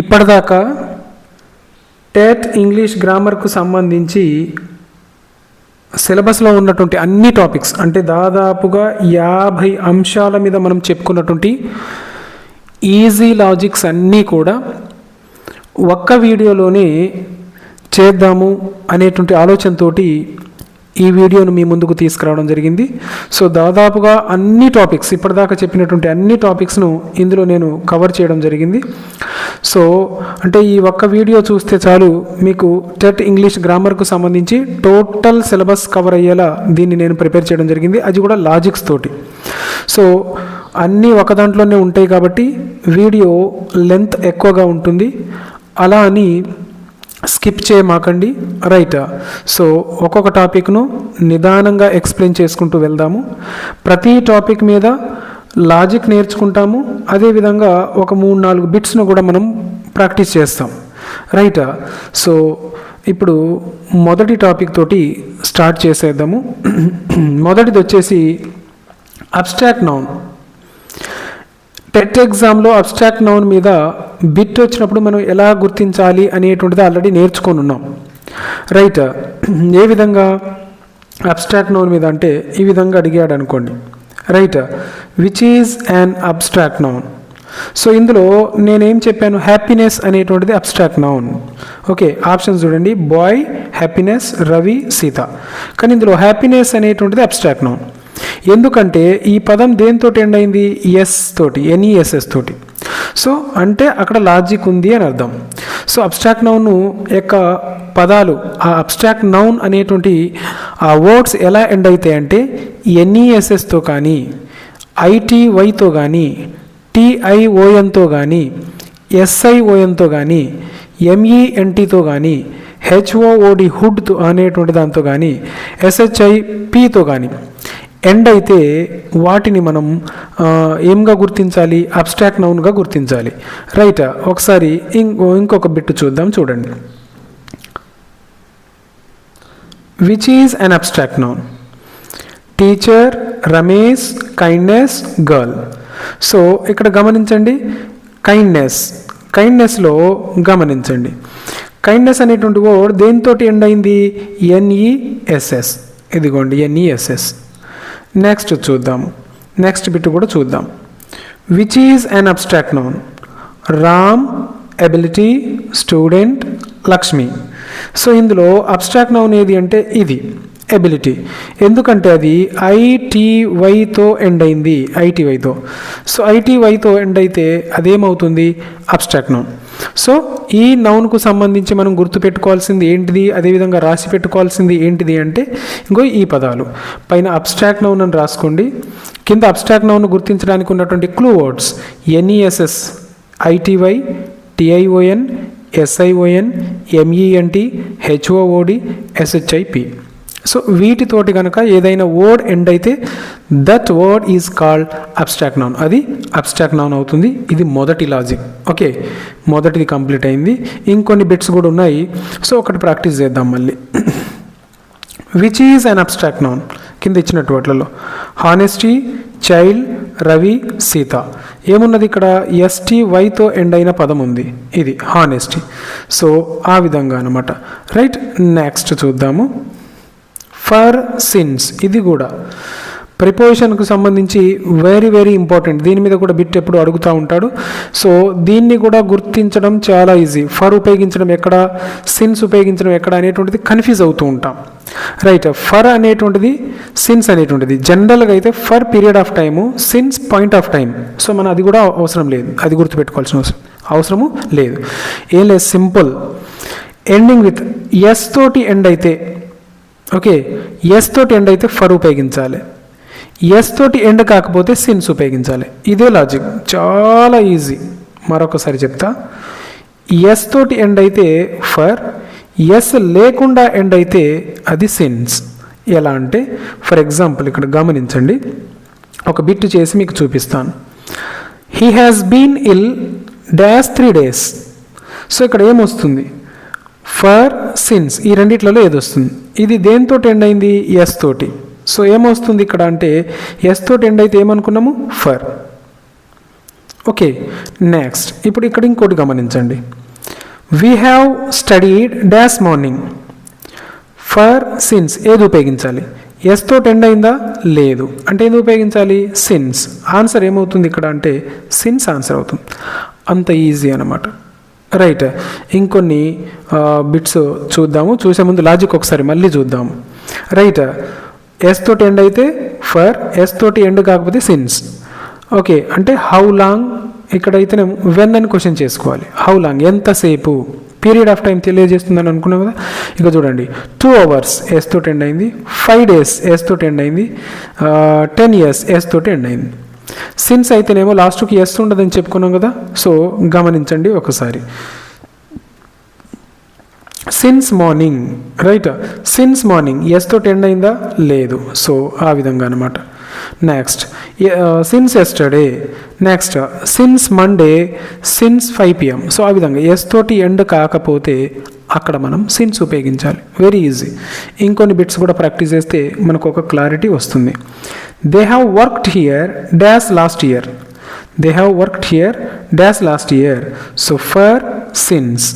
ఇప్పటిదాకా TET English గ్రామర్కు సంబంధించి సిలబస్లో ఉన్నటువంటి అన్ని టాపిక్స్ అంటే దాదాపుగా 50 అంశాల మీద మనం చెప్పుకున్నటువంటి ఈజీ లాజిక్స్ అన్నీ కూడా ఒక్క వీడియోలోనే చేద్దాము అనేటువంటి ఆలోచనతోటి ఈ వీడియోను మీ ముందుకు తీసుకురావడం జరిగింది. సో దాదాపుగా అన్ని టాపిక్స్ ఇప్పటిదాకా చెప్పినటువంటి అన్ని టాపిక్స్ను ఇందులో నేను కవర్ చేయడం జరిగింది. సో అంటే ఈ ఒక్క వీడియో చూస్తే చాలు మీకు టెట్ ఇంగ్లీష్ గ్రామర్కు సంబంధించి టోటల్ సిలబస్ కవర్ అయ్యేలా దీన్ని నేను ప్రిపేర్ చేయడం జరిగింది, అది కూడా లాజిక్స్ తోటి. సో అన్నీ ఒక దాంట్లోనే ఉంటాయి కాబట్టి వీడియో లెంత్ ఎక్కువగా ఉంటుంది, అలా అని స్కిప్ చేయమాకండి. రైట్. సో ఒక్కొక్క టాపిక్ను నిదానంగా ఎక్స్ప్లెయిన్ చేసుకుంటూ వెళ్దాము. ప్రతి టాపిక్ మీద లాజిక్ నేర్చుకుంటాము, అదేవిధంగా ఒక 3-4 బిట్స్ను కూడా మనం ప్రాక్టీస్ చేస్తాం. రైట్. సో ఇప్పుడు మొదటి టాపిక్ తోటి స్టార్ట్ చేసేద్దాము. మొదటిది వచ్చేసి అబ్స్ట్రాక్ట్ నౌన్. టెట్ ఎగ్జామ్లో అబ్స్ట్రాక్ట్ నౌన్ మీద బిట్ వచ్చినప్పుడు మనం ఎలా గుర్తించాలి అనేటువంటిది ఆల్రెడీ నేర్చుకొని ఉన్నాం. రైట్. ఏ విధంగా అబ్స్ట్రాక్ట్ నౌన్ మీద అంటే ఈ విధంగా అడిగాడు అనుకోండి. Right. Which is an abstract noun. So ఇందులో నేనేం చెప్పాను, హ్యాపీనెస్ అనేటువంటిది అబ్స్ట్రాక్ట్ నౌన్. ఓకే, ఆప్షన్స్ చూడండి, బాయ్, హ్యాపీనెస్, రవి, సీత. కానీ ఇందులో హ్యాపీనెస్ అనేటువంటిది అబ్స్ట్రాక్ట్ నౌన్. ఎందుకంటే ఈ పదం దేంతో ఎండ్ అయింది, ఎస్ తోటి, NESS తోటి. సో అంటే అక్కడ లాజిక్ ఉంది అని అర్థం. సో అబ్స్ట్రాక్ట్ నౌన్ యొక్క పదాలు, ఆ అబ్స్ట్రాక్ట్ నౌన్ అనేటువంటి ఆ వర్డ్స్ ఎలా ఎండ్ అవుతాయి అంటే NESSతో కానీ, ITYతో కానీ, TIONతో కానీ, SIONతో కానీ, MENTతో కానీ, HOOD హుడ్ అనేటువంటి దాంతో కానీ, SHIPతో కానీ ఎండ్ అయితే వాటిని మనం ఏంగా గుర్తించాలి, అబ్స్ట్రాక్ట్ నౌన్గా గుర్తించాలి. రైట్. ఒకసారి ఇంకొక బిట్ చూద్దాం, చూడండి. Which is an abstract noun. Teacher, Ramesh, kindness, girl. So ఇక్కడ గమనించండి, కైండ్నెస్లో గమనించండి, కైండ్నెస్ అనేటువంటి వర్డ్ దేంతో ఎండ్ అయింది, NESS. ఇదిగోండి NESS. నెక్స్ట్ చూద్దాం, నెక్స్ట్ బిట్ కూడా చూద్దాం. Which is an abstract noun. Ram, ability, student, Lakshmi. So ఇందులో అబ్స్ట్రాక్ట్ నౌన్ ఏది అంటే ఇది ఎబిలిటీ. ఎందుకంటే అది ITYతో ఎండ్ అయింది, ITYతో. సో ITYతో ఎండ్ అయితే అదేమవుతుంది, అబ్స్ట్రాక్ట్ నౌన్. సో ఈ నౌన్కు సంబంధించి మనం గుర్తుపెట్టుకోవాల్సింది ఏంటిది, అదేవిధంగా రాసి పెట్టుకోవాల్సింది ఏంటిది అంటే ఇంకో ఈ పదాలు. పైన అబ్స్ట్రాక్ట్ నౌన్ అని రాసుకోండి, కింద అబ్స్ట్రాక్ట్ నౌన్ గుర్తించడానికి ఉన్నటువంటి clue words NESS, ITY, TION, SION, MENT, HOOD, SHIP. So వీటితోటి కనుక ఏదైనా వర్డ్ ఎండ్ అయితే that word is called abstract noun, అది అబ్స్ట్రాక్ట్ నౌన్ అవుతుంది. ఇది మొదటి లాజిక్. ఓకే, మొదటిది కంప్లీట్ అయింది. ఇంకొన్ని బిట్స్ కూడా ఉన్నాయి, సో ఒకటి ప్రాక్టీస్ చేద్దాం మళ్ళీ. Which is an abstract noun. కింద ఇచ్చినట్టు వాటిలలో హానెస్టీ, చైల్డ్, రవి, సీత. ఏమున్నది ఇక్కడ, STYతో ఎండ్ అయిన పదం ఉంది, ఇది హానెస్టీ. సో ఆ విధంగా అనమాట. రైట్. నెక్స్ట్ చూద్దాము. For since. ఇది కూడా ప్రిపోజిషన్కు సంబంధించి వెరీ వెరీ ఇంపార్టెంట్. దీని మీద కూడా బిట్ ఎప్పుడు అడుగుతూ ఉంటాడు. సో దీన్ని కూడా గుర్తించడం చాలా ఈజీ. ఫర్ ఉపయోగించడం ఎక్కడ, సిన్స్ ఉపయోగించడం ఎక్కడ అనేటువంటిది కన్ఫ్యూజ్ అవుతూ ఉంటాం. రైట్. ఫర్ అనేటువంటిది, సిన్స్ అనేటువంటిది జనరల్గా అయితే for period of time, since point of time. So మనం అది కూడా అవసరం లేదు, అది గుర్తుపెట్టుకోవాల్సిన అవసరము లేదు. ఏం లేదు, సింపుల్. ఎండింగ్ విత్ ఎస్ తోటి ఎండ్ అయితే, ఓకే, ఎస్ తోటి ఎండ్ అయితే ఫర్ ఉపయోగించాలి, ఎస్ తోటి ఎండ్ కాకపోతే సిన్స్ ఉపయోగించాలి. ఇదే లాజిక్, చాలా ఈజీ. మరొకసారి చెప్తా. ఎస్ తోటి ఎండ్ అయితే ఫర్, ఎస్ లేకుండా ఎండ్ అయితే అది సిన్స్. ఎలా అంటే ఫర్ ఎగ్జాంపుల్ ఇక్కడ గమనించండి, ఒక బిట్ చేసి మీకు చూపిస్తాను. He has been ill dash 3 days. So ఇక్కడ ఏమొస్తుంది, ఫర్, సిన్స్, ఈ రెండిట్లలో ఏది వస్తుంది. ఇది దేంతో ఎండ్ అయింది, ఎస్ తోటి. సో ఏమొస్తుంది ఇక్కడ అంటే ఎస్ తోటి ఎండ్ అయితే ఏమనుకున్నాము, ఫర్. ఓకే, నెక్స్ట్ ఇప్పుడు ఇక్కడ ఇంకోటి గమనించండి. We have studied dash morning. For since ఏది ఉపయోగించాలి? ఎస్ తోటి ఎండ్ అయిందా? లేదు. అంటే ఏది ఉపయోగించాలి? సిన్స్. ఆన్సర్ ఏమవుతుంది ఇక్కడ అంటే సిన్స్ ఆన్సర్ అవుతుంది. అంత ఈజీ అన్నమాట. రైట్, ఇంకొన్ని బిట్స్ చూద్దాము. చూసే ముందు లాజిక్ ఒకసారి మళ్ళీ చూద్దాము. రైట్, ఎస్ తోటి ఎండ్ అయితే ఫర్, ఎస్ తోటి ఎండ్ కాకపోతే సిన్స్. ఓకే, అంటే హౌ లాంగ్, ఇక్కడైతే వెన్ అని క్వశ్చన్ చేసుకోవాలి. హౌ లాంగ్ ఎంతసేపు, పీరియడ్ ఆఫ్ టైం తెలియజేస్తుందని అనుకున్నాం కదా. ఇక చూడండి, 2 hours ఎస్ తోటి ఎండ్ అయింది, 5 days ఎస్ తోటి ఎండ్ అయింది, 10 years ఎస్ తోటి ఎండ్ అయింది. సిన్స్ అయితేనేమో లాస్ట్కి ఎస్ ఉండదని చెప్పుకున్నాం కదా. సో గమనించండి ఒకసారి. Since morning, right, since morning S తోటి ఎండ్ అయిందా? లేదు. సో ఆ విధంగా అనమాట. Next since yesterday, next since Monday, since 5 PM. So ఆ విధంగా ఎస్ తోటి ఎండ్ కాకపోతే అక్కడ మనం సిన్స్ ఉపయోగించాలి. Very easy. ఇంకొన్ని బిట్స్ కూడా ప్రాక్టీస్ చేస్తే మనకు ఒక క్లారిటీ వస్తుంది. They have worked here dash last year. They have worked here dash last year. So for since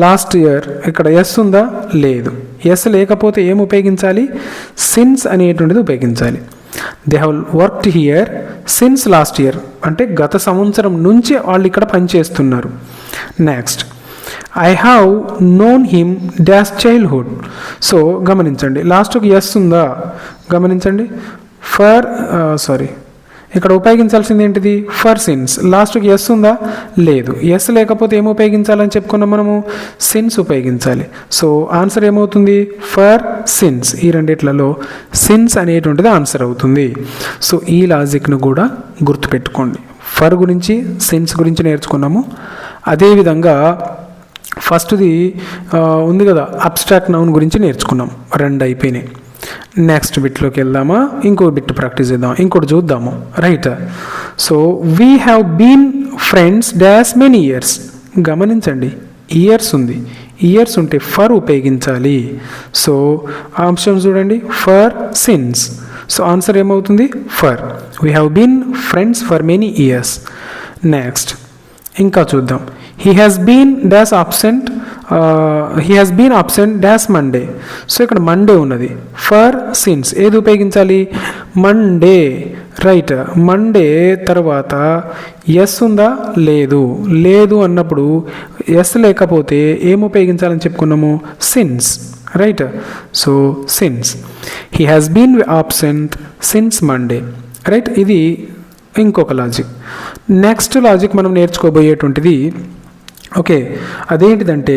last year, ఇక్కడ ఎస్ ఉందా? లేదు. ఎస్ లేకపోతే ఏం ఉపయోగించాలి? సిన్స్ అనేటువంటిది ఉపయోగించాలి. They have worked here since last year, అంటే గత సంవత్సరం నుంచి వాళ్ళు ఇక్కడ పనిచేస్తున్నారు. Next I have known him dash childhood. So గమనించండి, లాస్ట్కి ఎస్ ఉందా? గమనించండి. ఫర్ ఇక్కడ ఉపయోగించాల్సింది ఏంటిది? For since. లాస్ట్కి ఎస్ ఉందా? లేదు. ఎస్ లేకపోతే ఏం ఉపయోగించాలని చెప్పుకున్నాం మనము? సిన్స్ ఉపయోగించాలి. సో ఆన్సర్ ఏమవుతుంది? For since. ఈ రెండిట్లలో సిన్స్ అనేటువంటిది ఆన్సర్ అవుతుంది. సో ఈ లాజిక్ను కూడా గుర్తుపెట్టుకోండి. ఫర్ గురించి, సిన్స్ గురించి నేర్చుకున్నాము. అదేవిధంగా ఫస్ట్ది ఉంది కదా, అబ్స్ట్రాక్ట్ నౌన్ గురించి నేర్చుకున్నాం. 2 అయిపోయినాయి. నెక్స్ట్ బిట్లోకి వెళ్దామా? ఇంకో బిట్ ప్రాక్టీస్ చేద్దాం, ఇంకోటి చూద్దాము. Right, so we have been friends dash many years. గమనించండి, ఇయర్స్ ఉంది. ఇయర్స్ ఉంటే ఫర్ ఉపయోగించాలి. సో ఆప్షన్ చూడండి, ఫర్ సిన్స్. సో ఆన్సర్ ఏమవుతుంది? For. We have been friends for many years. Next ఇంకా చూద్దాం. He has been dash absent, he has been absent dash Monday. So ఇక్కడ Monday ఉన్నది. For since ఏది ఉపయోగించాలి? Monday. Right, Monday తర్వాత S ఉందా? లేదు. లేదు అన్నప్పుడు ఎస్ లేకపోతే ఏం ఉపయోగించాలని చెప్పుకున్నాము? Since. Right, so since. He has been absent since Monday. Right, ఇది ఇంకొక లాజిక్. నెక్స్ట్ లాజిక్ మనం నేర్చుకోబోయేటువంటిది, ఓకే, అదేంటిదంటే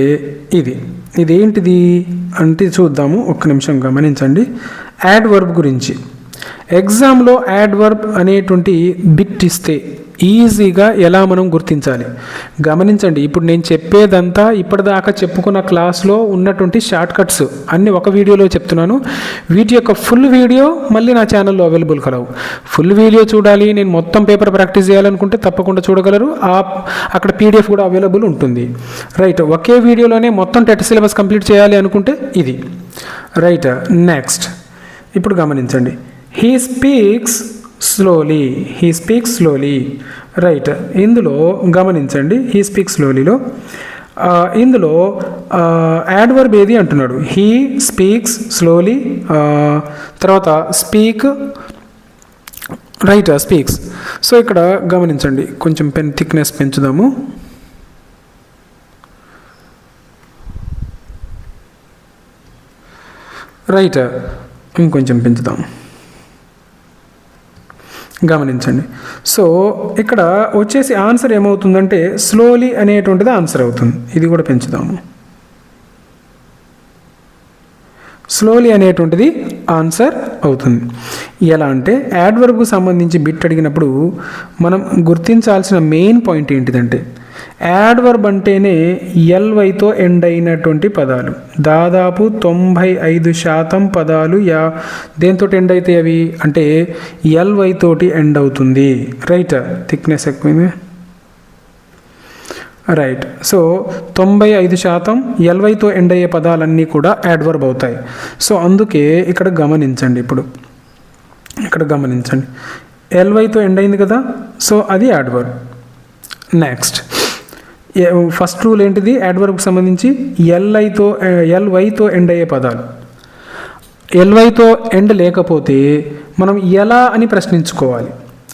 ఇదేంటిది అంటే చూద్దాము. ఒక్క నిమిషం గమనించండి. యాడ్ వర్బ్ గురించి. ఎగ్జామ్లో యాడ్ వర్బ్ అనేటువంటి బిట్ ఇస్తే ఈజీగా ఎలా మనం గుర్తించాలి గమనించండి. ఇప్పుడు నేను చెప్పేదంతా ఇప్పటిదాకా చెప్పుకున్న క్లాస్లో ఉన్నటువంటి షార్ట్ కట్స్ అన్నీ ఒక వీడియోలో చెప్తున్నాను. వీటి యొక్క ఫుల్ వీడియో మళ్ళీ నా ఛానల్లో అవైలబుల్ కలవు. ఫుల్ వీడియో చూడాలి, నేను మొత్తం పేపర్ ప్రాక్టీస్ చేయాలనుకుంటే తప్పకుండా చూడగలరు. అక్కడ PDF కూడా అవైలబుల్ ఉంటుంది. రైట్, ఒకే వీడియోలోనే మొత్తం టెట్ సిలబస్ కంప్లీట్ చేయాలి అనుకుంటే ఇది. రైట్, నెక్స్ట్ ఇప్పుడు గమనించండి. He speaks slowly. రైట్, ఇందులో గమనించండి. హీ స్పీక్స్ స్లోలీలో ఇందులో యాడ్ వర్బ్ ఏది అంటున్నాడు? హీ స్పీక్స్ స్లోలీ, తర్వాత స్పీక్. Right, speaks. సో ఇక్కడ గమనించండి, కొంచెం పెన్ థిక్నెస్ పెంచుదాము. రైట్, ఇంకొంచెం పెంచుదాం. గమనించండి. సో ఇక్కడ వచ్చేసి ఆన్సర్ ఏమవుతుందంటే స్లోలీ అనేటువంటిది ఆన్సర్ అవుతుంది. ఇది కూడా పెంచుదాము. స్లోలీ అనేటువంటిది ఆన్సర్ అవుతుంది. ఎలా అంటే యాడ్వర్బ్కు సంబంధించి బిట్ అడిగినప్పుడు మనం గుర్తించాల్సిన మెయిన్ పాయింట్ ఏంటిదంటే యాడ్వర్బ్ అంటేనే ఎల్వైతో ఎండ్ అయినటువంటి పదాలు. దాదాపు 95% పదాలు దేంతో ఎండ్ అవుతాయి అవి అంటే ఎల్వై తోటి ఎండ్ అవుతుంది. రైట్, థిక్నెస్ ఎక్కువైంది. రైట్, సో 95% ఎల్వైతో ఎండ్ అయ్యే పదాలన్నీ కూడా యాడ్వర్బ్ అవుతాయి. సో అందుకే ఇక్కడ గమనించండి. ఇప్పుడు ఇక్కడ గమనించండి, ఎల్వైతో ఎండ్ అయింది కదా, సో అది యాడ్వర్బ్. నెక్స్ట్ ఫస్ట్ రూల్ ఏంటిది? యాడ్వర్బ్కి సంబంధించి ఎల్వైతో ఎండ్ అయ్యే పదాలు. ఎల్వైతో ఎండ్ లేకపోతే మనం ఎలా అని ప్రశ్నించుకోవాలి.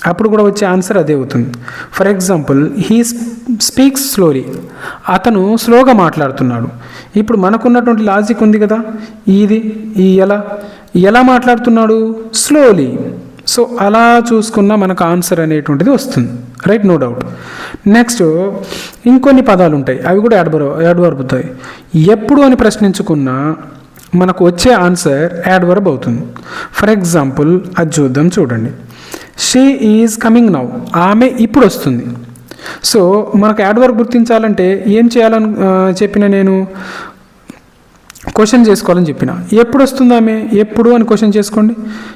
అప్పుడు కూడా వచ్చే ఆన్సర్ అదే అవుతుంది. For example, he speaks slowly. అతను స్లోగా మాట్లాడుతున్నాడు. ఇప్పుడు మనకున్నటువంటి లాజిక్ ఉంది కదా, ఈ ఎలా మాట్లాడుతున్నాడు? స్లోలీ. సో అలా చూసుకున్న మనకు ఆన్సర్ అనేటువంటిది వస్తుంది. Right, no doubt. నెక్స్ట్ ఇంకొన్ని పదాలు ఉంటాయి, అవి కూడా యాడ్వర్బ్ అవుతాయి. ఎప్పుడు అని ప్రశ్నించుకున్నా మనకు వచ్చే ఆన్సర్ యాడ్వర్బ్ అవుతుంది. ఫర్ ఎగ్జాంపుల్ అది చూద్దాం, చూడండి. She is coming now. ఆమె ఇప్పుడు వస్తుంది. సో మనకు యాడ్వర్బ్ గుర్తించాలంటే ఏం చేయాలని చెప్పిన నేను? క్వశ్చన్ చేసుకోవాలని చెప్పిన. ఎప్పుడు వస్తుంది ఆమె? ఎప్పుడు అని క్వశ్చన్ చేసుకోండి.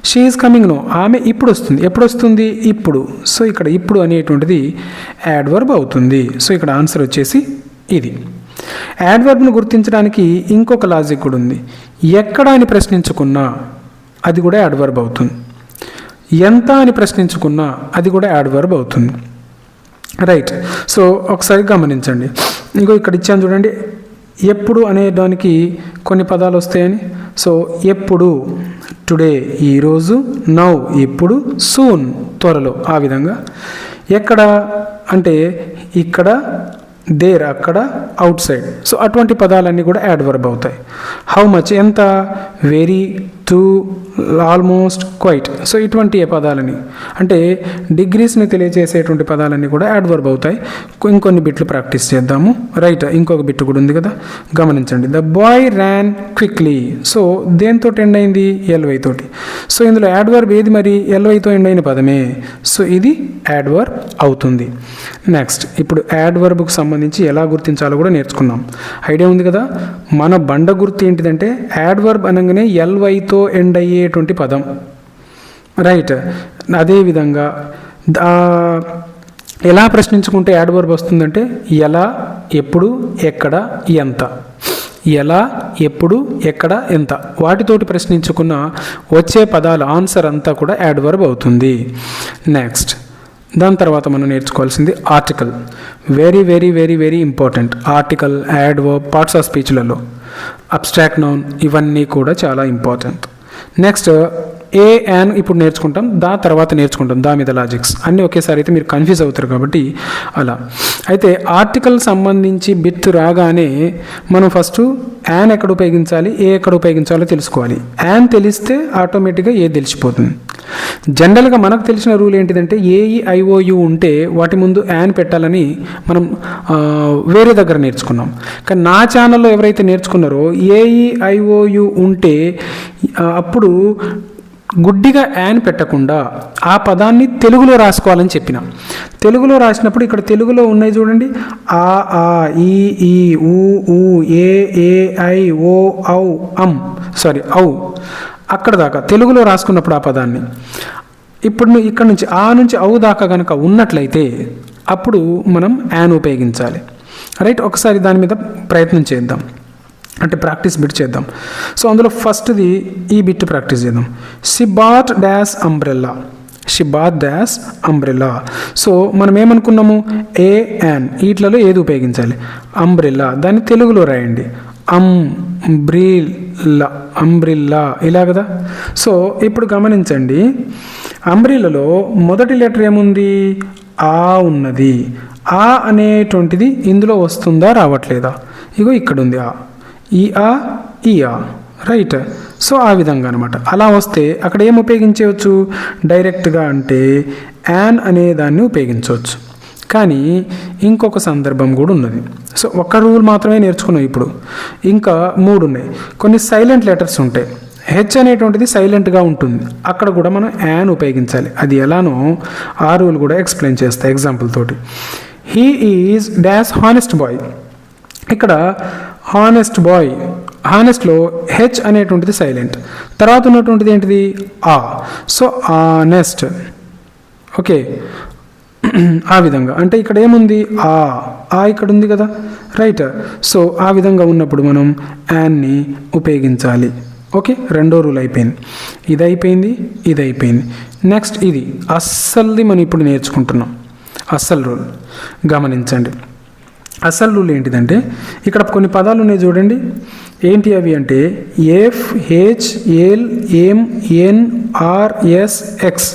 She is coming now. ఆమె ఇప్పుడు వస్తుంది. ఎప్పుడు వస్తుంది? ఇప్పుడు. సో ఇక్కడ ఇప్పుడు అనేటువంటిది యాడ్వర్బ్ అవుతుంది. సో ఇక్కడ ఆన్సర్ వచ్చేసి ఇది. యాడ్వర్బ్ను గుర్తించడానికి ఇంకొక లాజిక్ కూడా ఉంది. ఎక్కడ అని ప్రశ్నించుకున్నా అది కూడా యాడ్వర్బ్ అవుతుంది. ఎంత అని ప్రశ్నించుకున్నా అది కూడా యాడ్వర్బ్ అవుతుంది. రైట్. సో ఒకసారి గమనించండి. ఇంకో ఇక్కడ ఇచ్చాను చూడండి, ఎప్పుడు అనే దానికి కొన్ని పదాలు వస్తాయని. సో ఎప్పుడు, టుడే ఈరోజు, నౌ ఇప్పుడు, సూన్ త్వరలో, ఆ విధంగా. ఎక్కడ అంటే ఇక్కడ, దేర్ అక్కడ, అవుట్ సైడ్. సో అటువంటి పదాలన్నీ కూడా యాడ్వర్బ్ అవుతాయి. హౌ మచ్ ఎంత, very, too, almost, quite. So ఇటువంటి పదాలని అంటే డిగ్రీస్ని తెలియజేసేటువంటి పదాలన్నీ కూడా యాడ్వర్బ్ అవుతాయి. ఇంకొన్ని బిట్లు ప్రాక్టీస్ చేద్దాము. రైట్, ఇంకొక బిట్ కూడా ఉంది కదా, గమనించండి. The boy ran quickly. So దేంతో ఎండ్ అయింది? ఎల్వై తోటి. సో ఇందులో యాడ్వర్బ్ ఏది మరి? ఎల్వైతో ఎండ్ అయిన పదమే. సో ఇది యాడ్వర్బ్ అవుతుంది. నెక్స్ట్ ఇప్పుడు యాడ్వర్బ్కు సంబంధించి ఎలా గుర్తించాలో కూడా నేర్చుకున్నాం. ఐడియా ఉంది కదా. మన బండ గుర్తు ఏంటిదంటే యాడ్వర్బ్ అనగానే ఎల్వైతో ఎండ్ అయ్యేటువంటి పదం. రైట్. అదేవిధంగా ఎలా ప్రశ్నించుకుంటే యాడ్వర్బ్ వస్తుందంటే ఎలా, ఎప్పుడు, ఎక్కడ, ఎంత. ఎలా, ఎప్పుడు, ఎక్కడ, ఎంత వాటితోటి ప్రశ్నించుకున్న వచ్చే పదాల ఆన్సర్ అంతా కూడా యాడ్వర్బ్ అవుతుంది. నెక్స్ట్ దాని తర్వాత మనం నేర్చుకోవాల్సింది article. Very very very very important. Article, adverb, parts of స్పీచ్లలో అబ్స్ట్రాక్ట్ నౌన్ ఇవన్నీ కూడా చాలా ఇంపార్టెంట్. నెక్స్ట్ ఏ యాన్ ఇప్పుడు నేర్చుకుంటాం, తర్వాత నేర్చుకుంటాం దా మీద లాజిక్స్ అన్నీ ఒకేసారి అయితే మీరు కన్ఫ్యూజ్ అవుతారు కాబట్టి అలా. అయితే ఆర్టికల్ సంబంధించి బిట్ రాగానే మనం ఫస్ట్ యాన్ ఎక్కడ ఉపయోగించాలి, ఏ ఎక్కడ ఉపయోగించాలో తెలుసుకోవాలి. యాన్ తెలిస్తే ఆటోమేటిక్గా ఏ తెలిసిపోతుంది. జనరల్గా మనకు తెలిసిన రూల్ ఏంటిదంటే ఏఈఐఓయు ఉంటే వాటి ముందు యాన్ పెట్టాలని మనం వేరే దగ్గర నేర్చుకున్నాం. కానీ నా ఛానల్లో ఎవరైతే నేర్చుకున్నారో ఏఈఐఓయు ఉంటే అప్పుడు గుడ్డిగా యాన్ పెట్టకుండా ఆ పదాన్ని తెలుగులో రాసుకోవాలని చెప్పిన. తెలుగులో రాసినప్పుడు ఇక్కడ తెలుగులో ఉన్నాయి చూడండి, ఆ, ఈ, ఊ, ఏ, ఐ, ఓ, ఔ, ఔ అక్కడ దాకా తెలుగులో రాసుకున్నప్పుడు ఆ పదాన్ని ఇప్పుడు ఇక్కడ నుంచి ఆ నుంచి ఔ దాకా కనుక ఉన్నట్లయితే అప్పుడు మనం యాన్ ఉపయోగించాలి. రైట్. ఒకసారి దాని మీద ప్రయత్నం చేద్దాం, అంటే ప్రాక్టీస్ బిట్ చేద్దాం. సో అందులో ఫస్ట్ది ఈ బిట్ ప్రాక్టీస్ చేద్దాం. She bought dash umbrella. She bought dash umbrella. So మనం ఏమనుకున్నాము, ఏ యాన్ వీటిలలో ఏది ఉపయోగించాలి? అంబ్రెల్లా. దాన్ని తెలుగులో రాయండి, అంబ్రిల్లా ఇలా కదా. సో ఇప్పుడు గమనించండి, అంబ్రిల్లాలో మొదటి లెటర్ ఏముంది? ఆ ఉన్నది. ఆ అనేటువంటిది ఇందులో వస్తుందా రావట్లేదా? ఇగో ఇక్కడ ఉంది ఆ, ఈ ఆ. రైట్. సో ఆ విధంగా అనమాట. అలా వస్తే అక్కడ ఏం ఉపయోగించవచ్చు డైరెక్ట్గా అంటే యాన్ అనే దాన్ని ఉపయోగించవచ్చు. కానీ ఇంకొక సందర్భం కూడా ఉన్నది. సో ఒక్క రూల్ మాత్రమే నేర్చుకున్నాం. ఇప్పుడు ఇంకా 3 ఉన్నాయి. కొన్ని సైలెంట్ లెటర్స్ ఉంటాయి. హెచ్ అనేటువంటిది సైలెంట్గా ఉంటుంది, అక్కడ కూడా మనం యాన్ ఉపయోగించాలి. అది ఎలానో ఆ రూల్ కూడా ఎక్స్ప్లెయిన్ చేస్తా ఎగ్జాంపుల్ తోటి. He is dash honest boy. ఇక్కడ హానెస్ట్ బాయ్, హానెస్ట్లో హెచ్ అనేటువంటిది సైలెంట్, తర్వాత ఉన్నటువంటిది ఏంటిది? ఆ. So honest. ఓకే, ఆ విధంగా అంటే ఇక్కడ ఏముంది? ఆ ఇక్కడ ఉంది కదా. రైట్. సో ఆ విధంగా ఉన్నప్పుడు మనం యాన్ని ఉపయోగించాలి. ఓకే, రెండో రూల్ అయిపోయింది. ఇది అయిపోయింది, ఇది అయిపోయింది. నెక్స్ట్ ఇది అస్సలుది మనం ఇప్పుడు నేర్చుకుంటున్నాం. అసలు రూల్. గమనించండి, అసలు రూల్ ఏంటిదంటే ఇక్కడ కొన్ని పదాలు ఉన్నాయి చూడండి. ఏంటి అవి అంటే F, H, L, M, N, R, S, X.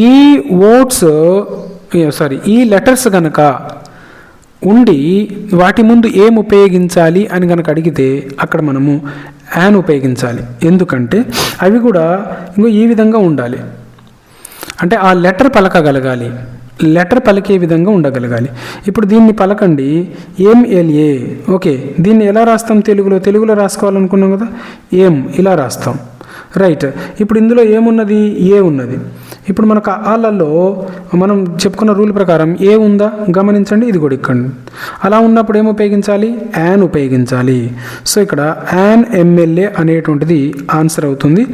ఈ వర్డ్స్ ఈ లెటర్స్ కనుక ఉండి వాటి ముందు ఏం ఉపయోగించాలి అని కనుక అడిగితే అక్కడ మనము యాన్ ఉపయోగించాలి. ఎందుకంటే అవి కూడా ఈ విధంగా ఉండాలి, అంటే ఆ లెటర్ పలకగలగాలి, లెటర్ పలికే విధంగా ఉండగలగాలి. ఇప్పుడు దీన్ని పలకండి, ఎంఎల్ఏ. ఓకే, దీన్ని ఎలా రాస్తాం? తెలుగులో రాసుకోవాలనుకున్నాం కదా, ఏం ఇలా రాస్తాం. రైట్. ఇప్పుడు ఇందులో ఏమున్నది? ఏ ఉన్నది. ఇప్పుడు మనకు ఆళ్ళల్లో మనం చెప్పుకున్న రూల్ ప్రకారం ఏ ఉందా? గమనించండి, ఇది కూడా ఇక్కడ. అలా ఉన్నప్పుడు ఏం ఉపయోగించాలి? యాన్ ఉపయోగించాలి. సో ఇక్కడ యాన్ ఎమ్మెల్యే అనేటువంటిది ఆన్సర్ అవుతుంది.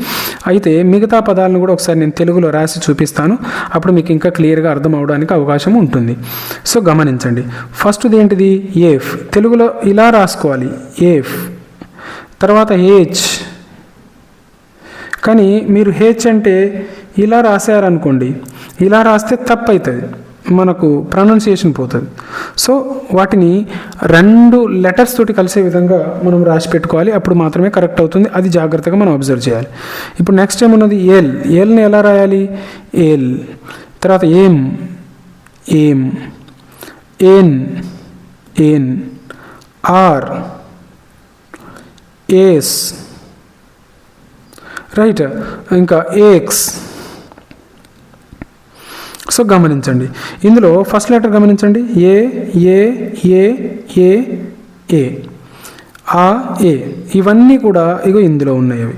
అయితే మిగతా పదాలను కూడా ఒకసారి నేను తెలుగులో రాసి చూపిస్తాను, అప్పుడు మీకు ఇంకా క్లియర్గా అర్థం అవడానికి అవకాశం ఉంటుంది. సో గమనించండి, ఫస్ట్ది ఏంటిది? ఏఫ్. తెలుగులో ఇలా రాసుకోవాలి, ఏఫ్. తర్వాత హెచ్. కానీ మీరు హెచ్ అంటే ఇలా రాశారనుకోండి, ఇలా రాస్తే తప్పు అవుతుంది, మనకు ప్రొనౌన్సియేషన్ పోతుంది. సో వాటిని 2 లెటర్స్ తోటి కలిసే విధంగా మనం రాసి పెట్టుకోవాలి, అప్పుడు మాత్రమే కరెక్ట్ అవుతుంది. అది జాగ్రత్తగా మనం అబ్జర్వ్ చేయాలి. ఇప్పుడు నెక్స్ట్ ఏమున్నది? ఎల్. ఎల్ని ఎలా రాయాలి? ఎల్. తర్వాత M, M. N, N. R, S. Right. ఇంకా ఎక్స్. సో గమనించండి, ఇందులో ఫస్ట్ లెటర్ గమనించండి, ఏ, ఏ, ఏ, ఏ, ఏ, ఆ, ఏ. ఇవన్నీ కూడా ఇందులో ఉన్నాయి అవి.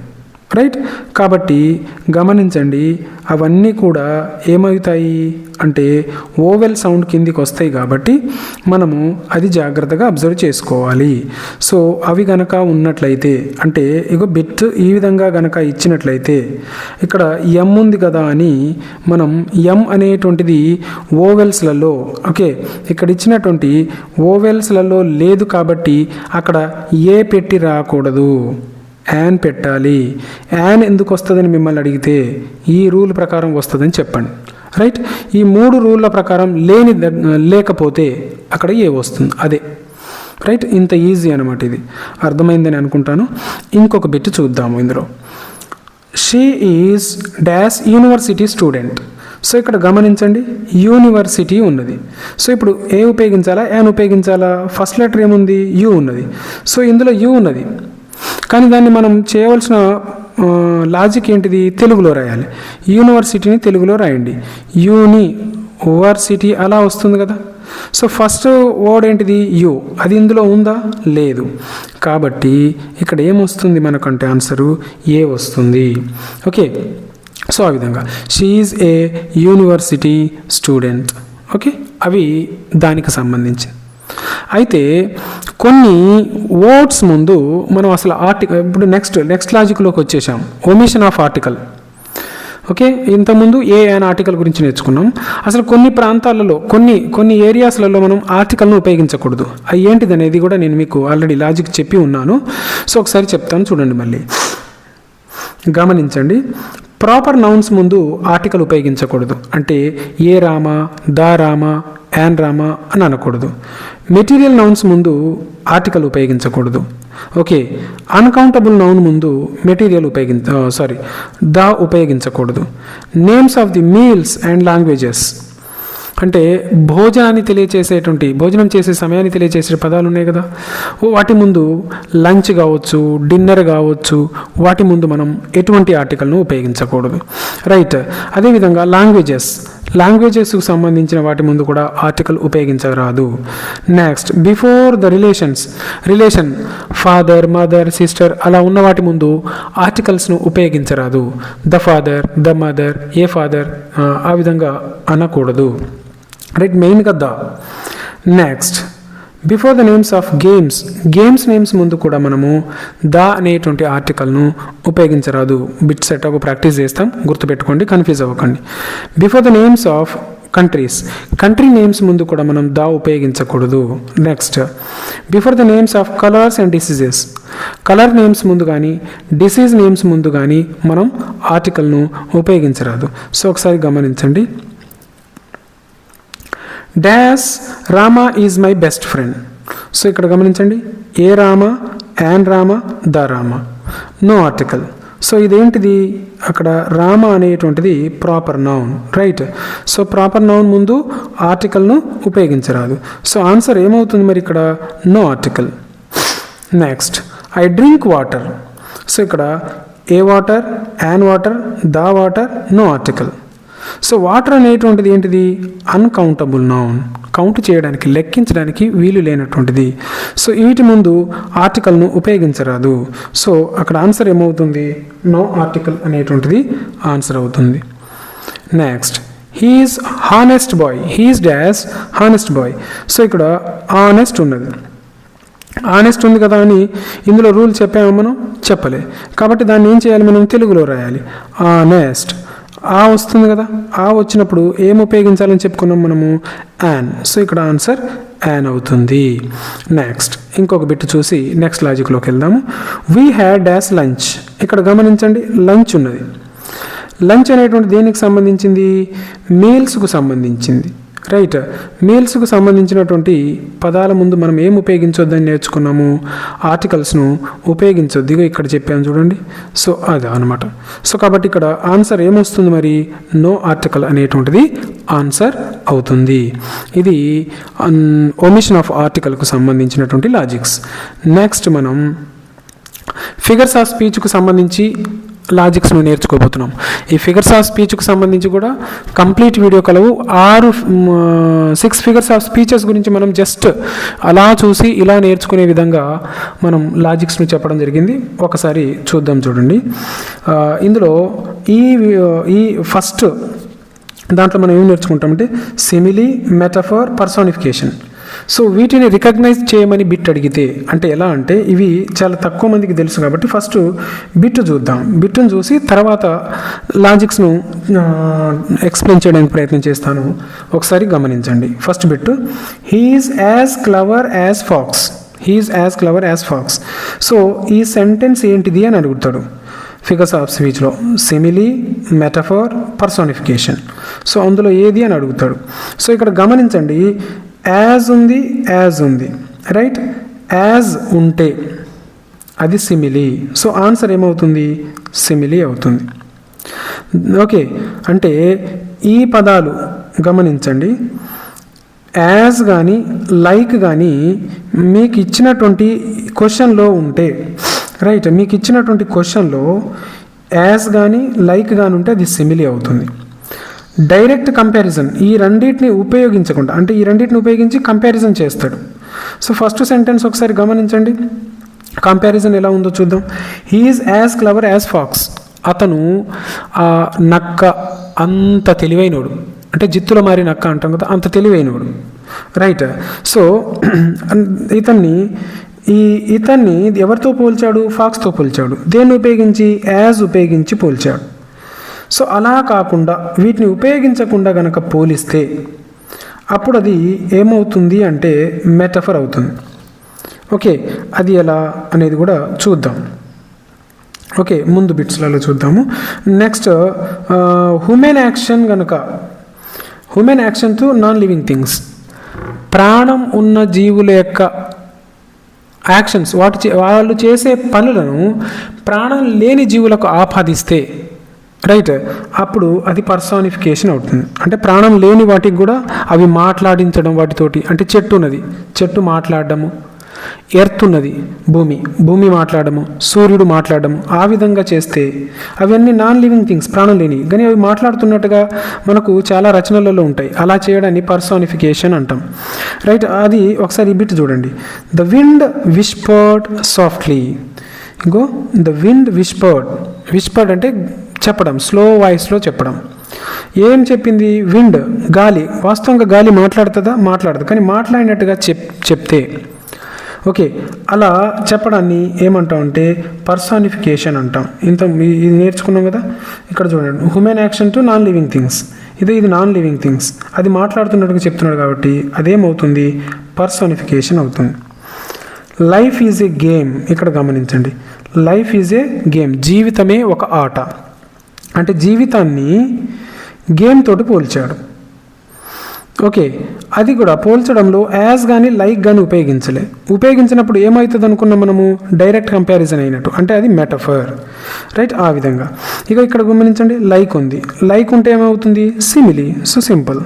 రైట్. కాబట్టి గమనించండి, అవన్నీ కూడా ఏమవుతాయి అంటే ఓవెల్ సౌండ్ కిందికి వస్తాయి. కాబట్టి మనము అది జాగ్రత్తగా అబ్జర్వ్ చేసుకోవాలి. సో అవి గనక ఉన్నట్లయితే, అంటే బిట్ ఈ విధంగా గనక ఇచ్చినట్లయితే, ఇక్కడ ఎం ఉంది కదా అని మనం ఎం అనేటువంటిది ఓవెల్స్లలో, ఓకే, ఇక్కడ ఇచ్చినటువంటి ఓవెల్స్లలో లేదు కాబట్టి అక్కడ ఏ పెట్టి రాకూడదు, యాన్ పెట్టాలి. యాన్ ఎందుకు వస్తుందని మిమ్మల్ని అడిగితే ఈ రూల్ ప్రకారం వస్తుందని చెప్పండి. రైట్. ఈ 3 రూళ్ళ ప్రకారం లేకపోతే అక్కడ ఏ వస్తుంది, అదే. రైట్. ఇంత ఈజీ అనమాట. ఇది అర్థమైందని అనుకుంటాను. ఇంకొక బిట్ చూద్దాము. ఇందులో she is dash university student. So ఇక్కడ గమనించండి, యూనివర్సిటీ ఉన్నది. సో ఇప్పుడు ఏ ఉపయోగించాలా, యాన్ ఉపయోగించాలా? ఫస్ట్ లెటర్ ఏముంది? యూ ఉన్నది. సో ఇందులో యూ ఉన్నది, కానీ దాన్ని మనం చేయవలసిన లాజిక్ ఏంటిది? తెలుగులో రాయాలి. యూనివర్సిటీని తెలుగులో రాయండి, యూనివర్సిటీ అలా వస్తుంది కదా. సో ఫస్ట్ వర్డ్ ఏంటిది? యూ. అది ఇందులో ఉందా? లేదు. కాబట్టి ఇక్కడ ఏమొస్తుంది మనకంటే ఆన్సరు ఏ వస్తుంది. ఓకే. సో ఆ విధంగా she is a university student. Okay, అవి దానికి సంబంధించి. అయితే కొన్ని వర్డ్స్ ముందు మనం అసలు ఆర్టికల్, ఇప్పుడు నెక్స్ట్ లాజిక్లోకి వచ్చేసాం, ఒమిషన్ ఆఫ్ ఆర్టికల్. ఓకే, ఇంతకుముందు ఏ అనే ఆర్టికల్ గురించి నేర్చుకున్నాం. అసలు కొన్ని ప్రాంతాలలో, కొన్ని ఏరియాస్లలో మనం ఆర్టికల్ను ఉపయోగించకూడదు. అది ఏంటిది అనేది కూడా నేను మీకు ఆల్రెడీ లాజిక్ చెప్పి ఉన్నాను. సో ఒకసారి చెప్తాను చూడండి మళ్ళీ. గమనించండి, ప్రాపర్ నౌన్స్ ముందు ఆర్టికల్ ఉపయోగించకూడదు. అంటే ఏ రామ, దా రామ, యాన్ రామ అని అనకూడదు. మెటీరియల్ నౌన్స్ ముందు ఆర్టికల్ ఉపయోగించకూడదు. ఓకే, అన్కౌంటబుల్ నౌన్ ముందు మెటీరియల్ దా ఉపయోగించకూడదు. Names of the meals and languages, అంటే భోజనాన్ని తెలియచేసేటువంటి, భోజనం చేసే సమయాన్ని తెలియచేసే పదాలు ఉన్నాయి కదా, వాటి ముందు లంచ్ కావచ్చు, డిన్నర్ కావచ్చు, వాటి ముందు మనం ఎటువంటి ఆర్టికల్ను ఉపయోగించకూడదు. రైట్. అదేవిధంగా లాంగ్వేజెస్కు సంబంధించిన వాటి ముందు కూడా ఆర్టికల్ ఉపయోగించరాదు. Next, before the relation father, mother, sister అలా ఉన్న వాటి ముందు ఆర్టికల్స్ను ఉపయోగించరాదు. The father, the mother, A father ఆ విధంగా అనకూడదు. రైట్, మెయిన్ కదా. Next, before the names of games names ముందు కూడా మనము ద అనేటువంటి ఆర్టికల్ను ఉపయోగించరాదు. బిట్ సెట్ ఒక ప్రాక్టీస్ చేస్తాం, గుర్తుపెట్టుకోండి, కన్ఫ్యూజ్ అవ్వకండి. Before the names of country names ముందు కూడా మనం ద ఉపయోగించకూడదు. Next, before the names of colours and diseases, colour names ముందు కానీ డిసీజ్ నేమ్స్ ముందు కానీ మనం ఆర్టికల్ను ఉపయోగించరాదు. సో ఒకసారి గమనించండి. Dash Rama is my best friend. So ఇక్కడ గమనించండి, a Rama, an Rama, the Rama, no article. So ఇదేంటిది, అక్కడ రామ అనేటువంటిది proper noun, right. So proper noun ముందు ఆర్టికల్ను ఉపయోగించరాదు. సో ఆన్సర్ ఏమవుతుంది మరి ఇక్కడ, no article. Next, I drink water. So ఇక్కడ a water, an water, the water, no article. So water అనేటువంటిది ఏంటిది, అన్కౌంటబుల్ నౌన్, కౌంట్ చేయడానికి, లెక్కించడానికి వీలు లేనటువంటిది. సో వీటి ముందు ఆర్టికల్ను ఉపయోగించరాదు. సో అక్కడ ఆన్సర్ ఏమవుతుంది, నో ఆర్టికల్ అనేటువంటిది ఆన్సర్ అవుతుంది. Next, he's honest boy. He's dash honest boy. So ఇక్కడ ఆనెస్ట్ ఉన్నది, ఆనెస్ట్ ఉంది కదా అని ఇందులో రూల్ చెప్పాము మనం, చెప్పలే. కాబట్టి దాన్ని ఏం చేయాలి, మనం తెలుగులో రాయాలి. ఆనెస్ట్, ఆ వస్తుంది కదా, ఆ వచ్చినప్పుడు ఏం ఉపయోగించాలని చెప్పుకున్నాం మనము, యాన్. సో ఇక్కడ ఆన్సర్ యాన్ అవుతుంది. నెక్స్ట్ ఇంకొక బిట్ చూసి నెక్స్ట్ లాజిక్లోకి వెళ్దాము. We had dash lunch. ఇక్కడ గమనించండి, లంచ్ ఉన్నది. లంచ్ అనేటువంటి దేనికి సంబంధించింది, మీల్స్కు సంబంధించింది, రైట్. మీల్స్కు సంబంధించినటువంటి పదాల ముందు మనం ఏం ఉపయోగించొద్దని నేర్చుకున్నాము, ఆర్టికల్స్ను ఉపయోగించొద్దు. ఇక ఇక్కడ చెప్పాను చూడండి. సో అదే అనమాట. సో కాబట్టి ఇక్కడ ఆన్సర్ ఏమొస్తుంది మరి, నో ఆర్టికల్ అనేటువంటిది ఆన్సర్ అవుతుంది. ఇది ఒమిషన్ ఆఫ్ ఆర్టికల్కు సంబంధించినటువంటి లాజిక్స్. నెక్స్ట్ మనం ఫిగర్స్ ఆఫ్ స్పీచ్కు సంబంధించి లాజిక్స్ను నేర్చుకోబోతున్నాం. ఈ ఫిగర్స్ ఆఫ్ స్పీచ్కు సంబంధించి కూడా కంప్లీట్ వీడియో కలవు. 6 ఫిగర్స్ ఆఫ్ స్పీచెస్ గురించి మనం జస్ట్ అలా చూసి ఇలా నేర్చుకునే విధంగా మనం లాజిక్స్ను చెప్పడం జరిగింది. ఒకసారి చూద్దాం చూడండి. ఇందులో ఈ ఫస్ట్ దాంట్లో మనం ఏం నేర్చుకుంటామంటే సిమిలీ, మెటఫోర్, పర్సోనిఫికేషన్. సో వీటిని రికగ్నైజ్ చేయమని బిట్ అడిగితే, అంటే ఎలా అంటే ఇవి చాలా తక్కువ మందికి తెలుసు కాబట్టి ఫస్ట్ బిట్ చూద్దాం. బిట్ను చూసి తర్వాత లాజిక్స్ను ఎక్స్ప్లెయిన్ చేయడానికి ప్రయత్నం చేస్తాను. ఒకసారి గమనించండి. First bit, he is as clever as fox. He is as clever as fox. So ఈ సెంటెన్స్ ఏంటిది అని అడుగుతాడు ఫిగర్స్ ఆఫ్ స్పీచ్లో. Simile, metaphor, personification. సో అందులో ఏది అని అడుగుతాడు. సో ఇక్కడ గమనించండి, యాజ్ ఉంది, యాజ్ ఉంది, రైట్. యాజ్ ఉంటే అది సిమిలీ. సో ఆన్సర్ ఏమవుతుంది, సిమిలీ అవుతుంది. ఓకే, అంటే ఈ పదాలు గమనించండి, యాజ్ కానీ లైక్ కానీ మీకు ఇచ్చినటువంటి క్వశ్చన్లో ఉంటే, రైట్, మీకు ఇచ్చినటువంటి క్వశ్చన్లో యాజ్ కానీ లైక్ కానీ ఉంటే అది సిమిలీ అవుతుంది. డైరెక్ట్ కంపారిజన్, ఈ రెండింటిని ఉపయోగించకుండా, అంటే ఈ రెండింటిని ఉపయోగించి కంపారిజన్ చేస్తాడు. సో ఫస్ట్ సెంటెన్స్ ఒకసారి గమనించండి, కంపారిజన్ ఎలా ఉందో చూద్దాం. He's as clever as fox. అతను నక్క అంత తెలివైనడు, అంటే జిత్తుల మారి నక్క అంటాం కదా, అంత తెలివైనడు, రైట్. సో ఇతన్ని ఎవరితో పోల్చాడు, ఫాక్స్తో పోల్చాడు. దేన్ని ఉపయోగించి, యాజ్ ఉపయోగించి పోల్చాడు. సో అలా కాకుండా వీటిని ఉపయోగించకుండా కనుక పోలిస్తే అప్పుడు అది ఏమవుతుంది అంటే మెటఫర్ అవుతుంది. ఓకే, అది ఎలా అనేది కూడా చూద్దాం. ఓకే, ముందు బిట్స్లలో చూద్దాము. నెక్స్ట్, హ్యూమన్ యాక్షన్ కనుక, human action to non living things, ప్రాణం ఉన్న జీవుల యొక్క యాక్షన్స్, వాళ్ళు చేసే పనులను ప్రాణం లేని జీవులకు ఆపాదిస్తే, రైట్, అప్పుడు అది పర్సానిఫికేషన్ అవుతుంది. అంటే ప్రాణం లేని వాటికి కూడా అవి మాట్లాడించడం వాటితోటి, అంటే చెట్టు ఉన్నది, చెట్టు మాట్లాడడము, ఎర్త్ ఉన్నది, భూమి మాట్లాడము, సూర్యుడు మాట్లాడము, ఆ విధంగా చేస్తే అవన్నీ నాన్ లివింగ్ థింగ్స్, ప్రాణం లేని, కానీ అవి మాట్లాడుతున్నట్టుగా మనకు చాలా రచనలలో ఉంటాయి. అలా చేయడాన్ని పర్సానిఫికేషన్ అంటాం, రైట్. అది ఒకసారి బిట్ చూడండి. The wind whispered softly. ఇంకో, ద విండ్ విస్పర్డ్ అంటే చెప్పడం, స్లో వాయిస్లో చెప్పడం. ఏం చెప్పింది, విండ్, గాలి. వాస్తవంగా గాలి మాట్లాడుతుందా, మాట్లాడదు, కానీ మాట్లాడినట్టుగా చెప్తే, ఓకే, అలా చెప్పడాన్ని ఏమంటామంటే పర్సానిఫికేషన్ అంటాం. ఇది నేర్చుకున్నాం కదా. ఇక్కడ చూడండి, human action to non living things, ఇది నాన్ లివింగ్ థింగ్స్, అది మాట్లాడుతున్నట్టుగా చెప్తున్నాడు కాబట్టి అదేమవుతుంది, పర్సానిఫికేషన్ అవుతుంది. Life is a game. ఇక్కడ గమనించండి, లైఫ్ ఈజ్ ఏ గేమ్, జీవితమే ఒక ఆట. అంటే జీవితాన్ని గేమ్ తోటి పోల్చాడు. ఓకే, అది కూడా పోల్చడంలో యాజ్ కానీ లైక్ కానీ ఉపయోగించినప్పుడు ఏమవుతుంది అనుకున్నాం మనము, డైరెక్ట్ కంపారిజన్ అయినట్టు, అంటే అది మెటఫర్, రైట్? ఆ విధంగా. ఇక ఇక్కడ గమనించండి, లైక్ ఉంది, లైక్ ఉంటే ఏమవుతుంది, సిమిలీ. So simple.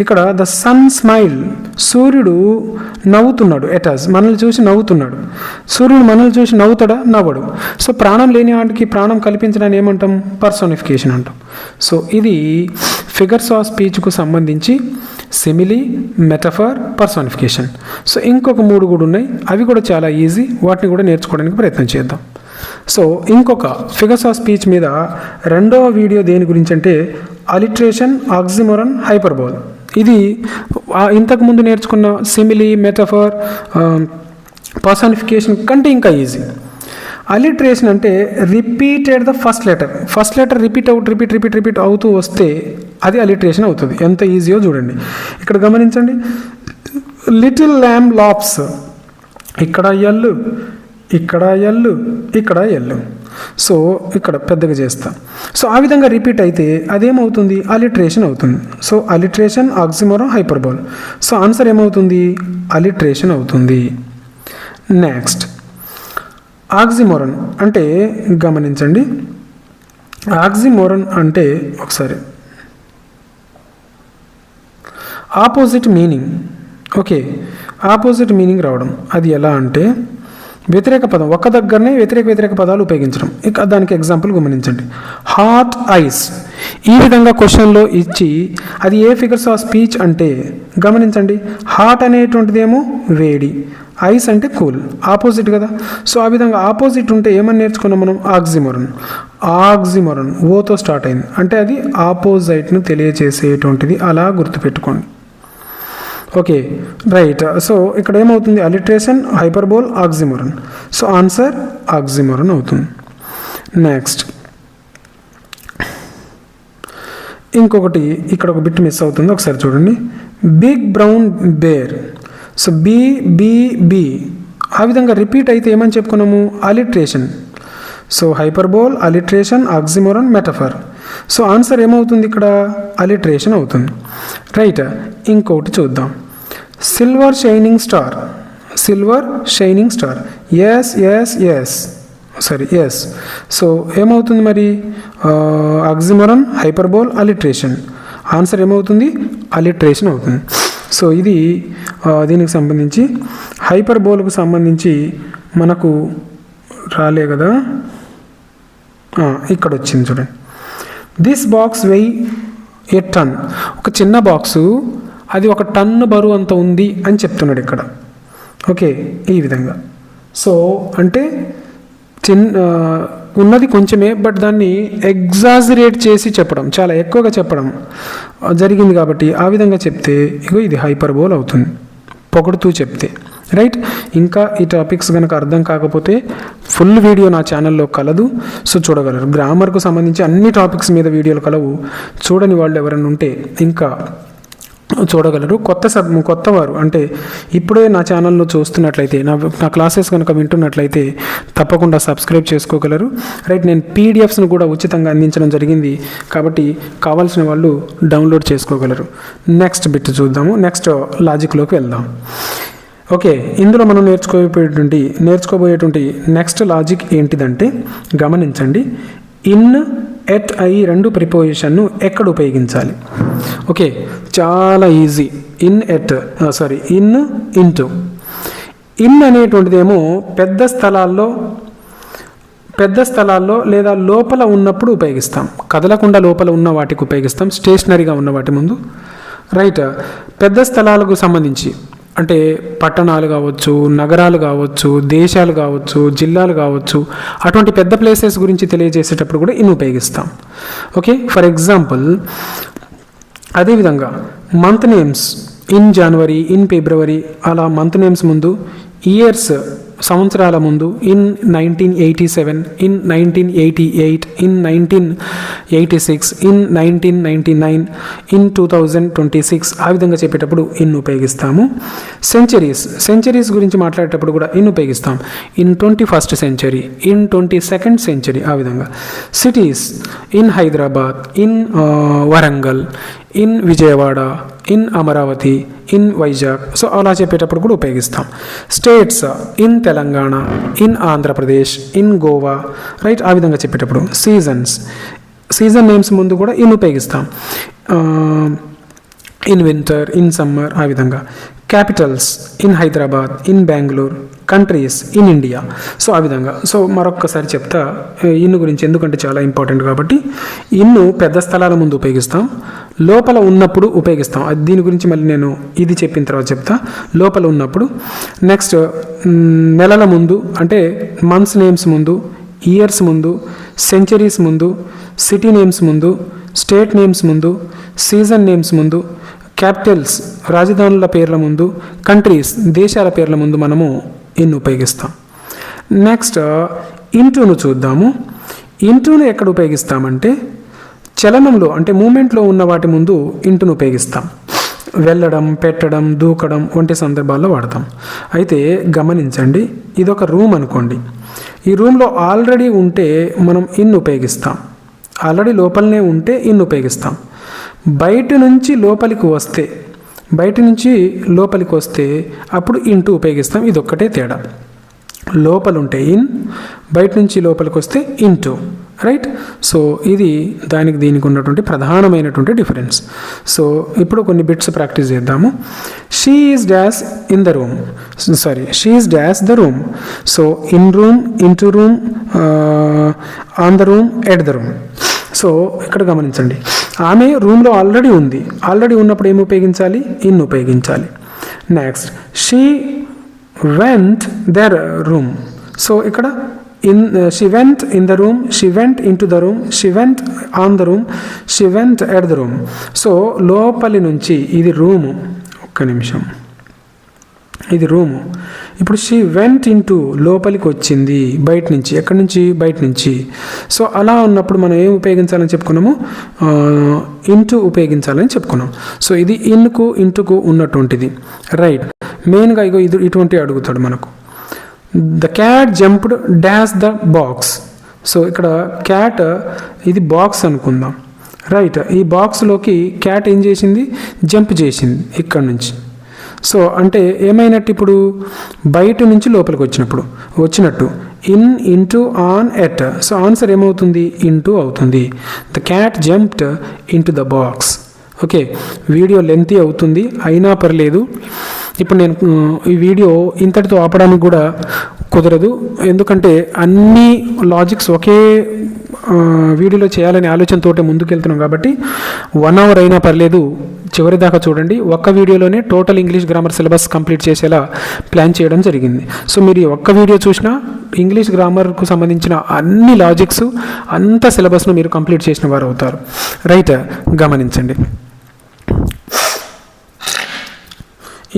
ఇక్కడ ద సన్ స్మైల్, సూర్యుడు నవ్వుతున్నాడు, ఎటాజ్ మనల్ని చూసి నవ్వుతున్నాడు. సూర్యుడు మనల్ని చూసి నవ్వుతాడా, నవ్వడు. సో ప్రాణం లేని వాటికి ప్రాణం కల్పించడాన్ని ఏమంటాం, పర్సోనిఫికేషన్ అంటాం. సో ఇది ఫిగర్స్ ఆఫ్ స్పీచ్కు సంబంధించి సిమిలీ, మెటఫర్, పర్సోనిఫికేషన్. సో ఇంకొక 3 కూడా ఉన్నాయి, అవి కూడా చాలా ఈజీ, వాటిని కూడా నేర్చుకోవడానికి ప్రయత్నం చేద్దాం. సో ఇంకొక ఫిగర్స్ ఆఫ్ స్పీచ్ మీద రెండవ వీడియో దేని గురించి అంటే అలిట్రేషన్, ఆక్సిమోరన్, హైపర్బోల్. ఇది ఇంతకుముందు నేర్చుకున్న సిమిలీ, మెటఫర్, పర్సోనిఫికేషన్ కంటే ఇంకా ఈజీ. అలిట్రేషన్ అంటే repeated the first letter repeat అవుతూ వస్తే అది అలిట్రేషన్ అవుతుంది. ఎంత ఈజీయో చూడండి. ఇక్కడ గమనించండి, లిటిల్ ల్యాంబ్ లాప్స్, ఇక్కడ ఎల్లు, ఇక్కడ ఎల్లు, ఇక్కడ ఎల్లు. సో ఇక్కడ పెద్దగా చేస్తాం. సో ఆ విధంగా రిపీట్ అయితే అదేమవుతుంది, అలిట్రేషన్ అవుతుంది. సో అలిట్రేషన్, ఆక్సిమోరన్, హైపర్బోల్. సో ఆన్సర్ ఏమవుతుంది, అలిట్రేషన్ అవుతుంది. నెక్స్ట్ ఆక్సిమోరన్ అంటే గమనించండి, ఆక్సిమోరన్ అంటే ఒకసారి opposite meaning. Okay, opposite meaning రావడం. అది ఎలా అంటే వ్యతిరేక పదం, ఒక్క దగ్గరనే వ్యతిరేక పదాలు ఉపయోగించడం. ఇక దానికి ఎగ్జాంపుల్ గమనించండి, హాట్ ఐస్. ఈ విధంగా క్వశ్చన్లో ఇచ్చి అది ఏ ఫిగర్స్ ఆఫ్ స్పీచ్ అంటే గమనించండి, హాట్ అనేటువంటిదేమో వేడి, ఐస్ అంటే కూల్, ఆపోజిట్ కదా. సో ఆ విధంగా ఆపోజిట్ ఉంటే ఏమని నేర్చుకున్నాం మనం, ఆక్సిమోరన్ ఓతో స్టార్ట్ అయింది, అంటే అది ఆపోజిట్ను తెలియజేసేటువంటిది, అలా గుర్తుపెట్టుకోండి. Okay, right. సో ఇక్కడ ఏమవుతుంది, అలిట్రేషన్, హైపర్బోల్, ఆక్సిమోరన్. సో ఆన్సర్ ఆక్సిమోరన్ అవుతుంది. నెక్స్ట్ ఇంకొకటి ఇక్కడ ఒక బిట్ మిస్ అవుతుంది, ఒకసారి చూడండి, big brown bear. So B ఆ విధంగా రిపీట్ అయితే ఏమని చెప్పుకున్నాము, alliteration. So hyperbole, alliteration, oxymoron, metaphor. So answer ఏమవుతుంది ఇక్కడ, అలిట్రేషన్ అవుతుంది, రైట్. ఇంకొకటి చూద్దాం, silver shining star. Yes. So ఏమవుతుంది మరి, ఆక్సిమోరన్, హైపర్బోల్, అలిట్రేషన్. ఆన్సర్ ఏమవుతుంది, అలిట్రేషన్ అవుతుంది. సో ఇది దీనికి సంబంధించి. హైపర్బోల్కు సంబంధించి మనకు రాలే కదా, ఇక్కడ వచ్చింది చూడండి, దిస్ బాక్స్ వెయ్ ఏ టన్. ఒక చిన్న బాక్సు అది 1 టన్ను బరువు అంత ఉంది అని చెప్తున్నాడు ఇక్కడ. ఓకే, ఈ విధంగా. సో అంటే ఉన్నది కొంచెమే, బట్ దాన్ని ఎగ్జాజరేట్ చేసి చెప్పడం, చాలా ఎక్కువగా చెప్పడం జరిగింది. కాబట్టి ఆ విధంగా చెప్తే ఇగో ఇది హైపర్బోల్ అవుతుంది, పొగడుతూ చెప్తే, రైట్. ఇంకా ఈ టాపిక్స్ కనుక అర్థం కాకపోతే ఫుల్ వీడియో నా ఛానల్లో కలదు, సో చూడగలరు. గ్రామర్కు సంబంధించి అన్ని టాపిక్స్ మీద వీడియోలు కలవు, చూడని వాళ్ళు ఎవరైనా ఉంటే ఇంకా చూడగలరు. కొత్తవారు అంటే ఇప్పుడే నా ఛానల్లో చూస్తున్నట్లయితే, నా క్లాసెస్ కనుక వింటున్నట్లయితే తప్పకుండా సబ్స్క్రైబ్ చేసుకోగలరు, రైట్. నేను పీడిఎఫ్స్ను కూడా ఉచితంగా అందించడం జరిగింది, కాబట్టి కావాల్సిన వాళ్ళు డౌన్లోడ్ చేసుకోగలరు. నెక్స్ట్ బిట్ చూద్దాము, నెక్స్ట్ లాజిక్లోకి వెళ్దాం. ఓకే, ఇందులో మనం నేర్చుకోబోయేటువంటి నెక్స్ట్ లాజిక్ ఏంటిదంటే గమనించండి, ఇన్, ఎట్, ఐ 2 ప్రిపోజిషన్ను ఎక్కడ ఉపయోగించాలి. ఓకే, చాలా ఈజీ. ఇంటూ. ఇన్ అనేటువంటిదేమో పెద్ద స్థలాల్లో లేదా లోపల ఉన్నప్పుడు ఉపయోగిస్తాం, కదలకుండా లోపల ఉన్న వాటికి ఉపయోగిస్తాం, స్టేషనరీగా ఉన్న వాటి ముందు, రైట్. పెద్ద స్థలాలకు సంబంధించి అంటే పట్టణాలు కావచ్చు, నగరాలు కావచ్చు, దేశాలు కావచ్చు, జిల్లాలు కావచ్చు, అటువంటి పెద్ద ప్లేసెస్ గురించి తెలియజేసేటప్పుడు కూడా ఇన్ ఉపయోగిస్తాం. ఓకే, ఫర్ ఎగ్జాంపుల్ అదేవిధంగా month names, in January, in February, అలా మంత్ నేమ్స్ ముందు, ఇయర్స్ సంవత్సరాల ముందు, in 1987, in 1988, in 1986, in 1999, in 2026, ఆ విధంగా చెప్పేటప్పుడు ఇన్ ఉపయోగిస్తాము. సెంచరీస్ గురించి మాట్లాడేటప్పుడు కూడా ఇన్ ఉపయోగిస్తాం, in 21st century, in 22nd century, ఆ విధంగా. Cities, in Hyderabad, in Warangal, in Vijayawada, in Amaravati, in Vizag. So అలా చెప్పేటప్పుడు కూడా ఉపయోగిస్తాం. States in Telangana, in Andhra Pradesh, in Goa, right. ఆ విధంగా చెప్పేటప్పుడు సీజన్స్, సీజన్ నేమ్స్ ముందు కూడా ఇన్ ఉపయోగిస్తాం. ఇన్ వింటర్, ఇన్ సమ్మర్, ఆ విధంగా. Capitals in Hyderabad, in Bengaluru. Countries in India. So ఆ విధంగా. సో మరొక్కసారి చెప్తా ఇన్ను గురించి, ఎందుకంటే చాలా ఇంపార్టెంట్ కాబట్టి. ఇన్ను పెద్ద స్థలాల ముందు ఉపయోగిస్తాం, లోపల ఉన్నప్పుడు ఉపయోగిస్తాం. అది దీని గురించి మళ్ళీ నేను ఇది చెప్పిన తర్వాత చెప్తా. లోపల ఉన్నప్పుడు. నెక్స్ట్ నెలల ముందు అంటే మంత్స్ నేమ్స్ ముందు, ఇయర్స్ ముందు, సెంచరీస్ ముందు, సిటీ నేమ్స్ ముందు, స్టేట్ నేమ్స్ ముందు, సీజన్ నేమ్స్ ముందు, క్యాపిటల్స్ రాజధానుల పేర్ల ముందు, కంట్రీస్ దేశాల పేర్ల ముందు మనము ఇన్ ఉపయోగిస్తాం. నెక్స్ట్ ఇంటూను చూద్దాము. ఇంటూను ఎక్కడ ఉపయోగిస్తామంటే చలనంలో అంటే మూమెంట్లో ఉన్న వాటి ముందు ఇంటూను ఉపయోగిస్తాం. వెళ్ళడం, పెట్టడం, దూకడం వంటి సందర్భాల్లో వాడతాం. అయితే గమనించండి, ఇదొక రూమ్ అనుకోండి. ఈ రూమ్లో ఆల్రెడీ ఉంటే మనం ఇన్ ఉపయోగిస్తాం. ఆల్రెడీ లోపలనే ఉంటే ఇన్ ఉపయోగిస్తాం. బయట నుంచి లోపలికి వస్తే అప్పుడు ఇంటూ ఉపయోగిస్తాం. ఇది ఒక్కటే తేడా. లోపల ఉంటే ఇన్, బయట నుంచి లోపలికి వస్తే ఇంటూ, రైట్. సో ఇది దీనికి ఉన్నటువంటి ప్రధానమైనటువంటి డిఫరెన్స్. సో ఇప్పుడు కొన్ని బిట్స్ ప్రాక్టీస్ చేద్దాము. She is dash in the room, she is dash the room. So in room, into room, on the room, at the room. So ఇక్కడ గమనించండి, ఆమె రూమ్లో ఆల్రెడీ ఉంది. ఆల్రెడీ ఉన్నప్పుడు ఏమి ఉపయోగించాలి? ఇన్ ఉపయోగించాలి. Next she went the room. So ఇక్కడ she went in the room, she went into the room, she went on the room, she went at the room. So లోపలి నుంచి ఇది room, ఒక్క నిమిషం, ఇది రూము. ఇప్పుడు she went into లోపలికి వచ్చింది, బయట నుంచి. ఎక్కడి నుంచి? బయట నుంచి. సో అలా ఉన్నప్పుడు మనం ఏం ఉపయోగించాలని చెప్పుకున్నాము? ఇంటూ ఉపయోగించాలని చెప్పుకున్నాం. సో ఇది ఇన్కు ఇంటుకు ఉన్నటువంటిది, రైట్. మెయిన్గా ఇది ఇటువంటి అడుగుతాడు మనకు. The cat jumped dash the box. So ఇక్కడ క్యాట్ ఇది బాక్స్ అనుకుందాం, రైట్. ఈ బాక్స్లోకి క్యాట్ ఏం చేసింది? జంప్ చేసింది ఇక్కడ నుంచి. సో అంటే ఏమైనట్టు? ఇప్పుడు బయట నుంచి లోపలికి వచ్చినట్టు. In, into, on, at. So answer ఏమవుతుంది? ఇంటూ అవుతుంది. The cat jumped into the box. Okay, video lengthy అవుతుంది, అయినా పర్లేదు. ఇప్పుడు నేను ఈ వీడియో ఇంతటితో ఆపడానికి కూడా కుదరదు, ఎందుకంటే అన్ని లాజిక్స్ ఒకే వీడియోలో చేయాలనే ఆలోచనతోటే ముందుకెళ్తున్నాం కాబట్టి 1 hour అయినా పర్లేదు, చివరి దాకా చూడండి. ఒక్క వీడియోలోనే total English grammar syllabus complete చేసేలా ప్లాన్ చేయడం జరిగింది. సో మీరు ఈ ఒక్క వీడియో చూసినా ఇంగ్లీష్ గ్రామర్కు సంబంధించిన అన్ని లాజిక్స్ అంత సిలబస్ను మీరు కంప్లీట్ చేసిన వారు అవుతారు, రైట్. గమనించండి,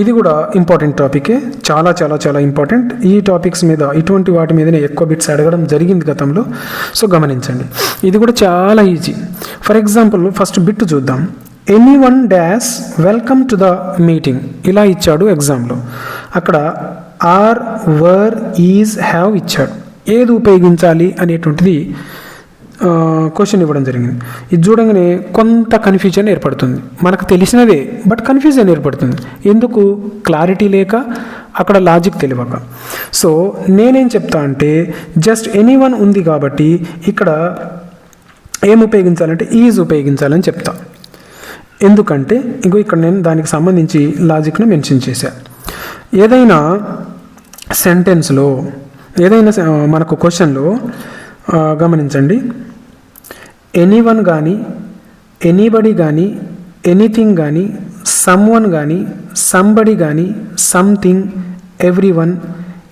ఇది కూడా ఇంపార్టెంట్ టాపికే, చాలా చాలా చాలా ఇంపార్టెంట్. ఈ టాపిక్స్ మీద, ఇటువంటి వాటి మీదనే ఎక్కువ బిట్స్ అడగడం జరిగింది గతంలో. సో గమనించండి, ఇది కూడా చాలా easy. For example first bit చూద్దాం. Anyone dash welcome to the meeting ఇలా ఇచ్చాడు ఎగ్జామ్లో. అక్కడ ఆర్, వర్, ఈజ్, హ్యావ్ ఇచ్చాడు. ఏది ఉపయోగించాలి అనేటువంటిది క్వశ్చన్ ఇవ్వడం జరిగింది. ఇది చూడగానే కొంత కన్ఫ్యూజన్ ఏర్పడుతుంది. మనకు తెలిసినదే, బట్ కన్ఫ్యూజన్ ఏర్పడుతుంది. ఎందుకు? క్లారిటీ లేక, అక్కడ లాజిక్ తెలియక. సో నేనేం చెప్తా అంటే, జస్ట్ ఎనీవన్ ఉంది కాబట్టి ఇక్కడ ఏం ఉపయోగించాలంటే ఈజ్ ఉపయోగించాలని చెప్తా. ఎందుకంటే ఇక్కడ నేను దానికి సంబంధించి లాజిక్ను మెన్షన్ చేశాను. ఏదైనా సెంటెన్స్లో, ఏదైనా మనకు క్వశ్చన్లో గమనించండి, ఎనీవన్ కానీ, ఎనీబడి కానీ, ఎనీథింగ్ కానీ, సమ్వన్ కానీ, సంబడి కానీ, something, everyone,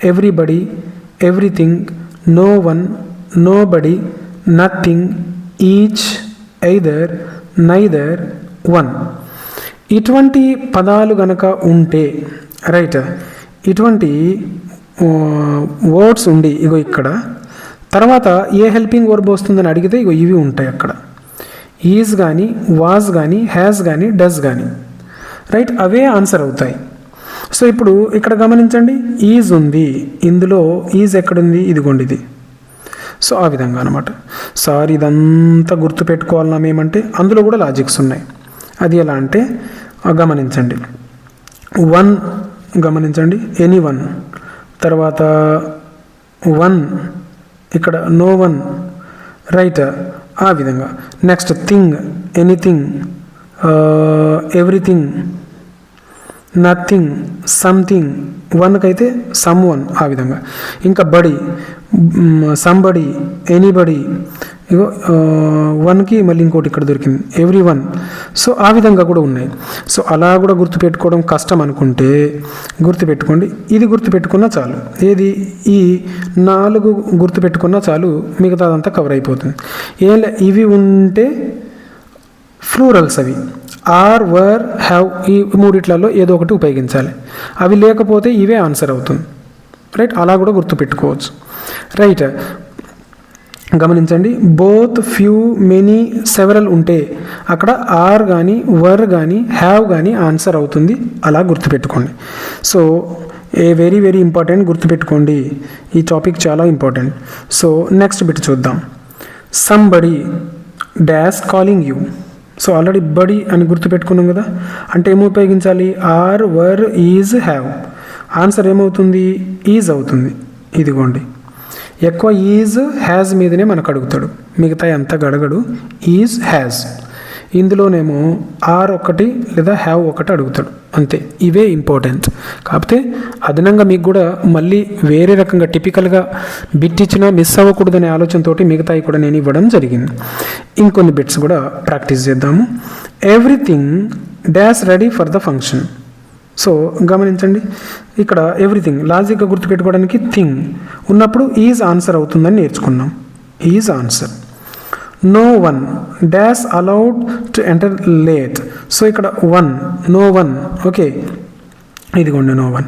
everybody, everything, no one, nobody, nothing, each, either, neither, one, ఇటువంటి పదాలు గనక ఉంటే, రైట్, ఇటువంటి వర్డ్స్ ఉండి ఇక్కడ తర్వాత ఏ హెల్పింగ్ వర్బ్ వస్తుందని అడిగితే ఇవి ఉంటాయి అక్కడ. ఈజ్ కానీ, వాజ్ కానీ, హ్యాస్ కానీ, డస్ కానీ, రైట్, అవే ఆన్సర్ అవుతాయి. సో ఇప్పుడు ఇక్కడ గమనించండి, ఈజ్ ఉంది, ఇందులో ఈజ్ ఎక్కడుంది? ఇదిగోండి ఇది. సో ఆ విధంగా అనమాట. సార్ ఇదంతా గుర్తుపెట్టుకోవాలన్నా ఏమంటే అందులో కూడా లాజిక్స్ ఉన్నాయి. అది ఎలా అంటే గమనించండి. వన్ గమనించండి, ఎనీ వన్, తర్వాత వన్, ఇక్కడ నో వన్, రైట్, ఆ విధంగా. Next thing, anything, everything, nothing, something, వన్కైతే సమ్ వన్, ఆ విధంగా. ఇంకా బడి, సంబడి, ఎనీబడి, ఇగో వన్కి మళ్ళీ ఇంకోటి ఇక్కడ దొరికింది, ఎవ్రీ వన్. సో ఆ విధంగా కూడా ఉన్నాయి. సో అలా కూడా గుర్తుపెట్టుకోవడం కష్టం అనుకుంటే గుర్తుపెట్టుకోండి, ఇది గుర్తుపెట్టుకున్నా చాలు. ఏది, ఈ 4 గుర్తుపెట్టుకున్నా చాలు, మిగతాదంతా కవర్ అయిపోతుంది. ఇవి ఉంటే ఫ్లూరల్స్, అవి ఆర్, వర్, హ్యావ్, ఈ 3 ఏదో ఒకటి ఉపయోగించాలి. అవి లేకపోతే ఇవే ఆన్సర్ అవుతుంది, రైట్. అలా కూడా గుర్తుపెట్టుకోవచ్చు, రైట్. గమనించండి, బోత్, ఫ్యూ, మెనీ, సెవరల్ ఉంటే అక్కడ ఆర్ కానీ వర్ కానీ హ్యావ్ కానీ ఆన్సర్ అవుతుంది. అలా గుర్తుపెట్టుకోండి. సో వెరీ వెరీ ఇంపార్టెంట్, గుర్తుపెట్టుకోండి. ఈ టాపిక్ చాలా ఇంపార్టెంట్. సో నెక్స్ట్ బిట్ చూద్దాం. Somebody dash calling you. So already body అని గుర్తుపెట్టుకున్నాం కదా, అంటే ఏమో ఉపయోగించాలి, are, were, is, have. Answer ఏమవుతుంది, ఈజ్ అవుతుంది. ఇదిగోండి, ఎక్కువ ఈజ్, హ్యాజ్ మీదనే మనకు అడుగుతాడు, మిగతా అంతా గడగడు. Is, has. ఇందులోనేమో ఆర్ ఒకటి లేదా హ్యావ్ ఒకటి అడుగుతాడు, అంతే. ఇవే ఇంపార్టెంట్. కాకపోతే అదనంగా మీకు కూడా మళ్ళీ వేరే రకంగా టిపికల్గా బిట్ ఇచ్చినా మిస్ అవ్వకూడదనే ఆలోచనతో మిగతాయి కూడా నేను ఇవ్వడం జరిగింది. ఇంకొన్ని బిట్స్ కూడా ప్రాక్టీస్ చేద్దాము. Everything dash ready for the function. So గమనించండి, ఇక్కడ ఎవ్రీథింగ్ లాజిక్గా గుర్తుపెట్టుకోవడానికి థింగ్ ఉన్నప్పుడు ఈజ్ ఆన్సర్ అవుతుందని నేర్చుకున్నాం. Is answer. No one dash allowed to enter late. So ఇక్కడ వన్, నో వన్, ఓకే. ఇదిగోండి నో వన్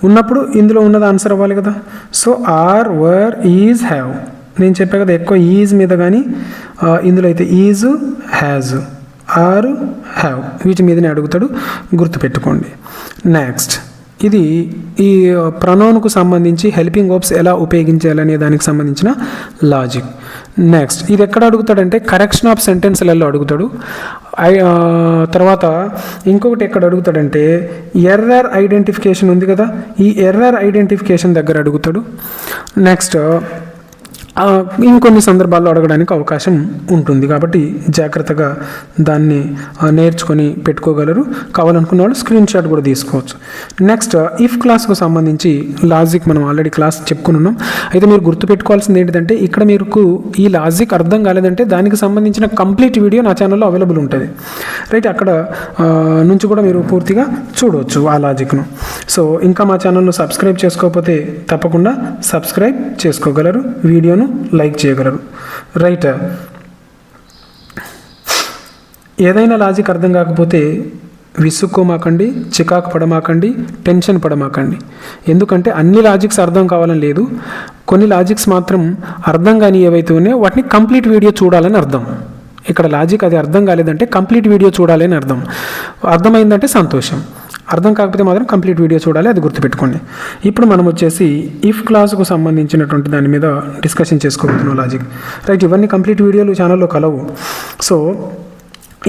ఉన్నప్పుడు ఇందులో ఉన్నది ఆన్సర్ అవ్వాలి కదా. So are, were, is, have. నేను చెప్పా కదా, ఎక్కువ ఈజ్ మీద కానీ ఇందులో అయితే ఈజ్, హ్యాజ్, ఆర్, హ్యావ్, వీటి మీదనే అడుగుతాడు, గుర్తుపెట్టుకోండి. నెక్స్ట్, ఇది ఈ ప్రొనౌన్కు సంబంధించి హెల్పింగ్ వర్బ్స్ ఎలా ఉపయోగించాలనే దానికి సంబంధించిన లాజిక్. నెక్స్ట్, ఇది ఎక్కడ అడుగుతాడంటే కరెక్షన్ ఆఫ్ సెంటెన్స్లలో అడుగుతాడు. తర్వాత ఇంకొకటి ఎక్కడ అడుగుతాడంటే ఎర్రర్ ఐడెంటిఫికేషన్ ఉంది కదా, ఈ ఎర్రర్ ఐడెంటిఫికేషన్ దగ్గర అడుగుతాడు. నెక్స్ట్, ఇంకొన్ని సందర్భాల్లో అడగడానికి అవకాశం ఉంటుంది, కాబట్టి జాగ్రత్తగా దాన్ని నేర్చుకొని పెట్టుకోగలరు. కావాలనుకున్న వాళ్ళు స్క్రీన్ షాట్ కూడా తీసుకోవచ్చు. నెక్స్ట్, ఇఫ్ క్లాస్కు సంబంధించి లాజిక్ మనం ఆల్రెడీ క్లాస్ చెప్పుకున్నాం. అయితే మీరు గుర్తుపెట్టుకోవాల్సింది ఏంటంటే, ఇక్కడ మీకు ఈ లాజిక్ అర్థం కాలేదంటే దానికి సంబంధించిన కంప్లీట్ వీడియో నా ఛానల్లో అవైలబుల్ ఉంటుంది, రైట్. అక్కడ నుంచి కూడా మీరు పూర్తిగా చూడవచ్చు ఆ లాజిక్ను. సో ఇంకా మా ఛానల్ను సబ్స్క్రైబ్ చేసుకోకపోతే తప్పకుండా సబ్స్క్రైబ్ చేసుకోగలరు, వీడియోను లైక్ చేయగలరు, రైట్. ఏదైనా లాజిక్ అర్థం కాకపోతే విసుక్కోమాకండి, చికాకు పడమాకండి, టెన్షన్ పడమాకండి. ఎందుకంటే అన్ని లాజిక్స్ అర్థం కావాలని లేదు, కొన్ని లాజిక్స్ మాత్రం అర్థం కాని ఏవైతే ఉన్నాయో వాటిని కంప్లీట్ వీడియో చూడాలని అర్థం. ఇక్కడ లాజిక్ అది అర్థం కాలేదంటే కంప్లీట్ వీడియో చూడాలి అని అర్థం. అర్థమైందంటే సంతోషం, అర్థం కాకపోతే మాత్రం కంప్లీట్ వీడియో చూడాలి, అది గుర్తుపెట్టుకోండి. ఇప్పుడు మనం వచ్చేసి ఇఫ్ క్లాస్కు సంబంధించినటువంటి దాని మీద డిస్కషన్ చేసుకోబోతున్నాం లాజిక్, రైట్. ఇవన్నీ కంప్లీట్ వీడియోలు ఛానల్లో కలవు. సో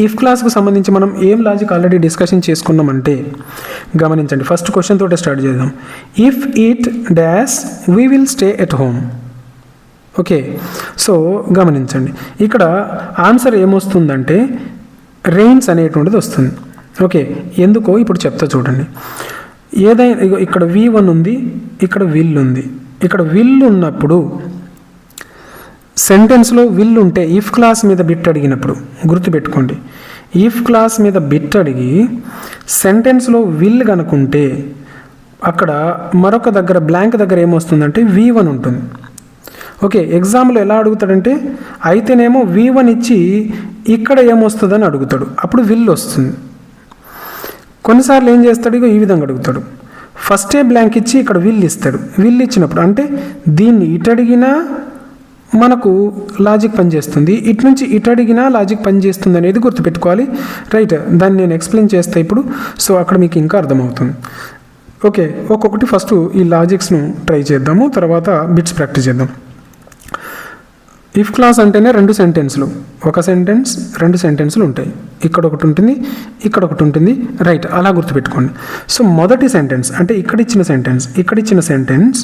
ఇఫ్ క్లాస్కు సంబంధించి మనం ఏం లాజిక్ ఆల్రెడీ డిస్కషన్ చేసుకున్నామంటే గమనించండి. ఫస్ట్ క్వశ్చన్ తోటే స్టార్ట్ చేద్దాం. If it dash we will stay at home. Okay, so గమనించండి, ఇక్కడ ఆన్సర్ ఏమొస్తుందంటే రెయిన్స్ అనేటువంటిది వస్తుంది. ఓకే, ఎందుకో ఇప్పుడు చెప్తా చూడండి. ఏదైనా ఇక్కడ V1 ఉంది, ఇక్కడ విల్ ఉంది. ఇక్కడ విల్ ఉన్నప్పుడు సెంటెన్స్లో విల్ ఉంటే ఇఫ్ క్లాస్ మీద బిట్ అడిగినప్పుడు గుర్తుపెట్టుకోండి, ఇఫ్ క్లాస్ మీద బిట్ అడిగి సెంటెన్స్లో విల్ కనుకుంటే అక్కడ మరొక దగ్గర బ్లాంక్ దగ్గర ఏమొస్తుందంటే V1 ఉంటుంది. ఓకే, ఎగ్జామ్లో ఎలా అడుగుతాడంటే అయితేనేమో V1 ఇచ్చి ఇక్కడ ఏమొస్తుందని అడుగుతాడు, అప్పుడు విల్ వస్తుంది. కొన్నిసార్లు ఏం చేస్తాడు, ఇక ఈ విధంగా అడుగుతాడు, ఫస్టే బ్లాంక్ ఇచ్చి ఇక్కడ విల్ ఇస్తాడు. విల్ ఇచ్చినప్పుడు అంటే దీన్ని ఇటు అడిగినా మనకు లాజిక్ పనిచేస్తుంది, ఇటు నుంచి ఇటు అడిగినా లాజిక్ పనిచేస్తుంది అనేది గుర్తుపెట్టుకోవాలి, రైట్. దాన్ని నేను ఎక్స్ప్లెయిన్ చేస్తా ఇప్పుడు, సో అక్కడ మీకు ఇంకా అర్థమవుతుంది. ఓకే, ఒక్కొక్కటి ఫస్ట్ ఈ లాజిక్స్ను ట్రై చేద్దాము, తర్వాత బిట్స్ ప్రాక్టీస్ చేద్దాం. ఇఫ్ క్లాస్ అంటేనే రెండు సెంటెన్స్లు, ఒక సెంటెన్స్ రెండు సెంటెన్స్లు ఉంటాయి. ఇక్కడ ఒకటి ఉంటుంది, ఇక్కడ ఒకటి ఉంటుంది, రైట్. అలా గుర్తుపెట్టుకోండి. సో మొదటి సెంటెన్స్ అంటే ఇక్కడ ఇచ్చిన సెంటెన్స్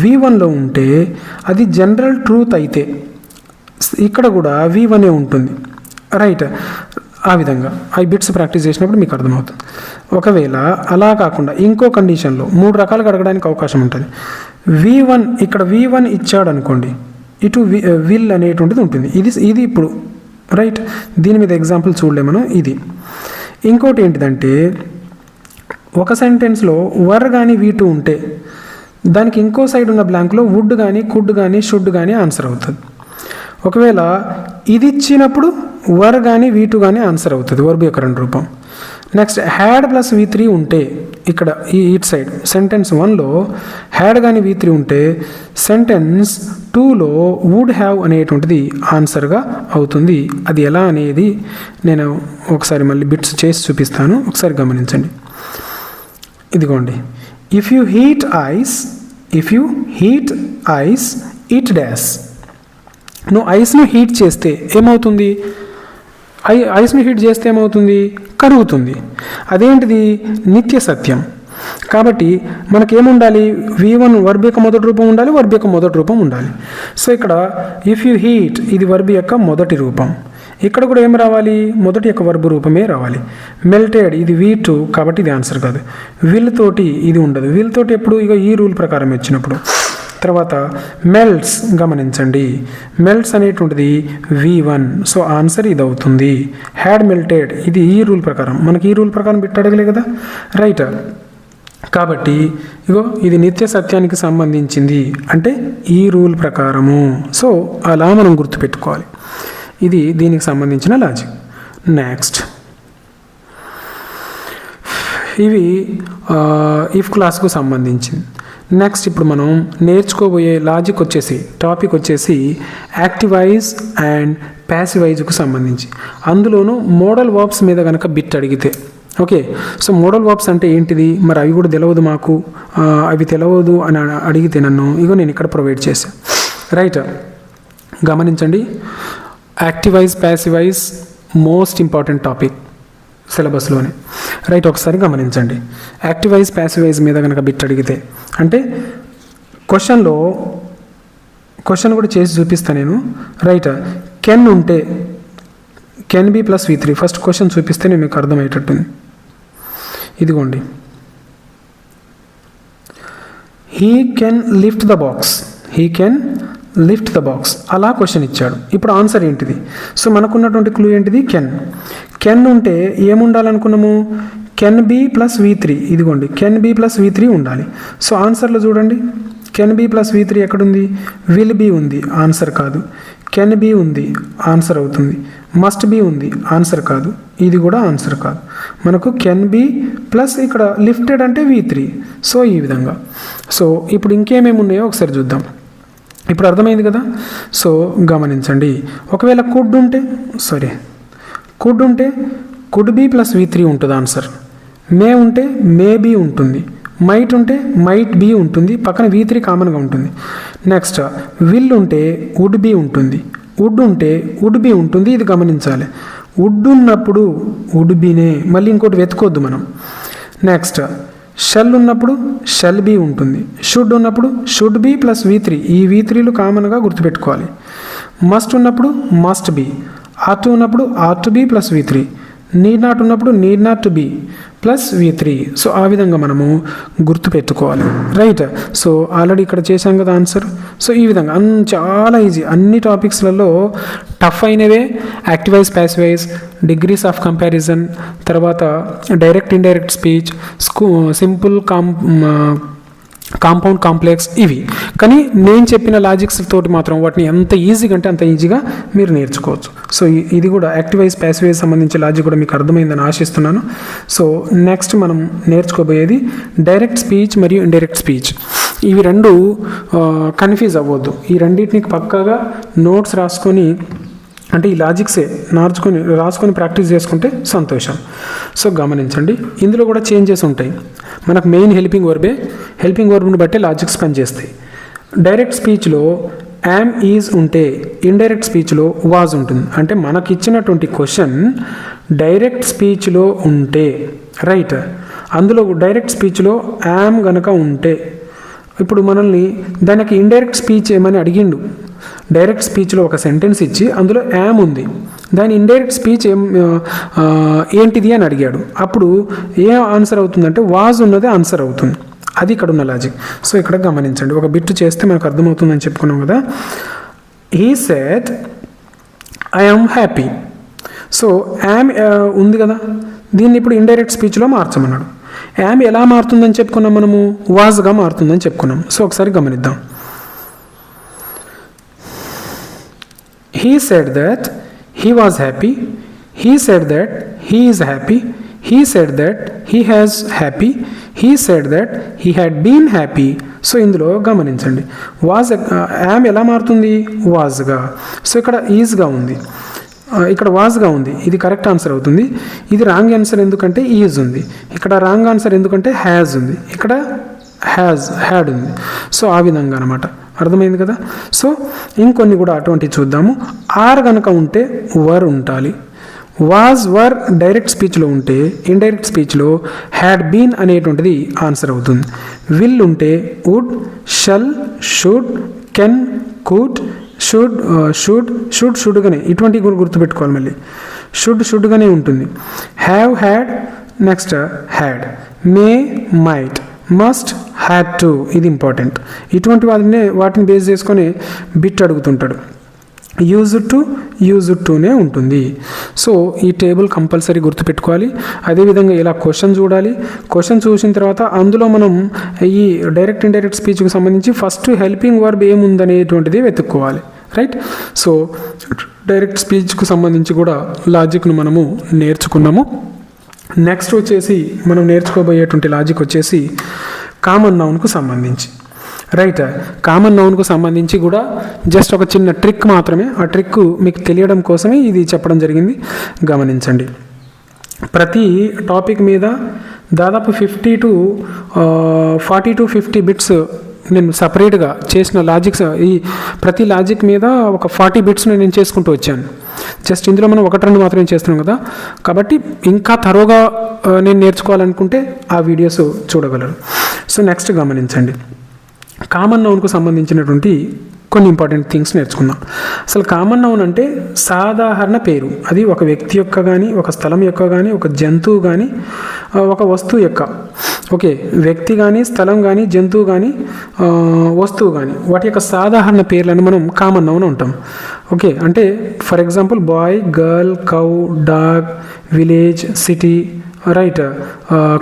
V1లో ఉంటే అది జనరల్ ట్రూత్ అయితే ఇక్కడ కూడా V1 ఉంటుంది, రైట్. ఆ విధంగా ఆ బిట్స్ ప్రాక్టీస్ చేసినప్పుడు మీకు అర్థమవుతుంది. ఒకవేళ అలా కాకుండా ఇంకో కండిషన్లో 3 రకాలుగా అడగడానికి అవకాశం ఉంటుంది. ఇక్కడ V1 ఇచ్చాడు అనుకోండి, ఇటు విల్ అనేటువంటిది ఉంటుంది. ఇది ఇప్పుడు రైట్. దీని మీద ఎగ్జాంపుల్ చూడలే మనం. ఇది ఇంకోటి ఏంటిదంటే ఒక సెంటెన్స్లో వర్ కానీ V2 ఉంటే దానికి ఇంకో సైడ్ ఉన్న బ్లాంక్లో వుడ్ కానీ కుడ్ కానీ షుడ్ కానీ ఆన్సర్ అవుతుంది. ఒకవేళ ఇది ఇచ్చినప్పుడు వర్ కానీ V2 కానీ ఆన్సర్ అవుతుంది, వర్బ్ యొక్క రెండు రూపం. నెక్స్ట్ హ్యాడ్ ప్లస్ V3 ఉంటే ఇక్కడ ఇట్ సైడ్ సెంటెన్స్ 1లో హ్యాడ్ కానీ V3 ఉంటే సెంటెన్స్ 2లో వుడ్ హ్యావ్ అనేటువంటిది ఆన్సర్గా అవుతుంది. అది ఎలా అనేది నేను ఒకసారి మళ్ళీ బిట్స్ చేసి చూపిస్తాను, ఒకసారి గమనించండి. ఇదిగోండి, if you heat ice it dash. నువ్వు ఐస్ను హీట్ చేస్తే ఏమవుతుంది? ఐస్ని హీట్ చేస్తే ఏమవుతుంది? కరుగుతుంది. అదేంటిది? నిత్య సత్యం. కాబట్టి మనకేముండాలి? V1 వర్బ్ యొక్క మొదటి రూపం ఉండాలి, వర్బ్ యొక్క మొదటి రూపం ఉండాలి. సో ఇక్కడ ఇఫ్ యూ హీట్ ఇది వర్బ్ యొక్క మొదటి రూపం. ఇక్కడ కూడా ఏం రావాలి? మొదటి యొక్క వర్బ్ రూపమే రావాలి. మెల్టెడ్ ఇది V2 కాబట్టి ఇది ఆన్సర్ కాదు. విల్ తోటి ఇది ఉండదు. విల్ తోటి ఎప్పుడు? ఇక ఈ రూల్ ప్రకారం ఇచ్చినప్పుడు. తర్వాత మెల్ట్స్, గమనించండి, మెల్ట్స్ అనేటువంటిది V1, సో ఆన్సర్ ఇది అవుతుంది. హ్యాడ్ మెల్టెడ్ ఇది ఈ రూల్ ప్రకారం, మనకి ఈ రూల్ ప్రకారం బిట్ అడగలే కదా, రైట్. కాబట్టి ఇగో ఇది నిత్య సత్యానికి సంబంధించింది అంటే ఈ రూల్ ప్రకారము. సో అలా మనం గుర్తుపెట్టుకోవాలి. ఇది దీనికి సంబంధించిన లాజిక్. నెక్స్ట్ ఇవి ఇఫ్ క్లాస్కు సంబంధించింది. నెక్స్ట్ ఇప్పుడు మనం నేర్చుకోబోయే టాపిక్ వచ్చేసి యాక్టివైజ్ అండ్ ప్యాసివైజ్కు సంబంధించి. అందులోనూ మోడల్ వర్బ్స్ మీద కనుక బిట్ అడిగితే, ఓకే. సో మోడల్ వర్బ్స్ అంటే ఏంటిది? మరి అవి కూడా తెలియదు మాకు, అవి తెలియదు అని అడిగితే నన్ను నేను ఇక్కడ ప్రొవైడ్ చేశాను, రైట్. గమనించండి, active voice passive voice most important topic సిలబస్లోనే, రైట్. ఒకసారి గమనించండి, యాక్టివైజ్ ప్యాసివైజ్ మీద కనుక బిట్ అడిగితే అంటే క్వశ్చన్ కూడా చేసి చూపిస్తాను నేను, రైట్. కెన్ ఉంటే can be plus V3 first question చూపిస్తే నేను మీకు అర్థమయ్యేటట్టుంది. ఇదిగోండి, he can lift the box అలా క్వశ్చన్ ఇచ్చాడు. ఇప్పుడు ఆన్సర్ ఏంటిది? సో మనకున్నటువంటి క్లూ ఏంటిది? కెన్ ఉంటే ఏముండాలనుకున్నాము? Can be plus V3. ఇదిగోండి, కెన్ బి ప్లస్ V3 ఉండాలి. సో ఆన్సర్లో చూడండి, కెన్ బి ప్లస్ V3 ఎక్కడుంది? విల్ బి ఉంది, ఆన్సర్ కాదు. కెన్ బి ఉంది, ఆన్సర్ అవుతుంది. మస్ట్ బి ఉంది, ఆన్సర్ కాదు. ఇది కూడా ఆన్సర్ కాదు. మనకు కెన్ బి ప్లస్ ఇక్కడ లిఫ్టెడ్ అంటే V3. సో ఈ విధంగా. సో ఇప్పుడు ఇంకేమేమి ఉన్నాయో ఒకసారి చూద్దాం. ఇప్పుడు అర్థమైంది కదా. సో గమనించండి, ఒకవేళ కుడ్ ఉంటే కుడ్ బి ప్లస్ V3 ఉంటుంది ఆన్సర్. మే ఉంటే మే బి ఉంటుంది. మైట్ ఉంటే మైట్ బి ఉంటుంది, పక్కన V3 కామన్గా ఉంటుంది. నెక్స్ట్ విల్ ఉంటే వుడ్ బి ఉంటుంది. వుడ్ ఉంటే వుడ్ బి ఉంటుంది, ఇది గమనించాలి. వుడ్ ఉన్నప్పుడు వుడ్ బినే, మళ్ళీ ఇంకోటి వెతుకోవద్దు మనం. నెక్స్ట్ షెల్ ఉన్నప్పుడు షెల్ బి ఉంటుంది. షుడ్ ఉన్నప్పుడు షుడ్ బి ప్లస్ V3, ఈ V3లు కామన్గా గుర్తుపెట్టుకోవాలి. మస్ట్ ఉన్నప్పుడు మస్ట్ బి. ఆర్ టు ఉన్నప్పుడు are to be plus V3. Need not ఉన్నప్పుడు need not to be plus V3. So ఆ విధంగా మనము గుర్తుపెట్టుకోవాలి, రైట్. సో ఆల్రెడీ ఇక్కడ చేశాం కదా ఆన్సర్. సో ఈ విధంగా చాలా ఈజీ. అన్ని టాపిక్స్లలో టఫ్ అయినవే active voice passive voice, degrees of comparison, తర్వాత direct indirect speech, simple compound complex, ఇవి. కానీ నేను చెప్పిన లాజిక్స్ తోటి మాత్రం వాటిని ఎంత ఈజీగా అంటే అంత ఈజీగా మీరు నేర్చుకోవచ్చు. సో ఇది కూడా యాక్టివైజ్ ప్యాసివైజ్ సంబంధించి లాజిక్ కూడా మీకు అర్థమైందని ఆశిస్తున్నాను. సో నెక్స్ట్ మనం నేర్చుకోబోయేది డైరెక్ట్ స్పీచ్ మరియు ఇండైరెక్ట్ స్పీచ్. ఇవి రెండు కన్ఫ్యూజ్ అవ్వద్దు. ఈ రెండింటిని పక్కాగా నోట్స్ రాసుకొని, అంటే ఈ లాజిక్సే రాసుకొని ప్రాక్టీస్ చేసుకుంటే సంతోషం. సో గమనించండి, ఇందులో కూడా చేంజెస్ ఉంటాయి. మనకు మెయిన్ హెల్పింగ్ వర్బ్ని బట్టే లాజిక్స్ పనిచేస్తాయి. డైరెక్ట్ స్పీచ్లో యామ్ ఈజ్ ఉంటే ఇండైరెక్ట్ స్పీచ్లో వాజ్ ఉంటుంది. అంటే మనకిచ్చినటువంటి క్వశ్చన్ డైరెక్ట్ స్పీచ్లో ఉంటే రైట్, అందులో డైరెక్ట్ స్పీచ్లో యామ్ గనక ఉంటే, ఇప్పుడు మనల్ని దానికి ఇండైరెక్ట్ స్పీచ్ ఏమని అడిగిండు. డైరెక్ట్ స్పీచ్లో ఒక సెంటెన్స్ ఇచ్చి అందులో యామ్ ఉంది, దాని ఇండైరెక్ట్ స్పీచ్ ఏంటిది అని అడిగాడు. అప్పుడు ఏం ఆన్సర్ అవుతుందంటే వాజ్ ఉన్నదే ఆన్సర్ అవుతుంది. అది ఇక్కడ ఉన్న లాజిక్. సో ఇక్కడ గమనించండి, ఒక బిట్ చేస్తే మనకు అర్థమవుతుందని చెప్పుకున్నాం కదా. He said I am happy. So yam ఉంది కదా, దీన్ని ఇప్పుడు ఇండైరెక్ట్ స్పీచ్లో మార్చమన్నాడు. యామ్ ఎలా మారుతుందని చెప్పుకున్నాం మనము, వాజ్గా మారుతుందని చెప్పుకున్నాం. సో ఒకసారి గమనిద్దాం. He said that he was happy, he said that he is happy, he said that he has happy, he said that he had been happy. So ఇందులో గమనించండి, వాజ్ యామ్ ఎలా మారుతుంది, వాజ్గా. సో ఇక్కడ ఈజ్గా ఉంది, ఇక్కడ వాజ్గా ఉంది, ఇది కరెక్ట్ ఆన్సర్ అవుతుంది. ఇది రాంగ్ ఆన్సర్ ఎందుకంటే ఈజ్ ఉంది. ఇక్కడ రాంగ్ ఆన్సర్ ఎందుకంటే హ్యాజ్ ఉంది, ఇక్కడ హ్యాడ్ ఉంది. సో ఆ విధంగా అనమాట, అర్థమైంది కదా. సో ఇంకొన్ని కూడా అటువంటివి చూద్దాము. ఆర్ కనుక ఉంటే వర్ ఉండాలి. వాజ్ వర్ డైరెక్ట్ స్పీచ్లో ఉంటే ఇండైరెక్ట్ స్పీచ్లో హ్యాడ్ బీన్ అనేటువంటిది ఆన్సర్ అవుతుంది. విల్ ఉంటే would, shall, should, can, could, షుడ్గానే ఇటువంటివి కూడా గుర్తుపెట్టుకోవాలి. మళ్ళీ షుడ్గానే ఉంటుంది. Have, had, next had, may, might, must, had to, ఇది ఇంపార్టెంట్. ఇటువంటి వాటిని బేస్ చేసుకొని బిట్ అడుగుతుంటాడు. యూజ్ టునే ఉంటుంది. సో ఈ టేబుల్ కంపల్సరీ గుర్తుపెట్టుకోవాలి. అదేవిధంగా ఇలా క్వశ్చన్ చూడాలి. క్వశ్చన్ చూసిన తర్వాత అందులో మనం ఈ డైరెక్ట్ ఇండైరెక్ట్ స్పీచ్కి సంబంధించి ఫస్ట్ హెల్పింగ్ వర్బ్ ఏముందనేటువంటిది వెతుక్కోవాలి, రైట్. సో డైరెక్ట్ స్పీచ్కు సంబంధించి కూడా లాజిక్ను మనము నేర్చుకున్నాము. నెక్స్ట్ వచ్చేసి మనం నేర్చుకోబోయేటువంటి లాజిక్ వచ్చేసి కామన్ నౌన్కు సంబంధించి, రైట్. కామన్ నౌన్కు సంబంధించి కూడా జస్ట్ ఒక చిన్న ట్రిక్ మాత్రమే. ఆ ట్రిక్ మీకు తెలియడం కోసమే ఇది చెప్పడం జరిగింది. గమనించండి, ప్రతి టాపిక్ మీద దాదాపు 50 to 40 to 50 బిట్స్ నేను సపరేట్గా చేసిన లాజిక్స్, ఈ ప్రతి లాజిక్ మీద ఒక 40 బిట్స్ని నేను చేసుకుంటూ వచ్చాను. జస్ట్ ఇందులో మనం 1-2 మాత్రమే చేస్తున్నాం కదా, కాబట్టి ఇంకా తరోగా నేను నేర్చుకోవాలనుకుంటే ఆ వీడియోస్ చూడగలరు. సో నెక్స్ట్ గమనించండి, కామన్ నౌన్కు సంబంధించినటువంటి కొన్ని ఇంపార్టెంట్ థింగ్స్ నేర్చుకుందాం. అసలు కామన్ నౌన్ అంటే సాధారణ పేరు. అది ఒక వ్యక్తి యొక్క కానీ, ఒక స్థలం యొక్క కానీ, ఒక జంతువు కానీ, ఒక వస్తువు యొక్క, ఓకే, వ్యక్తి కానీ, స్థలం కానీ, జంతువు కానీ, వస్తువు కానీ, వాటి యొక్క సాధారణ పేర్లను మనం కామన్ నౌన్ అంటాం. ఓకే, అంటే for example bye, girl, cow, dog, village, city, right,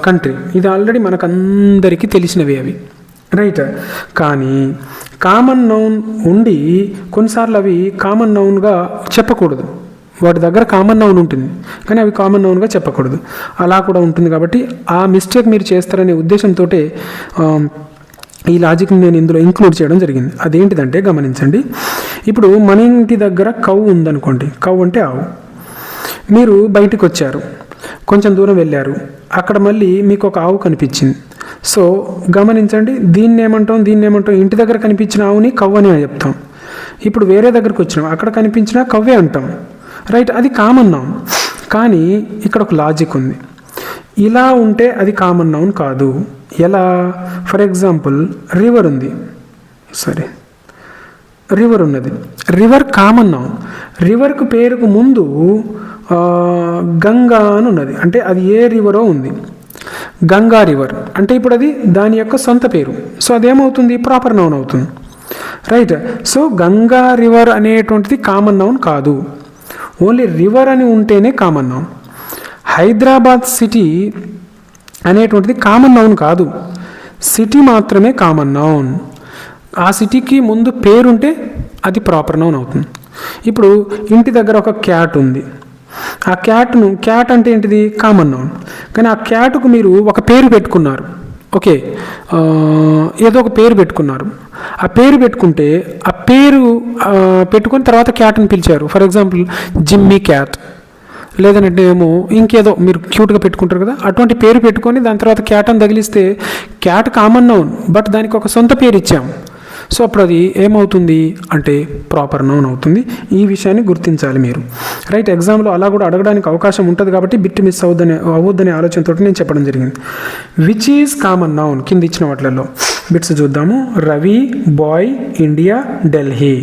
country. ఇది ఆల్రెడీ మనకందరికీ తెలిసినవి అవి, రైట్. కానీ కామన్ నౌన్ ఉండి కొన్నిసార్లు అవి కామన్ నౌన్గా చెప్పకూడదు. వాటి దగ్గర కామన్ నౌన్ ఉంటుంది కానీ అవి కామన్ నౌన్గా చెప్పకూడదు. అలా కూడా ఉంటుంది. కాబట్టి ఆ మిస్టేక్ మీరు చేస్తారనే ఉద్దేశంతో ఈ లాజిక్ని నేను ఇందులో ఇంక్లూడ్ చేయడం జరిగింది. అదేంటిదంటే గమనించండి, ఇప్పుడు మన ఇంటి దగ్గర కౌ ఉందనుకోండి. కౌ అంటే ఆవు. మీరు బయటకు వచ్చారు, కొంచెం దూరం వెళ్ళారు, అక్కడ మళ్ళీ మీకు ఒక ఆవు కనిపించింది. సో గమనించండి, దీన్ని ఏమంటాం, ఇంటి దగ్గర కనిపించిన ఆవుని కవ్వని అని చెప్తాం. ఇప్పుడు వేరే దగ్గరకు వచ్చినాం, అక్కడ కనిపించినా కవ్వే అంటాం, రైట్. అది కామన్ నౌన్. కానీ ఇక్కడ ఒక లాజిక్ ఉంది. ఇలా ఉంటే అది కామన్ నౌన్ కాదు. ఎలా? ఫర్ ఎగ్జాంపుల్ రివర్ ఉంది, సరే, రివర్ ఉన్నది. River common noun. రివర్కు పేరుకు ముందు గంగా అని ఉన్నది, అంటే అది ఏ రివరో ఉంది. గంగా రివర్ అంటే ఇప్పుడు అది దాని యొక్క సొంత పేరు. సో అదేమవుతుంది? ప్రాపర్ నౌన్ అవుతుంది, రైట్. సో గంగా రివర్ అనేటువంటిది కామన్ నౌన్ కాదు. ఓన్లీ రివర్ అని ఉంటేనే కామన్ నౌన్. హైదరాబాద్ సిటీ అనేటువంటిది కామన్ నౌన్ కాదు, సిటీ మాత్రమే కామన్ నౌన్. ఆ సిటీకి ముందు పేరుంటే అది ప్రాపర్ నౌన్ అవుతుంది. ఇప్పుడు ఇంటి దగ్గర ఒక క్యాట్ ఉంది. ఆ క్యాట్ అంటే ఏంటిది? Common noun. కానీ ఆ క్యాట్కు మీరు ఒక పేరు పెట్టుకున్నారు, ఓకే, ఏదో ఒక పేరు పెట్టుకున్నారు. ఆ పేరు పెట్టుకుంటే ఆ పేరు పెట్టుకుని తర్వాత క్యాట్ని పిలిచారు. ఫర్ ఎగ్జాంపుల్ జిమ్మీ క్యాట్, లేదంటే ఏమో ఇంకేదో మీరు క్యూట్గా పెట్టుకుంటారు కదా, అటువంటి పేరు పెట్టుకొని దాని తర్వాత క్యాట్ అని తగిలిస్తే క్యాట్ కామన్ నౌన్, బట్ దానికి ఒక సొంత పేరు ఇచ్చాం. సో అప్పుడు అది ఏమవుతుంది అంటే ప్రాపర్ నౌన్ అవుతుంది. ఈ విషయాన్ని గుర్తించాలి మీరు. రైట్, ఎగ్జామ్లో అలా కూడా అడగడానికి అవకాశం ఉంటుంది కాబట్టి బిట్ మిస్ అవ్వద్దనే ఆలోచనతో నేను చెప్పడం జరిగింది. విచ్ ఈజ్ కామన్ నౌన్ కింద ఇచ్చిన వాటిలలో బిట్స్ చూద్దాము. Ravi, boy, India, Delhi.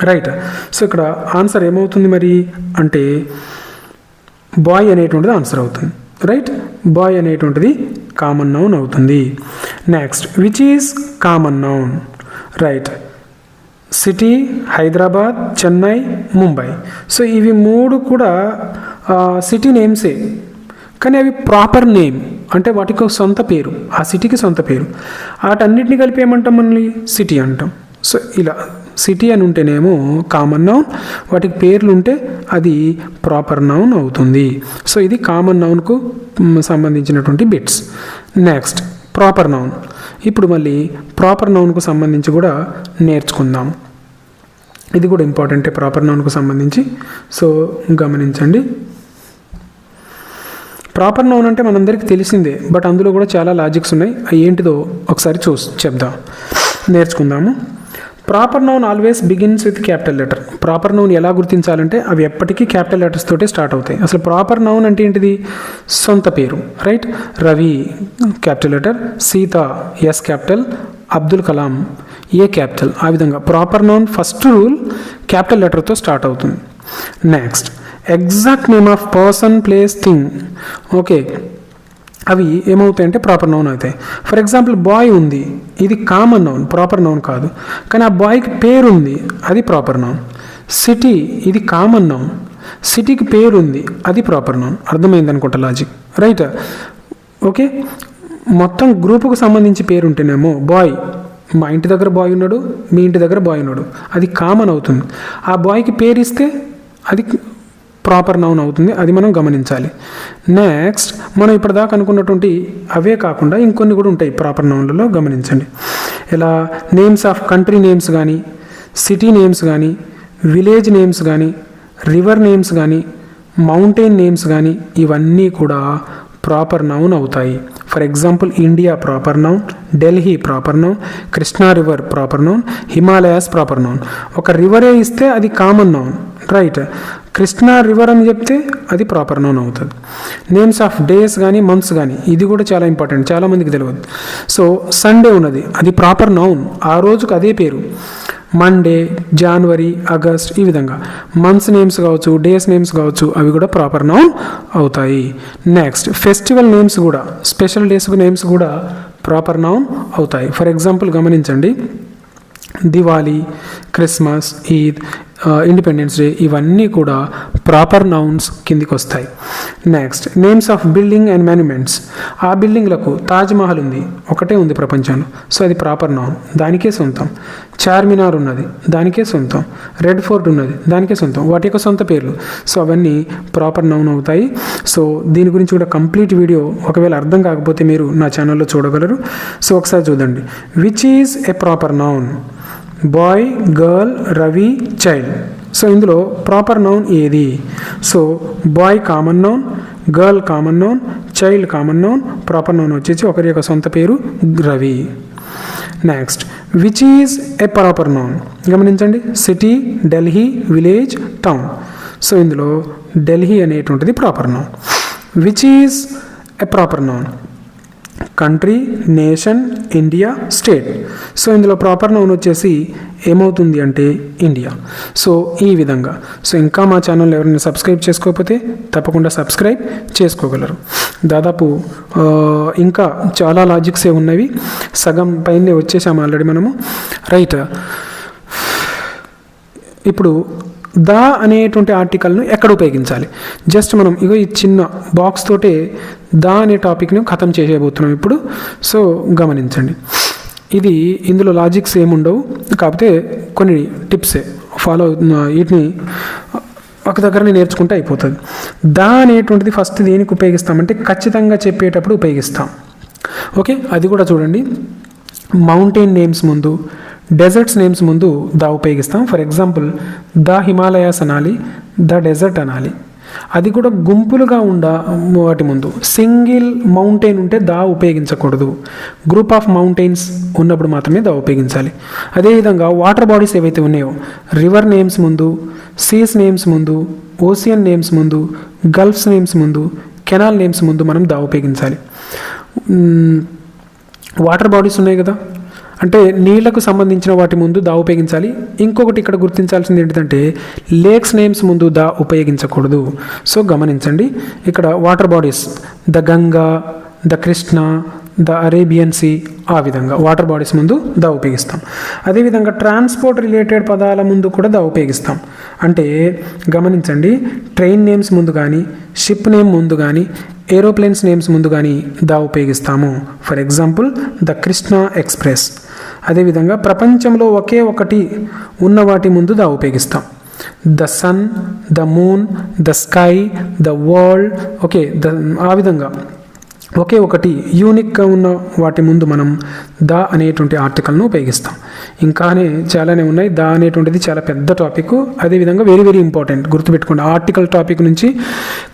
Right, so ఇక్కడ ఆన్సర్ ఏమవుతుంది మరి అంటే బాయ్ అనేటువంటిది ఆన్సర్ అవుతుంది. రైట్, బాయ్ అనేటువంటిది కామన్ నౌన్ అవుతుంది. Next, which is common noun? Right, city, Hyderabad, Chennai, Mumbai. So ఇవి మూడు కూడా సిటీ నేమ్సే, కానీ అవి ప్రాపర్ నేమ్ అంటే వాటికి ఒక సొంత పేరు, ఆ సిటీకి సొంత పేరు. వాటన్నిటిని కలిపి ఏమంటాం మనల్ని సిటీ అంటాం. సో ఇలా సిటీ అని ఉంటేనేమో కామన్ నౌన్, వాటికి పేర్లు ఉంటే అది ప్రాపర్ నౌన్ అవుతుంది. సో ఇది కామన్ నౌన్కు సంబంధించినటువంటి బిట్స్. Next, proper noun. ఇప్పుడు మళ్ళీ ప్రాపర్ నౌన్కు సంబంధించి కూడా నేర్చుకుందాం. ఇది కూడా ఇంపార్టెంటే ప్రాపర్ నౌన్కు సంబంధించి. సో గమనించండి. ప్రాపర్ నౌన్ అంటే మనందరికీ తెలిసిందే, బట్ అందులో కూడా చాలా లాజిక్స్ ఉన్నాయి. అవి ఏంటిదో ఒకసారి చెప్దాం, నేర్చుకుందాము. Proper noun always begins with capital letter. Proper noun ఎలా గుర్తించాలంటే అవి ఎప్పటికీ క్యాపిటల్ లెటర్స్ తోటే స్టార్ట్ అవుతాయి. అసలు ప్రాపర్ నౌన్ అంటే ఏంటిది? సొంత పేరు. Right, Ravi capital letter, Sita S capital, Abdul Kalam A capital. ఆ విధంగా proper noun first rule capital లెటర్తో స్టార్ట్ అవుతుంది. Next, exact name of person, place, thing. Okay, అవి ఏమవుతాయంటే ప్రాపర్ నౌన్ అవుతాయి. ఫర్ ఎగ్జాంపుల్ బాయ్ ఉంది, ఇది కామన్ నౌన్, ప్రాపర్ నౌన్ కాదు, కానీ ఆ బాయ్కి పేరు ఉంది, అది ప్రాపర్ నౌన్. సిటీ, ఇది కామన్ నౌన్, సిటీకి పేరు ఉంది, అది ప్రాపర్ నౌన్. అర్థమైంది అనుకుంటా లాజిక్. Right, okay. మొత్తం గ్రూపుకు సంబంధించి పేరు ఉంటేనేమో బాయ్, మా ఇంటి దగ్గర బాయ్ ఉన్నాడు, మీ ఇంటి దగ్గర బాయ్ ఉన్నాడు, అది కామన్ అవుతుంది. ఆ బాయ్కి పేరు ఇస్తే అది ప్రాపర్ నౌన్ అవుతుంది. అది మనం గమనించాలి. నెక్స్ట్, మనం ఇప్పటిదాకా అనుకున్నటువంటి అవే కాకుండా ఇంకొన్ని కూడా ఉంటాయి ప్రాపర్ నౌన్లలో, గమనించండి. ఇలా నేమ్స్ ఆఫ్ కంట్రీ నేమ్స్ కానీ, సిటీ నేమ్స్ కానీ, విలేజ్ నేమ్స్ కానీ, రివర్ నేమ్స్ కానీ, మౌంటైన్ నేమ్స్ కానీ, ఇవన్నీ కూడా ప్రాపర్ నౌన్ అవుతాయి. For example India proper noun, Delhi proper noun, Krishna river proper noun, Himalayas proper noun. ఒక రివరే ఇస్తే అది common noun. Right, Krishna river అని చెప్తే అది ప్రాపర్ నౌన్ అవుతుంది. నేమ్స్ ఆఫ్ డేస్ కానీ, మంత్స్ కానీ, ఇది కూడా చాలా ఇంపార్టెంట్, చాలామందికి తెలియదు. సో సండే ఉన్నది, అది ప్రాపర్ నౌన్, ఆ రోజుకు అదే పేరు. మండే, జనవరి, ఆగస్ట్, ఈ విధంగా మంత్స్ నేమ్స్ కావచ్చు, డేస్ నేమ్స్ కావచ్చు, అవి కూడా ప్రాపర్ నౌన్ అవుతాయి. నెక్స్ట్, ఫెస్టివల్ నేమ్స్ కూడా, స్పెషల్ డేస్ నేమ్స్ కూడా ప్రాపర్ నౌన్ అవుతాయి. ఫర్ ఎగ్జాంపుల్ గమనించండి, Diwali, Christmas, Eid, independence day, ఇవన్నీ కూడా ప్రాపర్ నౌన్స్ కిందికి వస్తాయి. Next, names of building and monuments. ఆ బిల్డింగ్లకు తాజ్మహల్ ఉంది, ఒకటే ఉంది ప్రపంచంలో, సో అది ప్రాపర్ నౌన్, దానికే సొంతం. చార్మినార్ ఉన్నది, దానికే సొంతం. రెడ్ ఫోర్ట్ ఉన్నది, దానికే సొంతం. వాటి యొక్క సొంత పేర్లు. సో అవన్నీ ప్రాపర్ నౌన్ అవుతాయి. సో దీని గురించి కూడా కంప్లీట్ వీడియో ఒకవేళ అర్థం కాకపోతే మీరు నా ఛానల్లో చూడగలరు. సో ఒకసారి చూడండి. Which is a proper noun? Boy, girl, Ravi, child. So ఇందులో ప్రాపర్ నౌన్ ఏది? So boy common noun, girl common noun, child common noun, proper noun వచ్చేసి ఒకరి యొక్క సొంత పేరు Ravi. Next, which is a proper noun? గమనించండి, city, Delhi, village, town. So ఇందులో ఢిల్లీ అనేటువంటిది proper noun. Which is a proper noun? Country, nation, India, state. So ఇందులో proper noun వచ్చేసి ఏమవుతుంది అంటే ఇండియా. సో ఈ విధంగా. సో ఇంకా మా ఛానల్ ఎవరైనా సబ్స్క్రైబ్ చేసుకోకపోతే తప్పకుండా సబ్స్క్రైబ్ చేసుకోగలరు. దాదాపు ఇంకా చాలా లాజిక్సే ఉన్నవి, సగం పైనే వచ్చేసాము ఆల్రెడీ మనము. రైట్, ఇప్పుడు దా అనేటువంటి ఆర్టికల్ను ఎక్కడ ఉపయోగించాలి? జస్ట్ మనం ఈ చిన్న బాక్స్ తోటే దా అనే టాపిక్ను ఖతం చేసేయబోతున్నాం ఇప్పుడు. సో గమనించండి, ఇది ఇందులో లాజిక్స్ ఏముండవు, కాకపోతే కొన్ని టిప్సే ఫాలో, వీటిని ఒక దగ్గరనే నేర్చుకుంటే అయిపోతుంది. దా అనేటువంటిది ఫస్ట్ దేనికి ఉపయోగిస్తామంటే ఖచ్చితంగా చెప్పేటప్పుడు ఉపయోగిస్తాం. ఓకే, అది కూడా చూడండి. మౌంటైన్ నేమ్స్ ముందు, డెజర్ట్స్ నేమ్స్ ముందు దా ఉపయోగిస్తాం. ఫర్ ఎగ్జాంపుల్ ద హిమాలయాస్ అనాలి, ద డెజర్ట్ అనాలి. అది కూడా గుంపులుగా వాటి ముందు. సింగిల్ మౌంటైన్ ఉంటే దా ఉపయోగించకూడదు. గ్రూప్ ఆఫ్ మౌంటైన్స్ ఉన్నప్పుడు మాత్రమే దా ఉపయోగించాలి. అదేవిధంగా వాటర్ బాడీస్ ఏవైతే ఉన్నాయో రివర్ నేమ్స్ ముందు, సీస్ నేమ్స్ ముందు, ఓషియన్ నేమ్స్ ముందు, గల్ఫ్స్ నేమ్స్ ముందు, కెనాల్ నేమ్స్ ముందు మనం దా ఉపయోగించాలి. వాటర్ బాడీస్ ఉన్నాయి కదా, అంటే నీళ్లకు సంబంధించిన వాటి ముందు దా ఉపయోగించాలి. ఇంకొకటి ఇక్కడ గుర్తించాల్సింది ఏంటంటే లేక్స్ నేమ్స్ ముందు దా ఉపయోగించకూడదు. సో గమనించండి, ఇక్కడ water bodies the Ganga, the Krishna, the Arabian sea, ఆ విధంగా వాటర్ బాడీస్ ముందు దా ఉపయోగిస్తాం. అదేవిధంగా ట్రాన్స్పోర్ట్ రిలేటెడ్ పదాల ముందు కూడా దా ఉపయోగిస్తాం. అంటే గమనించండి, ట్రైన్ నేమ్స్ ముందు కానీ, షిప్ నేమ్ ముందు కానీ, ఏరోప్లేన్స్ నేమ్స్ ముందు కానీ దా ఉపయోగిస్తాము. For example the Krishna express. అదేవిధంగా ప్రపంచంలో ఒకే ఒకటి ఉన్న వాటి ముందు దా ఉపయోగిస్తాం. The sun, the moon, the sky, the world. Okay, ఆ విధంగా ఒకే ఒకటి యూనిక్గా ఉన్న వాటి ముందు మనం ద అనేటువంటి ఆర్టికల్ను ఉపయోగిస్తాం. ఇంకానే చాలానే ఉన్నాయి. ద అనేటువంటిది చాలా పెద్ద టాపిక్. అదేవిధంగా వెరీ వెరీ ఇంపార్టెంట్, గుర్తుపెట్టుకోండి. ఆర్టికల్ టాపిక్ నుంచి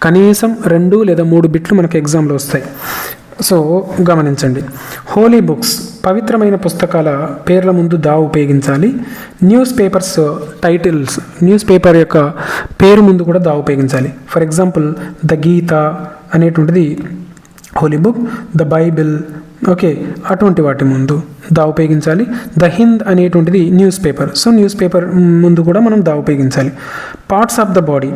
కనీసం 2 లేదా 3 బిట్లు మనకు ఎగ్జామ్లో వస్తాయి. సో గమనించండి, హోలీ బుక్స్ పవిత్రమైన పుస్తకాల పేర్ల ముందు దా ఉపయోగించాలి. News papers titles, news paper యొక్క పేరు ముందు కూడా దా ఉపయోగించాలి. ఫర్ ఎగ్జాంపుల్ ద గీత అనేటువంటిది holy book, the Bible, okay, అటువంటి వాటి ముందు దా ఉపయోగించాలి. ద హింద్ అనేటువంటిది news paper. So news paper ముందు కూడా మనం దా ఉపయోగించాలి. పార్ట్స్ ఆఫ్ ద బాడీ,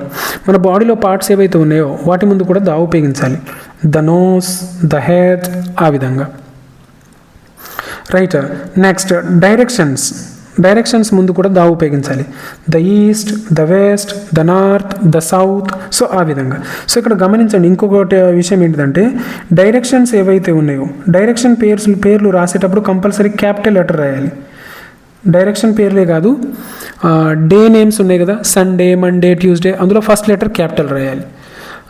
మన బాడీలో పార్ట్స్ ఏవైతే ఉన్నాయో వాటి ముందు కూడా దా ఉపయోగించాలి. ద నోస్, ద హెడ్, ఆ విధంగా. రైట్, నెక్స్ట్ డైరెక్షన్స్ ముందు కూడా దా ఉపయోగించాలి. The east, the west, the north, the south. So ఆ విధంగా. సో ఇక్కడ గమనించండి, ఇంకొకటి విషయం ఏంటిదంటే డైరెక్షన్స్ ఏవైతే ఉన్నాయో డైరెక్షన్ పేర్లు రాసేటప్పుడు కంపల్సరీ క్యాపిటల్ లెటర్ రాయాలి. డైరెక్షన్ పేర్లే కాదు, డే నేమ్స్ ఉన్నాయి కదా, సండే, మండే, ట్యూస్డే, అందులో ఫస్ట్ లెటర్ క్యాపిటల్ రాయాలి.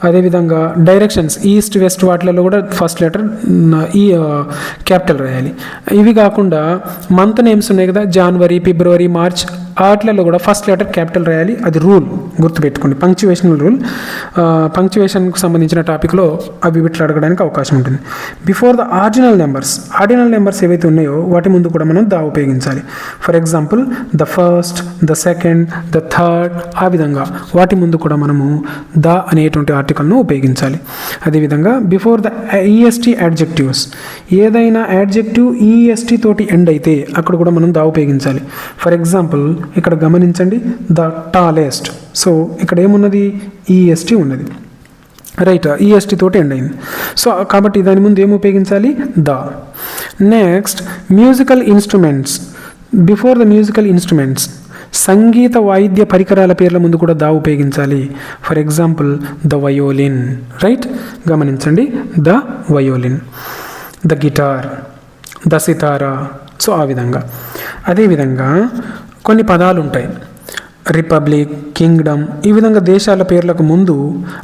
అదేవిధంగా డైరెక్షన్స్ ఈస్ట్ వెస్ట్ వాటిలలో కూడా ఫస్ట్ లెటర్ ఈ క్యాపిటల్ రాయాలి. ఇవి కాకుండా మంత్ నేమ్స్ ఉన్నాయి కదా, జనవరి, ఫిబ్రవరి, మార్చ్, వాటిలలో కూడా ఫస్ట్ లెటర్ క్యాపిటల్ రాయాలి. అది రూల్, గుర్తుపెట్టుకోండి. పంక్చువేషనల్ రూల్. పంక్చువేషన్కి సంబంధించిన టాపిక్లో అవి వీటిలో అడగడానికి అవకాశం ఉంటుంది. బిఫోర్ ద ఆర్డినల్ నెంబర్స్ ఏవైతే ఉన్నాయో వాటి ముందు కూడా మనం దా ఉపయోగించాలి. For example the first, the second, the third, ఆ విధంగా వాటి ముందు కూడా మనము దా అనేటువంటి ఆర్టికల్ను ఉపయోగించాలి. అదేవిధంగా బిఫోర్ ద ఈఎస్టీ యాడ్జెక్టివ్స్, ఏదైనా యాడ్జెక్టివ్ ఈఎస్టీ తోటి ఎండ్ అయితే అక్కడ కూడా మనం దా ఉపయోగించాలి. ఫర్ ఎగ్జాంపుల్ ఇక్కడ గమనించండి, ద టాలెస్ట్. సో ఇక్కడ ఏమున్నది, ఈఎస్టీ ఉన్నది. రైట్, ఈఎస్టీ తోటి ఎండ్ అయింది. సో కాబట్టి దాని ముందు ఏమి ఉపయోగించాలి, the. Next musical instruments. Before the musical instruments, సంగీత వాయిద్య పరికరాల పేర్ల ముందు కూడా దా ఉపయోగించాలి. For example the violin. Right, గమనించండి, the violin, the guitar, the sitar. So ఆ విధంగా. అదేవిధంగా కొన్ని పదాలు ఉంటాయి, రిపబ్లిక్, కింగ్డమ్, ఈ విధంగా దేశాల పేర్లకు ముందు,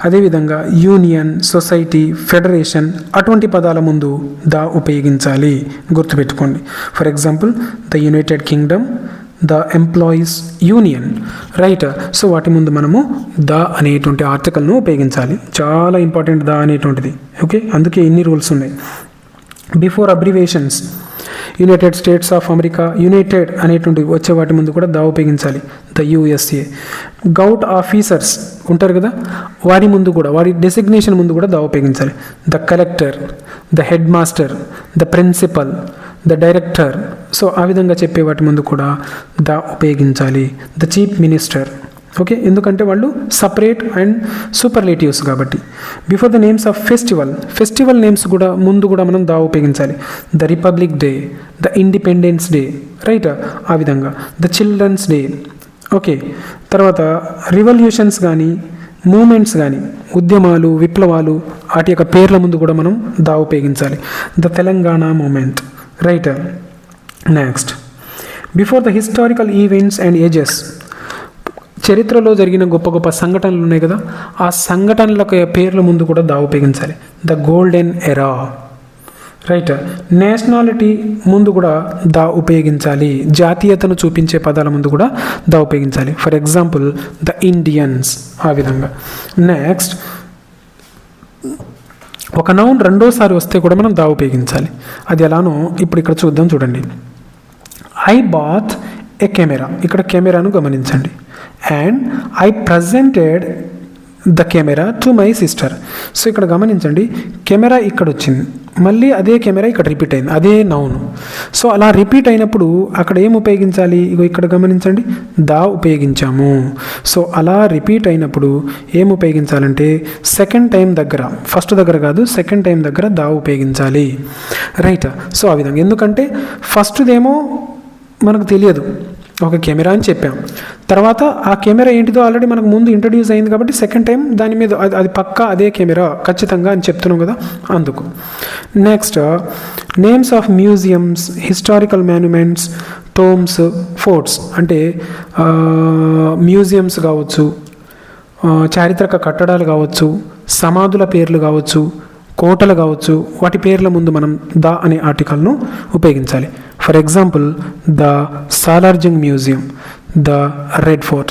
అదేవిధంగా యూనియన్, సొసైటీ, ఫెడరేషన్, అటువంటి పదాల ముందు దా ఉపయోగించాలి. గుర్తుపెట్టుకోండి. For example the United Kingdom, the employees union. Right, so వాటి ముందు మనము ద అనేటువంటి ఆర్టికల్ను ఉపయోగించాలి. చాలా ఇంపార్టెంట్ ద అనేటువంటిది. ఓకే, అందుకే ఇన్ని రూల్స్ ఉన్నాయి. Before abbreviations, United states of America, United అనేటువంటి వచ్చే వాటి ముందు కూడా దా ఉపయోగించాలి. The USA. గౌట్ ఆఫీసర్స్ ఉంటారు కదా, వారి ముందు కూడా, వారి డెసిగ్నేషన్ ముందు కూడా దా ఉపయోగించాలి. The collector, the head master, the principal, the director. So ఆ విధంగా చెప్పే వాటి ముందు కూడా దా ఉపయోగించాలి. The chief minister. ఓకే, ఎందుకంటే వాళ్ళు సపరేట్ అండ్ సూపర్లేటివ్స్ కాబట్టి. Before the names of festival names కూడా ముందు కూడా మనం దా ఉపయోగించాలి. The republic day, the independence day. Right, ఆ విధంగా. The children's day. ఓకే, తర్వాత రివల్యూషన్స్ కానీ మూమెంట్స్ కానీ, ఉద్యమాలు, విప్లవాలు, వాటి యొక్క పేర్ల ముందు కూడా మనం దా ఉపయోగించాలి. The Telangana movement. Right, next before the historical events and ages, చరిత్రలో జరిగిన గొప్ప గొప్ప సంఘటనలు ఉన్నాయి కదా, ఆ సంఘటనల పేర్ల ముందు కూడా దా ఉపయోగించాలి. The golden era. Right. Nationality ముందు కూడా ద ఉపయోగించాలి. జాతీయతను చూపించే పదాల ముందు కూడా ద ఉపయోగించాలి. ఫర్ ఎగ్జాంపుల్ ద ఇండియన్స్, ఆ విధంగా. నెక్స్ట్, ఒక నౌన్ రెండోసారి వస్తే కూడా మనం ద ఉపయోగించాలి. అది ఎలానో ఇప్పుడు ఇక్కడ చూద్దాం. చూడండి, ఐ బాత్ ఏ కెమెరా. ఇక్కడ కెమెరాను గమనించండి. And I presented the camera to my sister. So ఇక్కడ గమనించండి, కెమెరా ఇక్కడ వచ్చింది, మళ్ళీ అదే కెమెరా ఇక్కడ రిపీట్ అయింది, అదే నౌను. సో అలా రిపీట్ అయినప్పుడు అక్కడ ఏం ఉపయోగించాలి? ఇగో ఇక్కడ గమనించండి, దా ఉపయోగించాము. సో అలా రిపీట్ అయినప్పుడు ఏం ఉపయోగించాలంటే సెకండ్ టైం దగ్గర, ఫస్ట్ దగ్గర కాదు, సెకండ్ టైం దగ్గర దా ఉపయోగించాలి. రైట్. సో ఆ విధంగా, ఎందుకంటే ఫస్ట్దేమో మనకు తెలియదు, ఒక కెమెరా అని చెప్పాం, తర్వాత ఆ కెమెరా ఏంటిదో ఆల్రెడీ మనకు ముందు ఇంట్రడ్యూస్ అయింది కాబట్టి సెకండ్ టైం దాని మీద అది పక్కా అదే కెమెరా ఖచ్చితంగా అని చెప్తున్నాం కదా, అందుకు. Next, names of museums, historical monuments, tombs, forts. అంటే మ్యూజియంస్ కావచ్చు, చారిత్రక కట్టడాలు కావచ్చు, సమాధుల పేర్లు కావచ్చు, కోటలు కావచ్చు, వాటి పేర్ల ముందు మనం ద అనే ఆర్టికల్ను ఉపయోగించాలి. For example the Salar Jung museum, the red fort.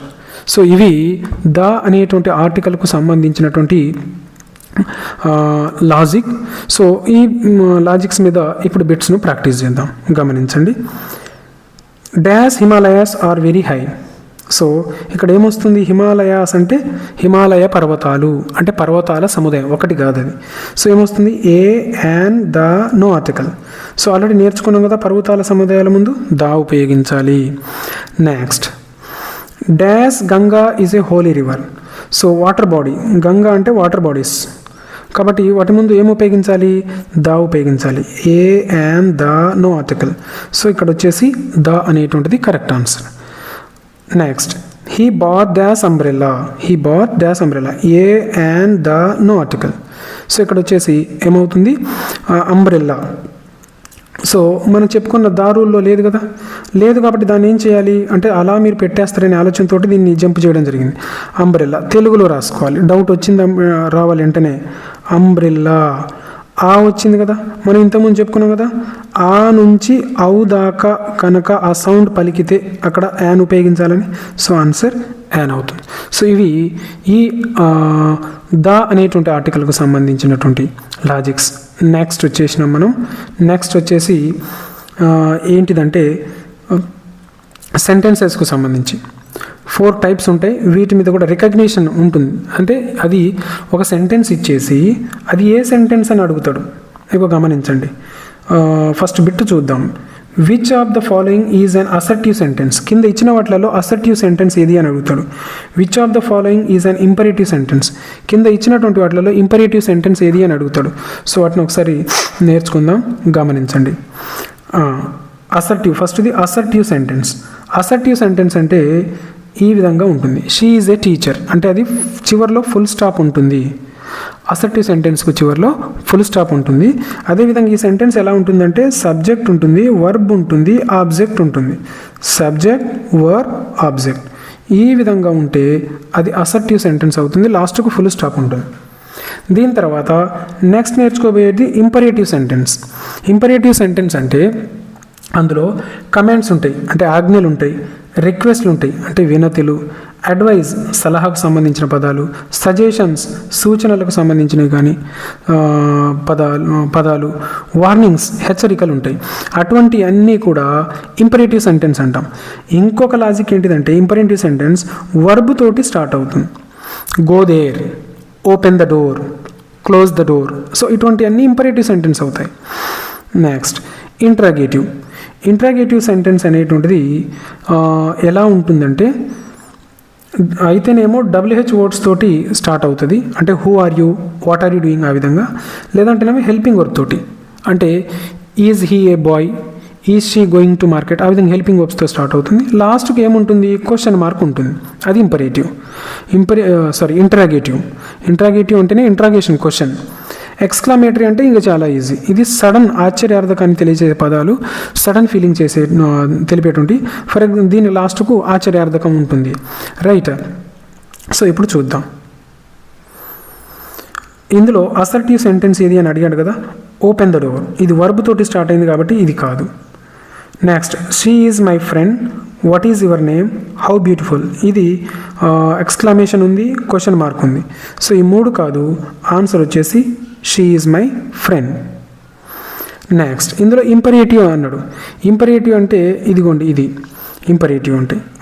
So ఇవి ద అనేటువంటి ఆర్టికల్కు సంబంధించినటువంటి లాజిక్. సో ఈ లాజిక్స్ మీద ఇప్పుడు బిట్స్ను ప్రాక్టీస్ చేద్దాం. గమనించండి, dash Himalayas are very high. So ఇక్కడ ఏమొస్తుంది? హిమాలయాస్ అంటే హిమాలయ పర్వతాలు, అంటే పర్వతాల సముదాయం, ఒకటి కాదు అది. సో ఏమొస్తుంది? A and the, no article. So already నేర్చుకున్నాం కదా, పర్వతాల సముదాయాల ముందు దా ఉపయోగించాలి. Next, dash Ganga is a holy river. So water body, Ganga అంటే వాటర్ బాడీస్ కాబట్టి వాటి ముందు ఏం ఉపయోగించాలి? ద ఉపయోగించాలి. A and the, no article. So ఇక్కడ వచ్చేసి ద అనేటువంటిది correct answer. Next, he bought dash umbrella. He bought dash umbrella. A and the, no article. So ఇక్కడ వచ్చేసి ఏమవుతుంది? అంబ్రెల్లా. సో మనం చెప్పుకున్న దారుల్లో లేదు కదా, లేదు కాబట్టి దాన్ని ఏం చేయాలి అంటే అలా మీరు పెట్టేస్తారనే ఆలోచనతో దీన్ని జంప్ చేయడం జరిగింది. అంబ్రెల్లా తెలుగులో రాసుకోవాలి. డౌట్ వచ్చింది రావాలి వెంటనే. అంబ్రెల్లా, ఆ వచ్చింది కదా, మనం ఇంతకుముందు చెప్పుకున్నాం కదా, ఆ నుంచి ఔ దాకా కనుక ఆ సౌండ్ పలికితే అక్కడ యాన్ ఉపయోగించాలని. సో ఆన్సర్ యాన్ అవుతుంది. సో ఇవి ఈ ద అనేటువంటి ఆర్టికల్కు సంబంధించినటువంటి లాజిక్స్. నెక్స్ట్ వచ్చేసినాం మనం. నెక్స్ట్ వచ్చేసి ఏంటిదంటే సెంటెన్సెస్కు సంబంధించి 4 టైప్స్ ఉంటాయి. వీటి మీద కూడా రికగ్నిషన్ ఉంటుంది. అంటే అది ఒక సెంటెన్స్ ఇచ్చేసి అది ఏ సెంటెన్స్ అని అడుగుతాడు. ఇక గమనించండి, ఫస్ట్ బిట్ చూద్దాం. Which of the following is an assertive sentence. కింద ఇచ్చిన వాటిలలో అసర్టివ్ సెంటెన్స్ ఏది అని అడుగుతాడు. Which of the following is an imperative sentence. కింద ఇచ్చినటువంటి వాటిలలో ఇంపరేటివ్ సెంటెన్స్ ఏది అని అడుగుతాడు. సో వాటిని ఒకసారి నేర్చుకుందాం. గమనించండి. అసర్టివ్, ఫస్ట్ది అసర్టివ్ సెంటెన్స్. అసర్టివ్ సెంటెన్స్ అంటే ఈ విధంగా ఉంటుంది. షీ ఈజ్ ఏ టీచర్ అంటే అది చివరిలో ఫుల్ స్టాప్ ఉంటుంది. అసర్టివ్ సెంటెన్స్కు చివరిలో ఫుల్ స్టాప్ ఉంటుంది. అదేవిధంగా ఈ సెంటెన్స్ ఎలా ఉంటుందంటే సబ్జెక్ట్ ఉంటుంది, వర్బ్ ఉంటుంది, ఆబ్జెక్ట్ ఉంటుంది. సబ్జెక్ట్, వర్బ్, ఆబ్జెక్ట్ ఈ విధంగా ఉంటే అది అసర్టివ్ సెంటెన్స్ అవుతుంది. లాస్ట్కు ఫుల్ స్టాప్ ఉంటుంది. దీని తర్వాత నెక్స్ట్ నేర్చుకోబోయేది ఇంపరేటివ్ సెంటెన్స్. ఇంపరేటివ్ సెంటెన్స్ అంటే అందులో కమాండ్స్ ఉంటాయి, అంటే ఆజ్ఞలు ఉంటాయి, రిక్వెస్ట్లు ఉంటాయి, అంటే వినతులు, అడ్వైజ్ సలహాకు సంబంధించిన పదాలు, సజెషన్స్ సూచనలకు సంబంధించినవి కానీ పదాలు, వార్నింగ్స్ హెచ్చరికలు ఉంటాయి. అటువంటి అన్నీ కూడా ఇంపరేటివ్ సెంటెన్స్ అంటాం. ఇంకొక లాజిక్ ఏంటిదంటే ఇంపరేటివ్ సెంటెన్స్ వర్బ్ తోటి స్టార్ట్ అవుతుంది. Go there, open the door, close the door. So ఇటువంటి అన్నీ ఇంపరేటివ్ సెంటెన్స్ అవుతాయి. Next interrogative. ఇంట్రాగేటివ్ సెంటెన్స్ అనేటువంటిది ఎలా ఉంటుందంటే అయితేనేమో WH వర్డ్స్ తోటి స్టార్ట్ అవుతుంది. అంటే who are you, what are you doing ఆ విధంగా. లేదంటేనేమో హెల్పింగ్ వర్బ్ తోటి, అంటే is he a boy, is she going to market, ఆ విధంగా హెల్పింగ్ వర్బ్స్తో స్టార్ట్ అవుతుంది. లాస్ట్కి ఏముంటుంది? క్వశ్చన్ మార్క్ ఉంటుంది. అది ఇంపరేటివ్. ఇంట్రాగేటివ్. ఇంట్రాగేటివ్ అంటేనే ఇంట్రాగేషన్, క్వశ్చన్. ఎక్స్క్లమేటరీ అంటే ఇంకా చాలా ఈజీ. ఇది సడన్, ఆశ్చర్యార్థకాన్ని తెలియజేసే పదాలు, సడన్ ఫీలింగ్ చేసే తెలిపేటువంటి. ఫర్ ఎగ్జాంపుల్ దీని లాస్ట్కు ఆశ్చర్యార్థకం ఉంటుంది. రైట్. సో ఇప్పుడు చూద్దాం. ఇందులో అసర్టివ్ సెంటెన్స్ ఏది అని అడిగాడు కదా, ఓపెన్ ద డోర్, ఇది వర్బ్ తోటి స్టార్ట్ అయింది కాబట్టి ఇది కాదు. Next she is my friend, what is your name, how beautiful, ఇది ఎక్స్క్లమేషన్ ఉంది, క్వశ్చన్ మార్క్ ఉంది. సో ఈ 3 కాదు, ఆన్సర్ వచ్చేసి she is my friend. Next ఇందులో ఇంపరేటివ్ అన్నాడు. ఇంపరేటివ్ అంటే ఇదిగోండి, ఇది ఇంపరేటివ్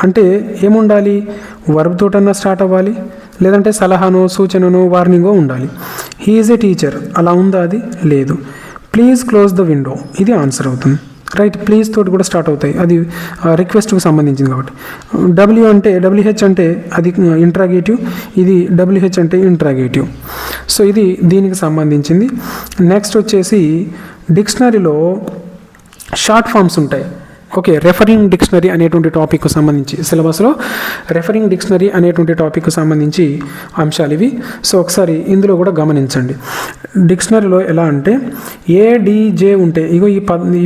అంటే ఏముండాలి, వర్బ్ తోటన్నా స్టార్ట్ అవ్వాలి, లేదంటే సలహానో సూచననో వార్నింగో ఉండాలి. హీ ఈజ్ ఏ టీచర్, అలా ఉందా, అది లేదు. ప్లీజ్ క్లోజ్ ద విండో, ఇది ఆన్సర్ అవుతుంది. రైట్, ప్లీజ్ తోటి కూడా స్టార్ట్ అవుతాయి, అది రిక్వెస్ట్కి సంబంధించింది కాబట్టి. WH అంటే అది ఇంట్రాగేటివ్, ఇది WH అంటే ఇంట్రాగేటివ్. సో ఇది దీనికి సంబంధించింది. నెక్స్ట్ వచ్చేసి డిక్షనరీలో షార్ట్ ఫామ్స్ ఉంటాయి. ఓకే, రెఫరింగ్ డిక్షనరీ అనేటువంటి టాపిక్కు సంబంధించి సిలబస్లో రెఫరింగ్ డిక్షనరీ అనేటువంటి టాపిక్కు సంబంధించి అంశాలు ఇవి. సో ఒకసారి ఇందులో కూడా గమనించండి. డిక్షనరీలో ఎలా అంటే ADJ ఉంటే ఇగో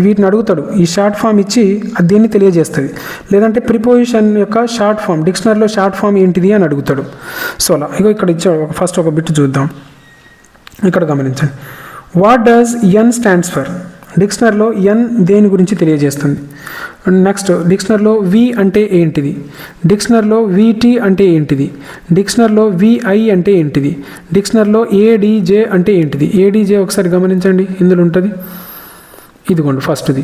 వీటిని అడుగుతాడు, ఈ షార్ట్ ఫామ్ ఇచ్చి అది దీన్ని తెలియజేస్తుంది. లేదంటే ప్రిపోజిషన్ యొక్క షార్ట్ ఫామ్, డిక్షనరీలో షార్ట్ ఫామ్ ఏంటిది అని అడుగుతాడు. సో అలా ఇగో ఇక్కడ ఇచ్చాడు, ఫస్ట్ ఒక బిట్ చూద్దాం. ఇక్కడ గమనించండి. What does N stands for, డిక్షనరీలో N దేని గురించి తెలియజేస్తుంది. నెక్స్ట్ డిక్షనరీలో V అంటే ఏంటిది, డిక్షనరీలో VT అంటే ఏంటిది, డిక్షనరీలో VI అంటే ఏంటిది, డిక్షనరీలో ADJ అంటే ఏంటిది. ADJ ఒకసారి గమనించండి, ఇందులో ఉంటుంది, ఇదిగోండి ఫస్ట్ది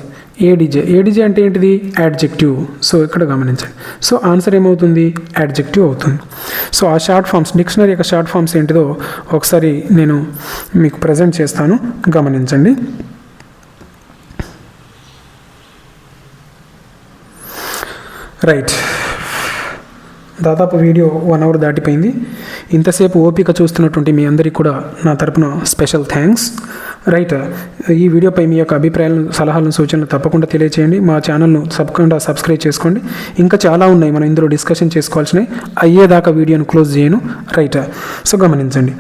ADJ అంటే ఏంటిది, యాడ్జెక్టివ్. సో ఇక్కడ గమనించండి. సో ఆన్సర్ ఏమవుతుంది, యాడ్జెక్టివ్ అవుతుంది. సో ఆ షార్ట్ ఫామ్స్, డిక్షనరీ యొక్క షార్ట్ ఫామ్స్ ఏంటిదో ఒకసారి నేను మీకు ప్రజెంట్ చేస్తాను, గమనించండి. రైట్, దాదాపు వీడియో 1 అవర్ దాటిపోయింది. ఇంతసేపు ఓపిక చూస్తున్నటువంటి మీ అందరికీ కూడా నా తరపున స్పెషల్ థ్యాంక్స్. రైట్, ఈ వీడియోపై మీ యొక్క అభిప్రాయాలను, సలహాలను, సూచనలు తప్పకుండా తెలియచేయండి. మా ఛానల్ను తప్పకుండా సబ్స్క్రైబ్ చేసుకోండి. ఇంకా చాలా ఉన్నాయి మనం ఇందులో డిస్కషన్ చేసుకోవాల్సినవి, అయ్యేదాకా వీడియోను క్లోజ్ చేయను. రైట్, సో గమనించండి.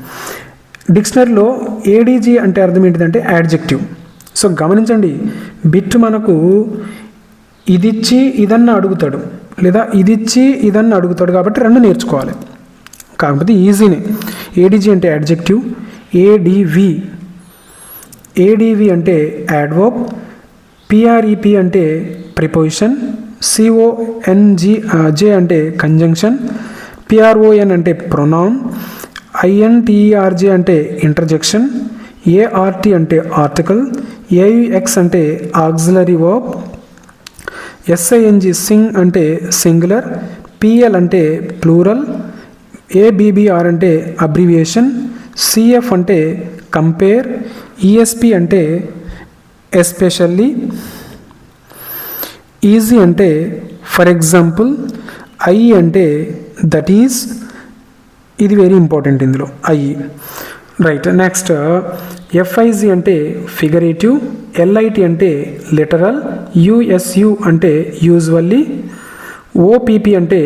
డిక్షనరీలో ADG అంటే అర్థం ఏంటిదంటే యాడ్జెక్టివ్. సో గమనించండి, బిట్ మనకు ఇదిచ్చి ఇదన్నా అడుగుతాడు, లేదా ఇదిచ్చి ఇదన్నా అడుగుతాడు, కాబట్టి 2 నేర్చుకోవాలి. కాకపోతే ఈజీనే. ADG అంటే యాడ్జెక్టివ్, ADV అంటే యాడ్వర్బ్, PREP అంటే ప్రిపోజిషన్, CONJ అంటే కంజంక్షన్, PRON అంటే ప్రొనౌన్, INTERJ అంటే ఇంటర్జెక్షన్, ART అంటే ఆర్టికల్, AUX అంటే ఆక్సిలరీ వర్బ్, SING సింగ్ అంటే సింగులర్, PL అంటే ప్లూరల్, ABBR అంటే అబ్రివియేషన్, CF అంటే కంపేర్, ESP అంటే ఎస్పెషల్లీ, ఈజీ అంటే ఫర్ ఎగ్జాంపుల్, ఐ అంటే దట్ ఈజ్, ఇది వెరీ ఇంపార్టెంట్ ఇందులో ఐ. రైట్, నెక్స్ట్ FIG అంటే ఫిగరేటివ్, LIT అంటే లిటరల్, USU అంటే యూజువల్లీ, OPP అంటే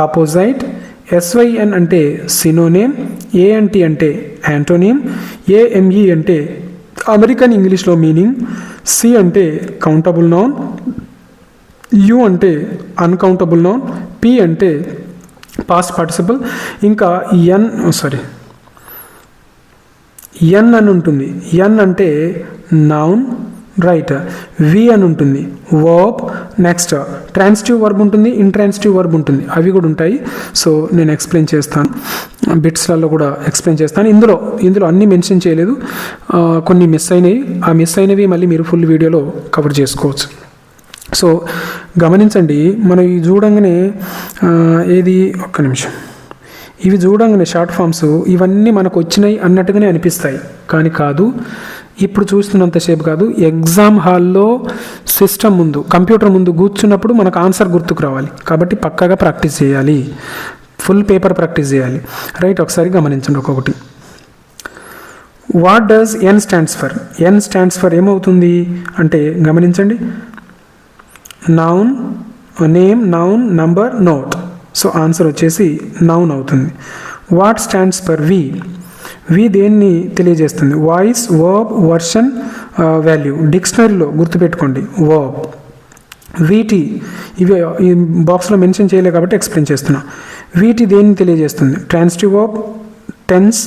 ఆపోజైట్, SYN అంటే సినోనేమ్, ANT అంటే యాంటోనిమ్, AME అంటే అమెరికన్ ఇంగ్లీష్లో మీనింగ్, C అంటే కౌంటబుల్ నౌన్, U అంటే అన్కౌంటబుల్ నౌన్, P అంటే పాస్ట్ పార్టిసిపల్, ఇంకా N అని ఉంటుంది. N అంటే నౌన్. రైట్, V అని ఉంటుంది, వర్బ్. నెక్స్ట్ ట్రాన్సిటివ్ వర్బ్ ఉంటుంది, ఇంట్రాన్సిటివ్ వర్బ్ ఉంటుంది, అవి కూడా ఉంటాయి. సో నేను ఎక్స్ప్లెయిన్ చేస్తాను, బిట్స్లలో కూడా ఎక్స్ప్లెయిన్ చేస్తాను. ఇందులో అన్నీ మెన్షన్ చేయలేదు, కొన్ని మిస్ అయినవి. ఆ మిస్ అయినవి మళ్ళీ మీరు ఫుల్ వీడియోలో కవర్ చేసుకోవచ్చు. సో గమనించండి, మనం ఇవి చూడంగానే ఒక్క నిమిషం, ఇవి చూడంగానే షార్ట్ ఫామ్స్ ఇవన్నీ మనకు వచ్చినాయి అన్నట్టుగానే అనిపిస్తాయి, కానీ కాదు. ఇప్పుడు చూస్తున్నంతసేపు కాదు, ఎగ్జామ్ హాల్లో సిస్టమ్ ముందు, కంప్యూటర్ ముందు కూర్చున్నప్పుడు మనకు ఆన్సర్ గుర్తుకు రావాలి. కాబట్టి పక్కాగా ప్రాక్టీస్ చేయాలి, ఫుల్ పేపర్ ప్రాక్టీస్ చేయాలి. రైట్, ఒకసారి గమనించండి ఒక్కొక్కటి. What does N stands for, N stands for ఏమవుతుంది అంటే గమనించండి, noun, name, noun, number, note. So answer వచ్చేసి నౌన్ అవుతుంది. What stands for V, V దేన్ని తెలియజేస్తుంది, వాయిస్, వర్బ్, వర్షన్, వాల్యూ. డిక్షనరీలో గుర్తుపెట్టుకోండి వర్బ్. VT ఇవి ఈ బాక్స్లో మెన్షన్ చేయలే కాబట్టి ఎక్స్ప్లెయిన్ చేస్తున్నా. VT దేన్ని తెలియజేస్తుంది, ట్రాన్సిటివ్ వర్బ్, టెన్స్,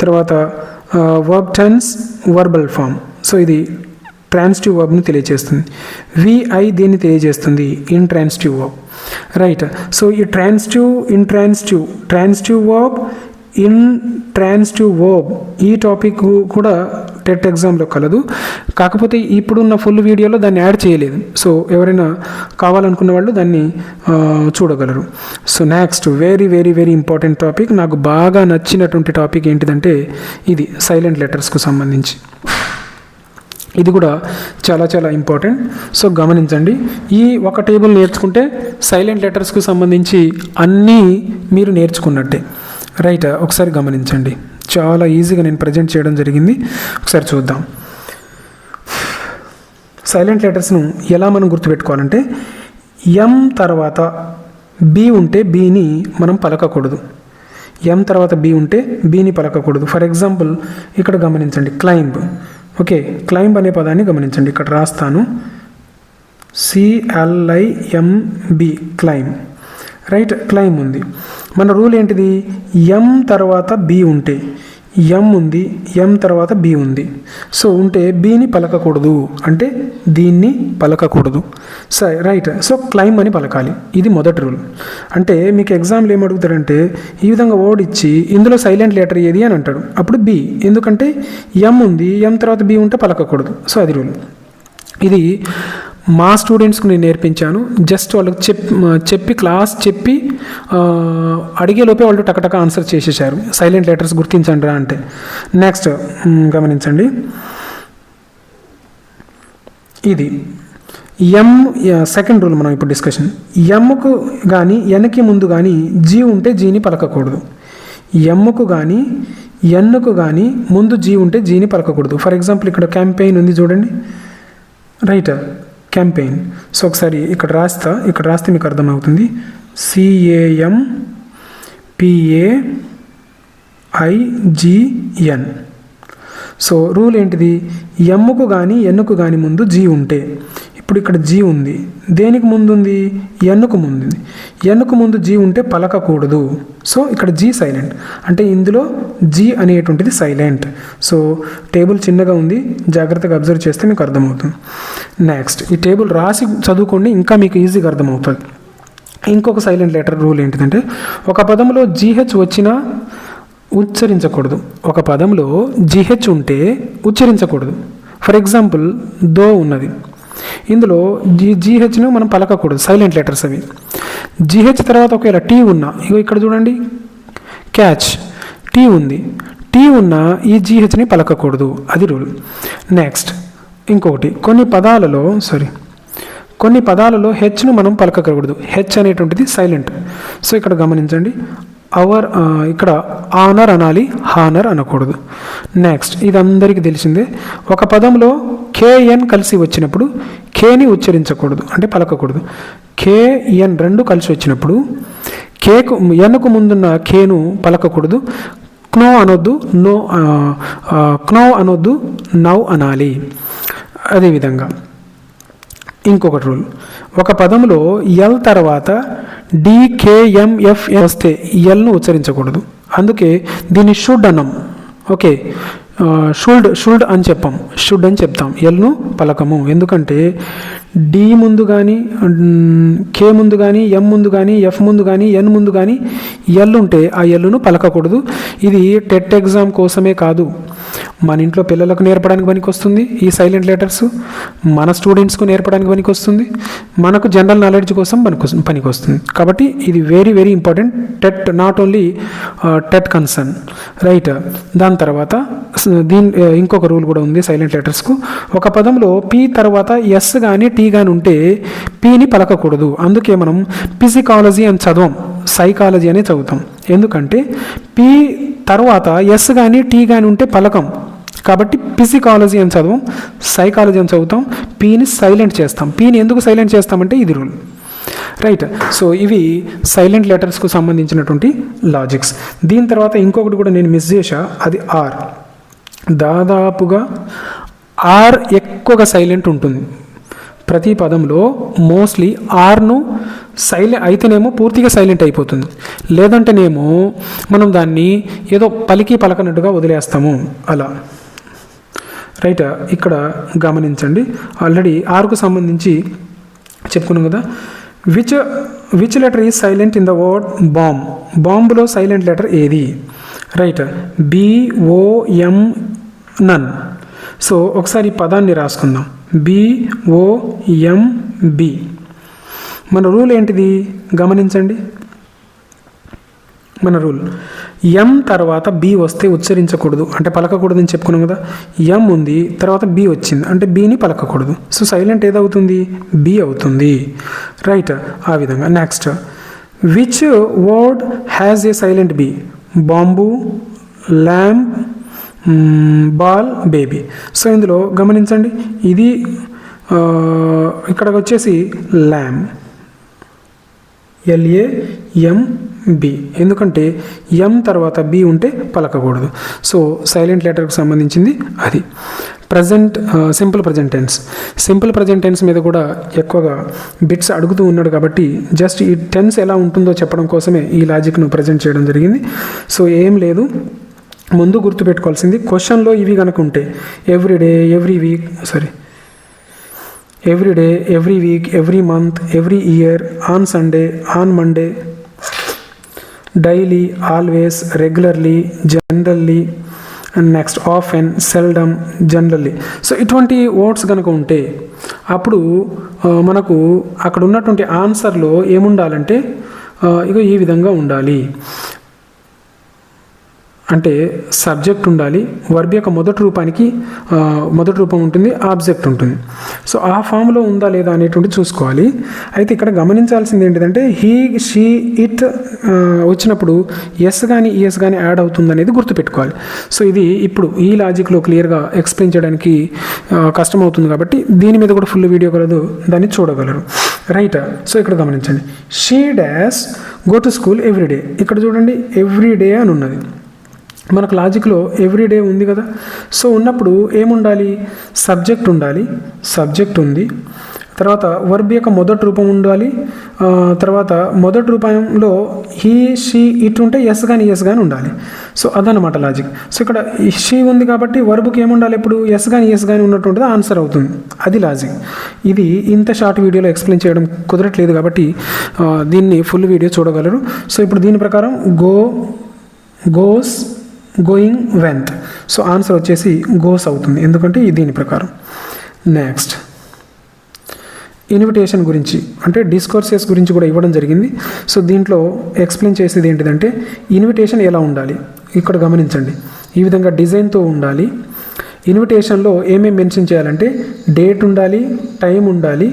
తర్వాత verb tense, verbal form. So ఇది ట్రాన్సిటివ్ వర్బ్ని తెలియజేస్తుంది. విఐ దీన్ని తెలియజేస్తుంది, ఇంట్రాన్సిటివ్ వర్బ్. రైట్. సో ఈ ట్రాన్సిటివ్ వర్బ్, ఇంట్రాన్సిటివ్ వర్బ్ ఈ టాపిక్ కూడా టెట్ ఎగ్జామ్లో కలదు. కాకపోతే ఇప్పుడున్న ఫుల్ వీడియోలో దాన్ని యాడ్ చేయలేదు. సో ఎవరైనా కావాలనుకున్న వాళ్ళు దాన్ని చూడగలరు. So next very very very important topic, నాకు బాగా నచ్చినటువంటి టాపిక్ ఏంటిదంటే ఇది సైలెంట్ లెటర్స్కు సంబంధించి. ఇది కూడా చాలా చాలా ఇంపార్టెంట్. సో గమనించండి, ఈ ఒక టేబుల్ నేర్చుకుంటే సైలెంట్ లెటర్స్కు సంబంధించి అన్నీ మీరు నేర్చుకున్నట్టే. రైట్. ఒకసారి గమనించండి, చాలా ఈజీగా నేను ప్రజెంట్ చేయడం జరిగింది. ఒకసారి చూద్దాం. సైలెంట్ లెటర్స్ను ఎలా మనం గుర్తుపెట్టుకోవాలంటే, ఎం తర్వాత బి ఉంటే బీని మనం పలకకూడదు. ఎం తర్వాత బి ఉంటే బీని పలకకూడదు. ఫర్ ఎగ్జాంపుల్ ఇక్కడ గమనించండి, క్లైంబ్. ఓకే, క్లైంబ్ అనే పదాన్ని గమనించండి, ఇక్కడ రాస్తాను, CLIMB, క్లైంబ్. రైట్. క్లైంబ్ ఉంది. మన రూల్ ఏంటిది, ఎం తర్వాత బి ఉంటే, ఎం ఉంది, ఎం తర్వాత బి ఉంది, సో ఉంటే బీని పలకకూడదు, అంటే దీన్ని పలకకూడదు. సరే. రైట్. సో క్లైంబ్ అని పలకాలి, ఇది మొదటి రూల్. అంటే మీకు ఎగ్జామ్లో ఏమడుగుతారంటే, ఈ విధంగా వర్డ్ ఇచ్చి ఇందులో సైలెంట్ లెటర్ ఏది అని అంటాడు, అప్పుడు బి, ఎందుకంటే ఎం ఉంది, ఎం తర్వాత బి ఉంటే పలకకూడదు. సో అది రూల్. ఇది మా స్టూడెంట్స్కి నేను నేర్పించాను. జస్ట్ వాళ్ళకి చెప్పి క్లాస్ చెప్పి అడిగేలోపే వాళ్ళు టకటక ఆన్సర్ చేసేసారు, సైలెంట్ లెటర్స్ గుర్తించండి రా అంటే. నెక్స్ట్ గమనించండి, ఇది ఎం సెకండ్ రూల్. మనం ఇప్పుడు డిస్కషన్, ఎమ్కు కానీ ఎన్కి ముందు కానీ జీ ఉంటే జీని పలకకూడదు. ఎమ్కు కానీ ఎన్కు కానీ ముందు జీ ఉంటే జీని పలకకూడదు. ఫర్ ఎగ్జాంపుల్ ఇక్కడ క్యాంపెయిన్ ఉంది చూడండి. రైట్. క్యాంపెయిన్. సో ఒకసారి ఇక్కడ రాస్తే మీకు అర్థమవుతుంది, CAMPAIGN. సో రూల్ ఏంటిది, ఎమ్కు కానీ ఎన్కు కానీ ముందు జీ ఉంటే, ఇప్పుడు ఇక్కడ జీ ఉంది, దేనికి ముందు ఉంది, ఎన్కు ముందు ఉంది, ఎన్కు ముందు జీ ఉంటే పలకకూడదు. సో ఇక్కడ జీ సైలెంట్, అంటే ఇందులో జీ అనేటువంటిది సైలెంట్. సో టేబుల్ చిన్నగా ఉంది, జాగ్రత్తగా అబ్జర్వ్ చేస్తే మీకు అర్థమవుతుంది. నెక్స్ట్ ఈ టేబుల్ రాసి చదువుకోండి, ఇంకా మీకు ఈజీగా అర్థమవుతుంది. ఇంకొక సైలెంట్ లెటర్ రూల్ ఏంటిదంటే, ఒక పదంలో జీహెచ్ వచ్చినా ఉచ్చరించకూడదు. ఒక పదంలో జీహెచ్ ఉంటే ఉచ్చరించకూడదు. ఫర్ ఎగ్జాంపుల్ దో ఉన్నది, ఇందులో జీహెచ్ను మనం పలకకూడదు, సైలెంట్ లెటర్స్ అవి. జీహెచ్ తర్వాత ఒకవేళ టీ ఉన్నా, ఇగో ఇక్కడ చూడండి, క్యాచ్, టీ ఉంది, టీ ఉన్నా ఈ జీహెచ్ని పలకకూడదు, అది రూల్. నెక్స్ట్ ఇంకొకటి, కొన్ని పదాలలో హెచ్ను మనం పలకకూడదు, హెచ్ అనేటువంటిది సైలెంట్. సో ఇక్కడ గమనించండి, ఇక్కడ ఆనర్ అనాలి, హానర్ అనకూడదు. నెక్స్ట్ ఇది అందరికీ తెలిసిందే, ఒక పదంలో KN కలిసి వచ్చినప్పుడు కేని ఉచ్చరించకూడదు, అంటే పలకకూడదు. KN రెండు కలిసి వచ్చినప్పుడు ఎన్కు ముందున్న కేను పలకకూడదు. క్నో అనొద్దు, నౌ అనాలి. అదేవిధంగా ఇంకొకటి రూల్, ఒక పదంలో ఎల్ తర్వాత DKMF వస్తే ఎల్ను ఉచ్చరించకూడదు, అందుకే దీన్ని షుడ్ అన్నాం. ఓకే, షుడ్ అని చెప్తాం, ఎల్ను పలకము. ఎందుకంటే డి ముందు కానీ, కే ముందు కానీ, ఎం ముందు కానీ, ఎఫ్ ముందు కానీ, ఎన్ ముందు కానీ ఎల్ ఉంటే ఆ ఎల్లును పలకకూడదు. ఇది టెట్ ఎగ్జామ్ కోసమే కాదు, మన ఇంట్లో పిల్లలకు నేర్పడానికి పనికొస్తుంది ఈ సైలెంట్ లెటర్స్, మన స్టూడెంట్స్కు నేర్పడానికి పనికొస్తుంది, మనకు జనరల్ నాలెడ్జ్ కోసం పనికొస్తుంది. కాబట్టి ఇది very very important, TET not only TET concern. Right. దాని తర్వాత ఇంకొక రూల్ కూడా ఉంది సైలెంట్ లెటర్స్కు. ఒక పదంలో పి తర్వాత ఎస్ కానీ టీ కానీ ఉంటే పీని పలకకూడదు. అందుకే మనం ఫిజికాలజీ అని చదవం, సైకాలజీ అనే చదువుతాం. ఎందుకంటే పి తర్వాత ఎస్ కానీ టీ కానీ ఉంటే పలకం, కాబట్టి ఫిజికాలజీ అని చదవం, సైకాలజీ అని చదువుతాం. పీని సైలెంట్ చేస్తాం. పీని ఎందుకు సైలెంట్ చేస్తామంటే ఇది రూల్. రైట్. సో ఇవి సైలెంట్ లెటర్స్కు సంబంధించినటువంటి లాజిక్స్. దీని తర్వాత ఇంకొకటి కూడా నేను మిస్ చేశా, అది ఆర్. దాదాపుగా ఆర్ ఎక్కువగా సైలెంట్ ఉంటుంది ప్రతి పదంలో. మోస్ట్లీ ఆర్ను అయితేనేమో పూర్తిగా సైలెంట్ అయిపోతుంది, లేదంటేనేమో మనం దాన్ని ఏదో పలికి పలకనట్టుగా వదిలేస్తాము అలా. రైట్. ఇక్కడ గమనించండి, ఆల్రెడీ ఆర్కు సంబంధించి చెప్పుకున్నాం కదా. Which letter is silent in the word bomb? బాంబులో సైలెంట్ లెటర్ ఏది? Right, BOM, none. సో ఒకసారి ఈ పదాన్ని రాసుకుందాం, BOMB. మన రూల్ ఏంటిది గమనించండి. మన రూల్ ఎం తర్వాత బి వస్తే ఉచ్చరించకూడదు, అంటే పలకకూడదు అని చెప్పుకున్నాం కదా. ఎం ఉంది, తర్వాత బి వచ్చింది, అంటే బిని పలకకూడదు. సో సైలెంట్ ఏదవుతుంది? బి అవుతుంది. రైట్, ఆ విధంగా. Next, which word has a silent B? Bomb, lamp, ball, baby. So ఇందులో గమనించండి, ఇది ఇక్కడ వచ్చేసి ల్యాంప్, LAMB. ఎందుకంటే ఎం తర్వాత బి ఉంటే పలకకూడదు. సో సైలెంట్ లెటర్కి సంబంధించింది అది. Present, simple present tense. Simple present tense మీద కూడా ఎక్కువగా బిట్స్ అడుగుతూ ఉన్నాడు కాబట్టి జస్ట్ ఈ టెన్స్ ఎలా ఉంటుందో చెప్పడం కోసమే ఈ లాజిక్ను ప్రజెంట్ చేయడం జరిగింది. సో ఏం లేదు, ముందు గుర్తుపెట్టుకోవాల్సింది క్వశ్చన్లో ఇవి కనుక ఉంటే everyday, every week, every day, every week, every month, every year, on Sunday, on Monday, daily, always, regularly, generally, and next often, seldom, generally. So ఇటువంటి వర్డ్స్ కనుక ఉంటే అప్పుడు మనకు అక్కడ ఉన్నటువంటి ఆన్సర్లో ఏముండాలంటే ఇక ఈ విధంగా ఉండాలి. అంటే సబ్జెక్ట్ ఉండాలి, వర్బ్ యొక్క మొదటి రూపం ఉంటుంది, ఆబ్జెక్ట్ ఉంటుంది. సో ఆ ఫామ్లో ఉందా లేదా అనేటువంటి చూసుకోవాలి. అయితే ఇక్కడ గమనించాల్సింది ఏంటిదంటే హీ, షీ, ఇట్ వచ్చినప్పుడు ఎస్ కానీ ఈఎస్ కానీ యాడ్ అవుతుంది అనేది గుర్తుపెట్టుకోవాలి. సో ఇది ఇప్పుడు ఈ లాజిక్లో క్లియర్గా ఎక్స్ప్లెయిన్ చేయడానికి కష్టమవుతుంది కాబట్టి దీని మీద కూడా ఫుల్ వీడియో కలదు, దాన్ని చూడగలరు. రైట్. సో ఇక్కడ గమనించండి, she dash go to school everyday. ఇక్కడ చూడండి ఎవ్రీడే అని ఉన్నది. మనకు లాజిక్లో ఎవ్రీడే ఉంది కదా. సో ఉన్నప్పుడు ఏముండాలి? సబ్జెక్ట్ ఉండాలి, సబ్జెక్ట్ ఉంది, తర్వాత వర్బ్ యొక్క మొదటి రూపం ఉండాలి, తర్వాత మొదటి రూపంలో హీ, షీ, ఇట్ ఉంటే ఎస్ కానీ ఈఎస్ కానీ ఉండాలి. సో అదనమాట లాజిక్. సో ఇక్కడ షీ ఉంది కాబట్టి వర్బ్కి ఏముండాలి? ఇప్పుడు ఎస్ కానీ ఈఎస్ కానీ ఉన్నటువంటిది ఆన్సర్ అవుతుంది. అది లాజిక్. ఇది ఇంత షార్ట్ వీడియోలో ఎక్స్ప్లెయిన్ చేయడం కుదరట్లేదు కాబట్టి దీన్ని ఫుల్ వీడియో చూడగలరు. సో ఇప్పుడు దీని ప్రకారం goes, going, vent. So answer వచ్చేసి గోస్ అవుతుంది, ఎందుకంటే దీని ప్రకారం. నెక్స్ట్, ఇన్విటేషన్ గురించి అంటే డిస్కోర్సెస్ గురించి కూడా ఇవ్వడం జరిగింది. సో దీంట్లో ఎక్స్ప్లెయిన్ చేసేది ఏంటిదంటే ఇన్విటేషన్ ఎలా ఉండాలి. ఇక్కడ గమనించండి, ఈ విధంగా డిజైన్తో ఉండాలి. ఇన్విటేషన్లో ఏమేమి మెన్షన్ చేయాలంటే డేట్ ఉండాలి, టైం ఉండాలి,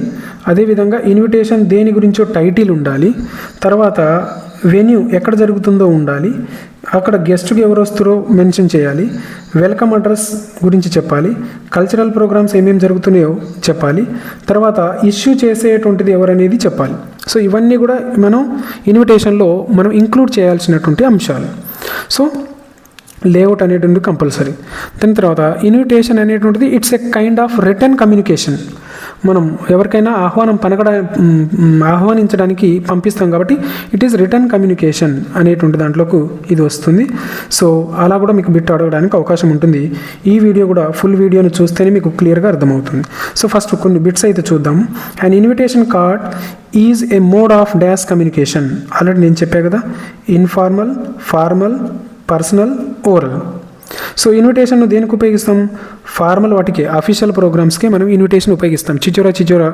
అదేవిధంగా ఇన్విటేషన్ దేని గురించో టైటిల్ ఉండాలి, తర్వాత వెన్యూ ఎక్కడ జరుగుతుందో ఉండాలి, అక్కడ గెస్ట్కి ఎవరు వస్తారో మెన్షన్ చేయాలి, వెల్కమ్ అడ్రస్ గురించి చెప్పాలి, కల్చరల్ ప్రోగ్రామ్స్ ఏమేమి జరుగుతున్నాయో చెప్పాలి, తర్వాత ఇష్యూ చేసేటువంటిది ఎవరనేది చెప్పాలి. సో ఇవన్నీ కూడా మనం ఇన్విటేషన్లో మనం ఇంక్లూడ్ చేయాల్సినటువంటి అంశాలు. సో లేఅవుట్ అనేటువంటిది కంపల్సరీ. దాని తర్వాత ఇన్విటేషన్ అనేటువంటిది it's a kind of return communication. మనం ఎవరికైనా ఆహ్వానించడానికి పంపిస్తాం కాబట్టి ఇట్ ఈస్ రిటర్న్ కమ్యూనికేషన్ అనేటువంటి దాంట్లోకి ఇది వస్తుంది. సో అలా కూడా మీకు బిట్ అడగడానికి అవకాశం ఉంటుంది. ఈ వీడియో కూడా ఫుల్ వీడియోని చూస్తేనే మీకు క్లియర్గా అర్థమవుతుంది. సో ఫస్ట్ కొన్ని బిట్స్ అయితే చూద్దాము. And invitation card is a mode of dash communication. Already నేను చెప్పా కదా, informal, formal, personal, oral. So ఇన్విటేషన్ను దేనికి ఉపయోగిస్తాం? ఫార్మల్ వాటికి, అఫీషియల్ ప్రోగ్రామ్స్కి మనం ఇన్విటేషన్ ఉపయోగిస్తాం. చిచోరా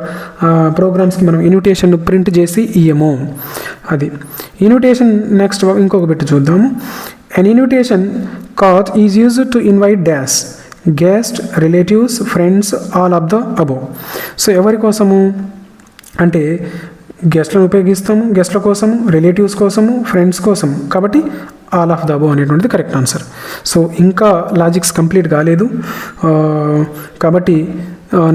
ప్రోగ్రామ్స్కి మనం ఇన్విటేషన్ను ప్రింట్ చేసి ఇయ్యము. అది ఇన్విటేషన్. నెక్స్ట్ ఇంకొక బిట్ చూద్దాము. అన్ invitation card is used to invite dash guest, relatives, friends, all of the above. So ఎవరి కోసము అంటే గెస్ట్లను ఉపయోగిస్తాము, గెస్ట్ల కోసము, రిలేటివ్స్ కోసము, ఫ్రెండ్స్ కోసము, కాబట్టి ఆల్ ఆఫ్ ద అబోవ్ అనేటువంటిది కరెక్ట్ ఆన్సర్. సో ఇంకా లాజిక్స్ కంప్లీట్ కాలేదు కాబట్టి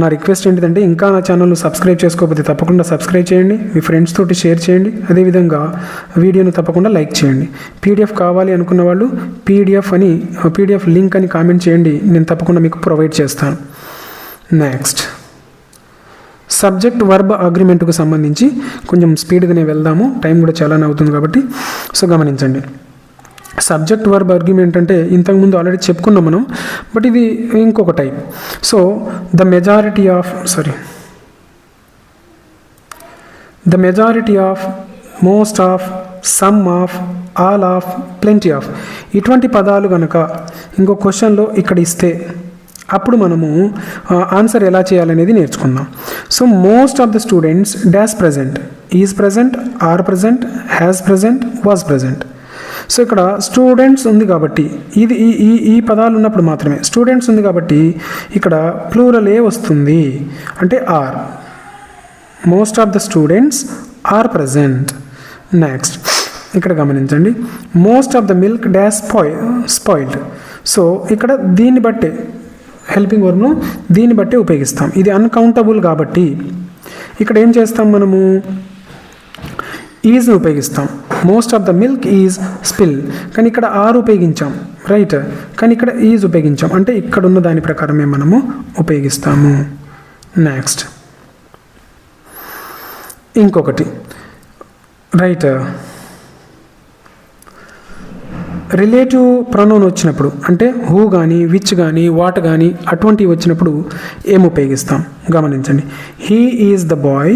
నా రిక్వెస్ట్ ఏంటిదంటే ఇంకా నా ఛానల్ను సబ్స్క్రైబ్ చేసుకోకపోతే తప్పకుండా సబ్స్క్రైబ్ చేయండి, మీ ఫ్రెండ్స్ తోటి షేర్ చేయండి, అదేవిధంగా వీడియోను తప్పకుండా లైక్ చేయండి. పీడిఎఫ్ కావాలి అనుకున్న వాళ్ళు పీడిఎఫ్ లింక్ అని కామెంట్ చేయండి, నేను తప్పకుండా మీకు ప్రొవైడ్ చేస్తాను. నెక్స్ట్, సబ్జెక్ట్ వర్బ్ అగ్రిమెంట్కు సంబంధించి కొంచెం స్పీడ్గానే వెళ్దాము, టైం కూడా చాలానే అవుతుంది కాబట్టి. సో గమనించండి, సబ్జెక్ట్ వర్బ్ ఆర్గ్యుమెంట్ అంటే ఇంతకుముందు ఆల్రెడీ చెప్పుకున్నాం మనం, బట్ ఇది ఇంకొక type. So the majority of most of, some of, all of, plenty of ఇటువంటి పదాలు కనుక ఇంకో క్వశ్చన్లో ఇక్కడ ఇస్తే అప్పుడు మనము ఆన్సర్ ఎలా చేయాలనేది నేర్చుకుందాం. So most of the students dash present, is present, are present, has present, was present. So ఇక్కడ స్టూడెంట్స్ ఉంది కాబట్టి ఇది ఈ పదాలు ఉన్నప్పుడు మాత్రమే స్టూడెంట్స్ ఉంది కాబట్టి ఇక్కడ ప్లూరలే వస్తుంది, అంటే are. Most of the students are present. Next ఇక్కడ గమనించండి, most of the milk dash spoiled. So ఇక్కడ దీన్ని బట్టే హెల్పింగ్ వర్బ్ను దీన్ని బట్టే ఉపయోగిస్తాం. ఇది అన్కౌంటబుల్ కాబట్టి ఇక్కడ ఏం చేస్తాం, మనము ఈజ్ని ఉపయోగిస్తాం. Most of the milk is spill, కానీ ఇక్కడ ఆర్ ఉపయోగించాం, రైట్, కానీ ఇక్కడ ఈజ్ ఉపయోగించాం, అంటే ఇక్కడ ఉన్న దాని ప్రకారమే మనము ఉపయోగిస్తాము. నెక్స్ట్ ఇంకొకటి, రైట్, రిలేటివ్ ప్రొనౌన్ వచ్చినప్పుడు అంటే హూ కానీ, విచ్ కానీ, వాట్ కానీ అటువంటివి వచ్చినప్పుడు ఏం ఉపయోగిస్తాం గమనించండి. He is the boy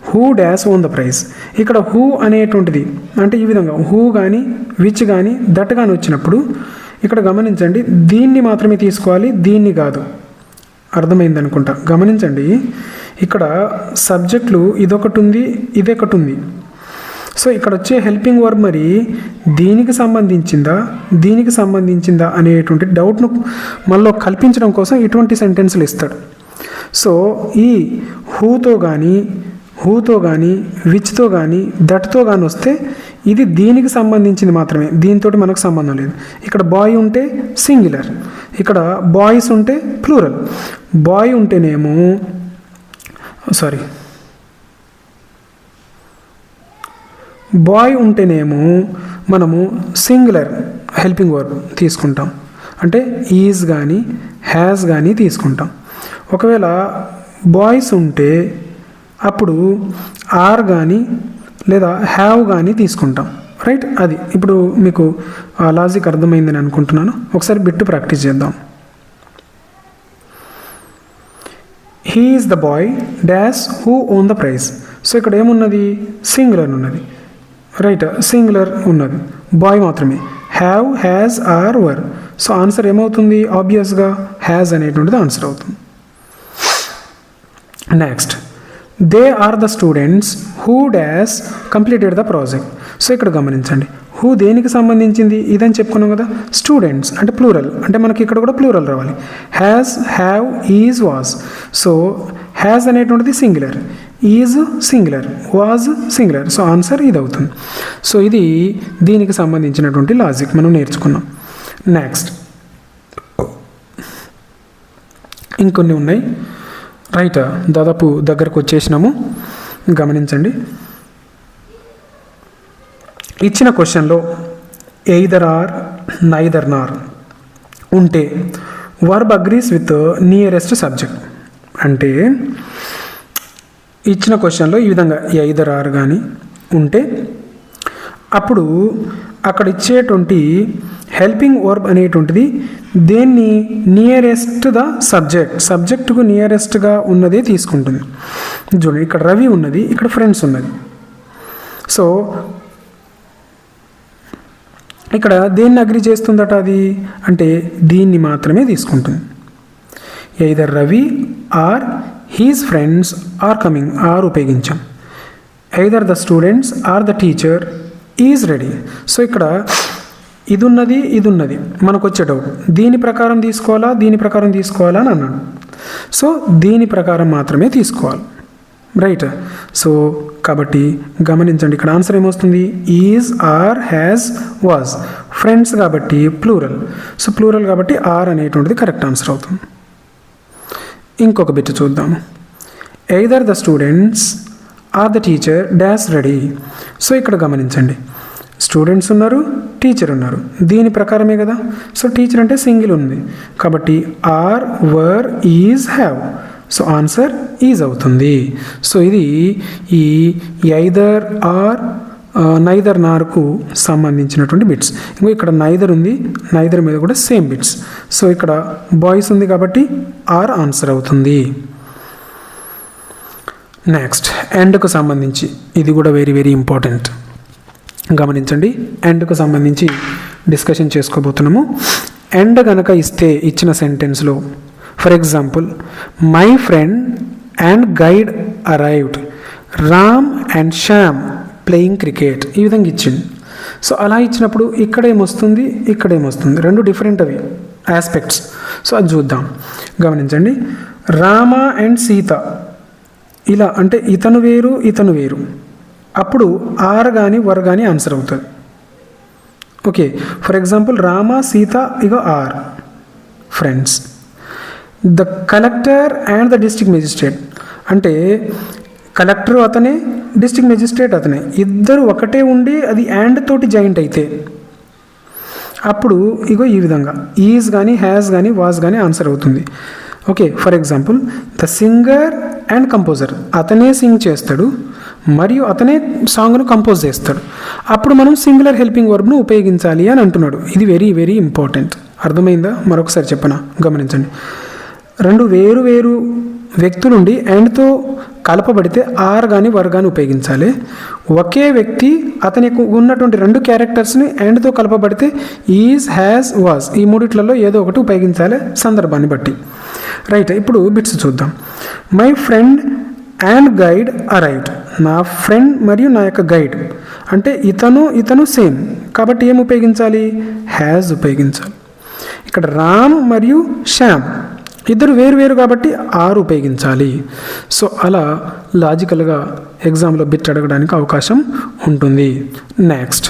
who dash won the prize. ఇక్కడ హూ అనేటువంటిది అంటే ఈ విధంగా హూ కానీ, విచ్ కానీ, దట్ కానీ వచ్చినప్పుడు ఇక్కడ గమనించండి, దీన్ని మాత్రమే తీసుకోవాలి, దీన్ని కాదు. అర్థమైంది అనుకుంటా. గమనించండి, ఇక్కడ సబ్జెక్టులు ఇదొకటి ఉంది, ఇదొకటి ఉంది. సో ఇక్కడ వచ్చే హెల్పింగ్ వర్బ్ మరి దీనికి సంబంధించిందా అనేటువంటి డౌట్ను మనలో కల్పించడం కోసం ఇటువంటి సెంటెన్స్లు ఇస్తాడు. సో ఈ హూతో కానీ, విచ్తో కానీ, దట్తో కానీ వస్తే ఇది దీనికి సంబంధించింది మాత్రమే, దీంతో మనకు సంబంధం లేదు. ఇక్కడ బాయ్ ఉంటే సింగులర్, ఇక్కడ బాయ్స్ ఉంటే ప్లూరల్. బాయ్ ఉంటేనేమో మనము సింగులర్ హెల్పింగ్ వర్బ్ తీసుకుంటాం, అంటే ఈజ్ కానీ, హ్యాస్ కానీ తీసుకుంటాం. ఒకవేళ బాయ్స్ ఉంటే అప్పుడు ఆర్ కానీ లేదా హ్యావ్ కానీ తీసుకుంటాం, రైట్. అది ఇప్పుడు మీకు ఆ లాజిక్ అర్థమైందని అనుకుంటున్నాను. ఒకసారి బిట్టు ప్రాక్టీస్ చేద్దాం. He is the boy dash who won the prize. So ఇక్కడ ఏమున్నది, సింగులర్ ఉన్నది, రైట్, సింగులర్ ఉన్నది, బాయ్ మాత్రమే. Have, has, are, were. So answer ఏమవుతుంది, ఆబ్వియస్గా హ్యాజ్ అనేటువంటిది ఆన్సర్ అవుతుంది. Next, they are the students who dash completed the project. So ఇక్కడ గమనించండి, హూ దేనికి సంబంధించింది, ఇదని చెప్పుకున్నాం కదా. స్టూడెంట్స్ అంటే ప్లూరల్, అంటే మనకి ఇక్కడ కూడా ప్లూరల్ రావాలి. Has, have, is, was. So has అనేటువంటిది singular, is singular, was singular. So answer ఇది అవుతుంది. సో ఇది దీనికి సంబంధించినటువంటి లాజిక్ మనం నేర్చుకున్నాం. నెక్స్ట్ ఇంకొన్ని ఉన్నాయి, రైట్, దాదాపు దగ్గరకు వచ్చేసినాము. గమనించండి, ఇచ్చిన క్వశ్చన్లో ఎయిదర్ ఆర్, నైదర్ నార్ ఉంటే verb agrees with nearest subject. అంటే ఇచ్చిన క్వశ్చన్లో ఈ విధంగా ఎయిదర్ ఆర్ కానీ ఉంటే అప్పుడు అక్కడ ఇచ్చేటువంటి హెల్పింగ్ వర్బ్ అనేటువంటిది దేన్ని నియరెస్ట్ ద సబ్జెక్టుకు నియరెస్ట్గా ఉన్నదే తీసుకుంటుంది. చూడండి, ఇక్కడ రవి ఉన్నది, ఇక్కడ ఫ్రెండ్స్ ఉన్నది. సో ఇక్కడ దేన్ని అగ్రి చేస్తుందట అది అంటే దీన్ని మాత్రమే తీసుకుంటుంది. Either Ravi or his friends are coming, are ఉపయోగించాం. Either the students or the teacher is ready. So ఇక్కడ ఇది ఉన్నది మనకు వచ్చే డౌట్, దీని ప్రకారం తీసుకోవాలా అని అన్నాడు. సో దీని ప్రకారం మాత్రమే తీసుకోవాలి, రైట్. సో కాబట్టి గమనించండి, ఇక్కడ ఆన్సర్ ఏమొస్తుంది, is, are, has, was. Friends కాబట్టి ప్లూరల్, సో ప్లూరల్ కాబట్టి ఆర్ అనేటువంటిది కరెక్ట్ ఆన్సర్ అవుతుంది. ఇంకొక బిట్ చూద్దాము. Either the students or the teacher dash ready. So ఇక్కడ గమనించండి, స్టూడెంట్స్ ఉన్నారు, టీచర్ ఉన్నారు, దీని ప్రకారమే కదా. సో టీచర్ అంటే సింగిల్ ఉంది కాబట్టి are, were, is, have. So answer is అవుతుంది. సో ఇది ఈ ఎయిదర్ ఆర్ నైదర్ నార్కు సంబంధించినటువంటి బిట్స్. ఇంకో ఇక్కడ నైదర్ ఉంది, నైదర్ మీద కూడా సేమ్ బిట్స్. సో ఇక్కడ బాయ్స్ ఉంది కాబట్టి ఆర్ ఆన్సర్ అవుతుంది. నెక్స్ట్ ఎండ్కు సంబంధించి ఇది కూడా వెరీ వెరీ ఇంపార్టెంట్. గమనించండి, ఎండ్కు సంబంధించి డిస్కషన్ చేసుకోబోతున్నాము. ఎండ్ కనుక ఇస్తే ఇచ్చిన సెంటెన్స్లో for example my friend and guide arrived, Ram and Shyam playing cricket, ఈ విధంగా ఇచ్చింది. సో అలా ఇచ్చినప్పుడు ఇక్కడేమొస్తుంది, ఇక్కడేమొస్తుంది, రెండు డిఫరెంట్ అవి ఆస్పెక్ట్స్. సో అది చూద్దాం. గమనించండి, రామ అండ్ సీత ఇలా అంటే ఇతను వేరు ఇతను వేరు, అప్పుడు ఆర్ కానీ వర్ కానీ ఆన్సర్ అవుతుంది. Okay, for example Rama Sita ఇగో are friends. The collector and the district magistrate అంటే కలెక్టర్ అతనే, డిస్ట్రిక్ట్ మెజిస్ట్రేట్ అతనే, ఇద్దరు ఒకటే ఉండి అది అండ్ తోటి జాయింట్ అయితే అప్పుడు ఇగో ఈ విధంగా ఈజ్ కానీ హ్యాస్ కానీ వాజ్ కానీ ఆన్సర్ అవుతుంది. Okay, for example the singer and composer, అతనే సింగ్ చేస్తాడు మరియు అతనే సాంగ్ను కంపోజ్ చేస్తాడు, అప్పుడు మనం సింగులర్ హెల్పింగ్ వర్బ్ను ఉపయోగించాలి అని అంటున్నాడు. ఇది వెరీ వెరీ ఇంపార్టెంట్. అర్థమైందా? మరొకసారి చెప్పనా, గమనించండి. రెండు వేరు వేరు వ్యక్తులుండి అండ్తో కలపబడితే ఆర్ కానీ వర్ కానీ ఉపయోగించాలి. ఒకే వ్యక్తి అతనికి ఉన్నటువంటి రెండు క్యారెక్టర్స్ని అండ్తో కలపబడితే ఈజ్ హ్యాస్ వాజ్ ఈ మూడిట్లలో ఏదో ఒకటి ఉపయోగించాలి సందర్భాన్ని బట్టి. రైట్, ఇప్పుడు బిట్స్ చూద్దాం. My friend and guide arrived, నా ఫ్రెండ్ మరియు నా యొక్క గైడ్ అంటే ఇతను సేమ్ కాబట్టి ఏం ఉపయోగించాలి, హ్యాజ్ ఉపయోగించాలి. ఇక్కడ రామ్ మరియు శ్యామ్ ఇద్దరు వేరు వేరు కాబట్టి ఆర్ ఉపయోగించాలి. సో అలా లాజికల్గా ఎగ్జామ్లో బిట్ అడగడానికి అవకాశం ఉంటుంది. నెక్స్ట్